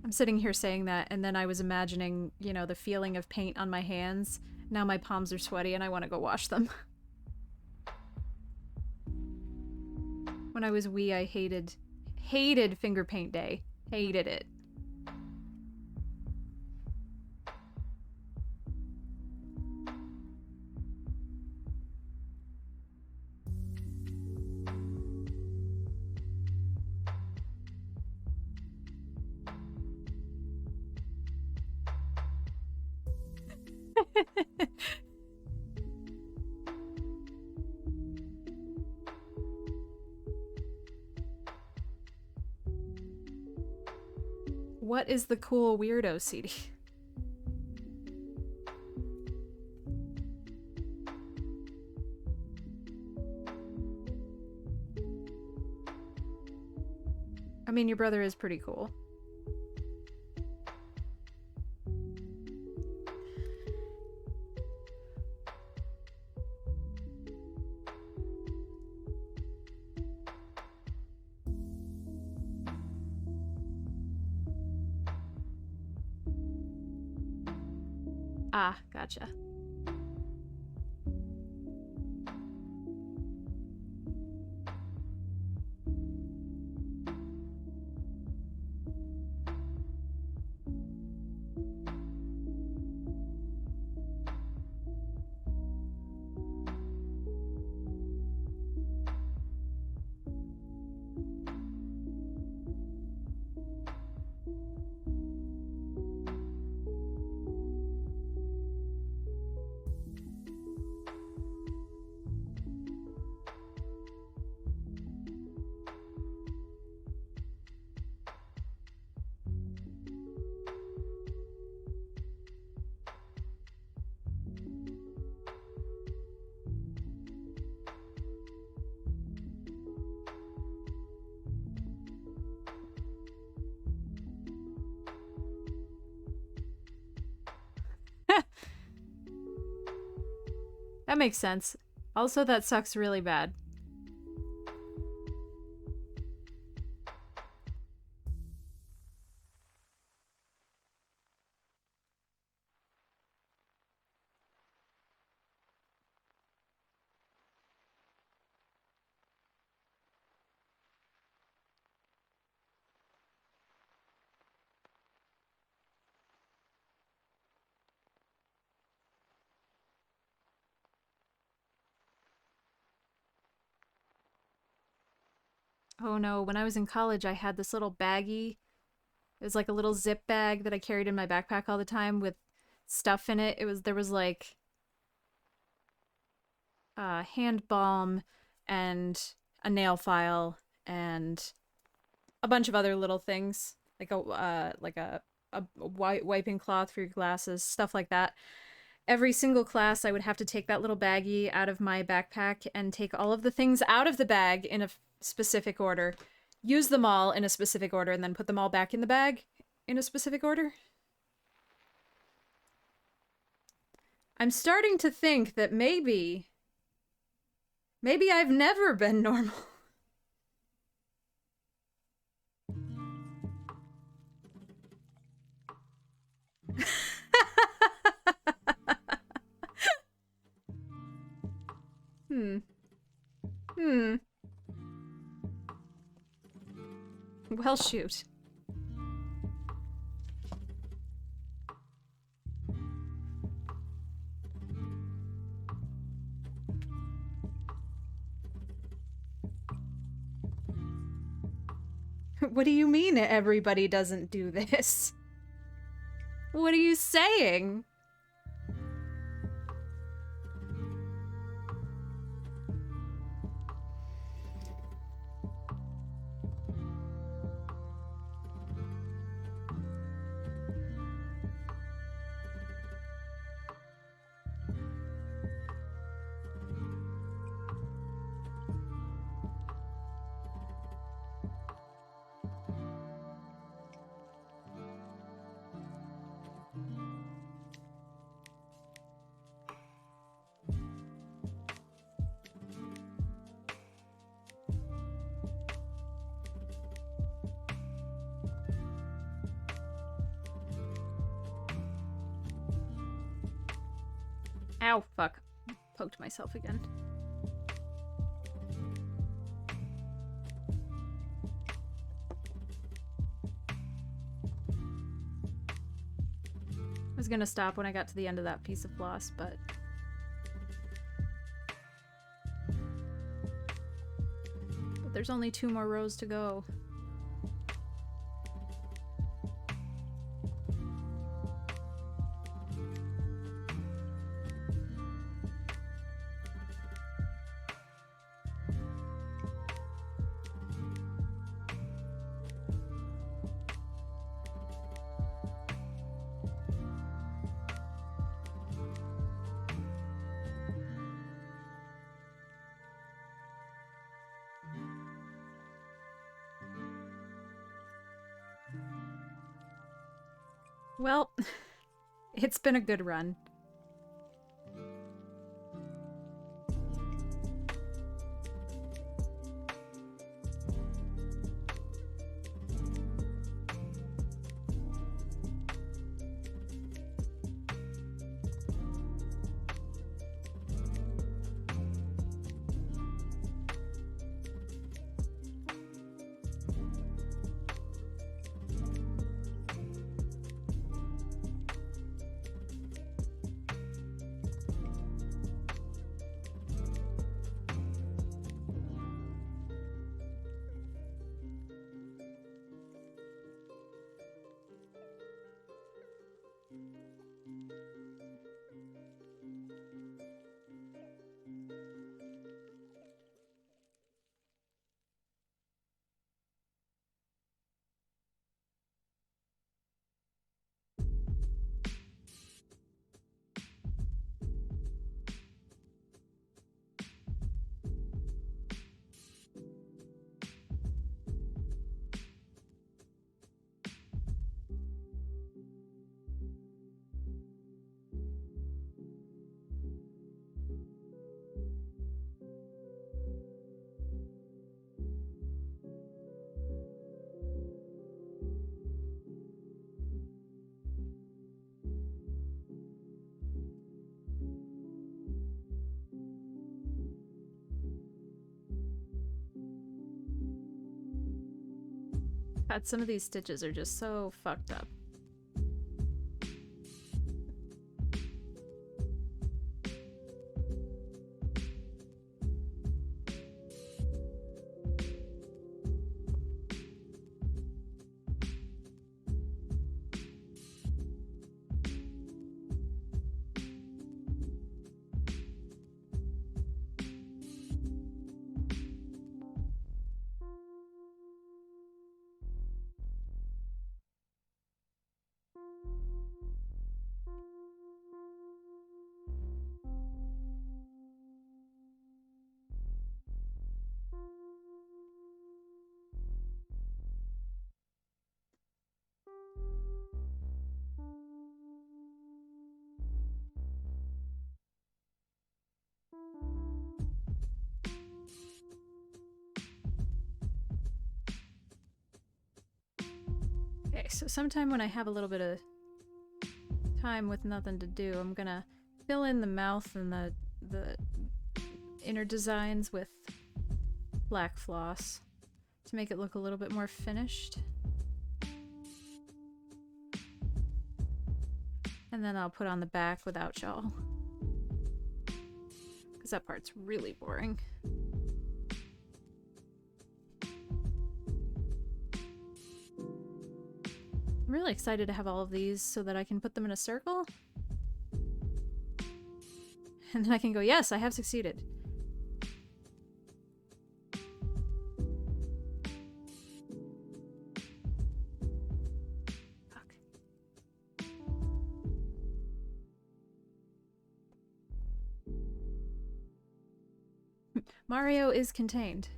I'm sitting here saying that, and then I was imagining, you know, the feeling of paint on my hands. Now my palms are sweaty and I want to go wash them. When I was wee, I hated finger paint day. Hated it. What is the cool weirdo CD? I mean, your brother is pretty cool. Ah, gotcha. That makes sense. Also, that sucks really bad. Oh no, when I was in college, I had this little baggie. It was like a little zip bag that I carried in my backpack all the time with stuff in it. There was like hand balm and a nail file and a bunch of other little things, like a wiping cloth for your glasses, stuff like that. Every single class, I would have to take that little baggie out of my backpack and take all of the things out of the bag in a specific order, use them all in a specific order, and then put them all back in the bag in a specific order. I'm starting to think that maybe Maybe I've never been normal. Hmm. Hmm. Well, shoot. What do you mean everybody doesn't do this? What are you saying? Ow, fuck. Poked myself again. I was gonna stop when I got to the end of that piece of floss, but... there's only 2 more rows to go. Well, it's been a good run. God, some of these stitches are just so fucked up. So sometime when I have a little bit of time with nothing to do, I'm gonna fill in the mouth and the inner designs with black floss to make it look a little bit more finished. And then I'll put on the back without shawl. Because that part's really boring. I'm really excited to have all of these so that I can put them in a circle. And then I can go, yes, I have succeeded. Mario is contained.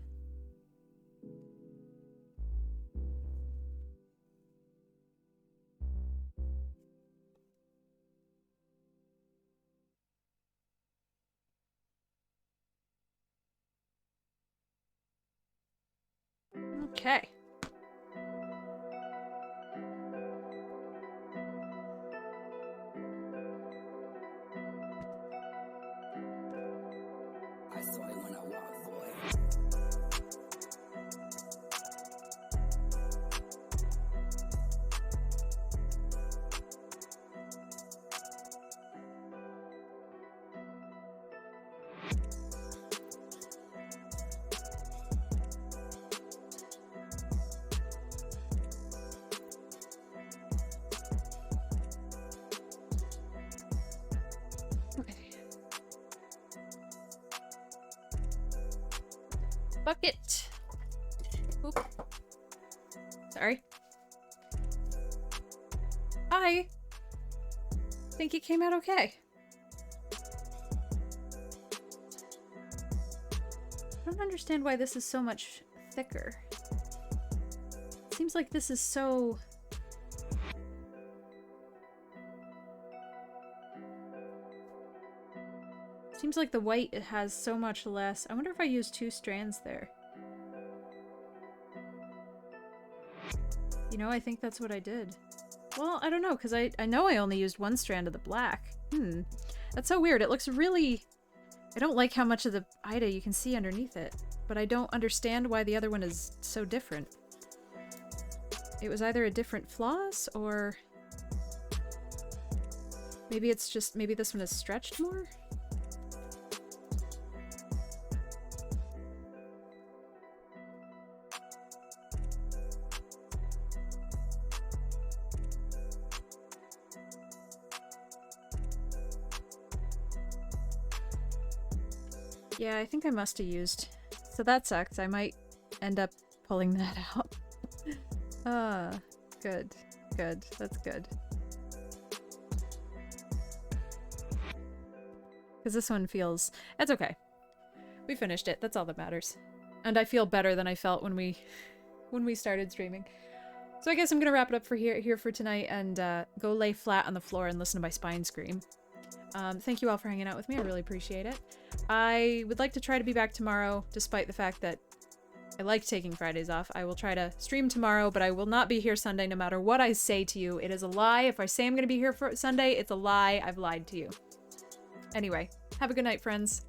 Okay. I saw it when I walked, boy. Bucket. Oop. Sorry. Hi. Think it came out okay. I don't understand why this is so much thicker. Seems like this is so... Seems like the white it has so much less. I wonder if I use 2 strands there. You know, I think that's what I did. Well, I don't know, because I know I only used 1 strand of the black. That's so weird. It looks really... I don't like how much of the Ida you can see underneath it, but I don't understand why the other one is so different. It was either a different floss, or... Maybe it's just... Maybe this one is stretched more? Yeah, I think I must have used. So that sucks. I might end up pulling that out. Good. Good. That's good. Because this one feels... It's okay. We finished it. That's all that matters. And I feel better than I felt when we started streaming. So I guess I'm gonna wrap it up for here for tonight and go lay flat on the floor and listen to my spine scream. Thank you all for hanging out with me. I really appreciate it. I would like to try to be back tomorrow, despite the fact that I like taking Fridays off. I will try to stream tomorrow, but I will not be here Sunday no matter what I say to you. It is a lie. If I say I'm going to be here for Sunday, it's a lie. I've lied to you. Anyway, have a good night, friends.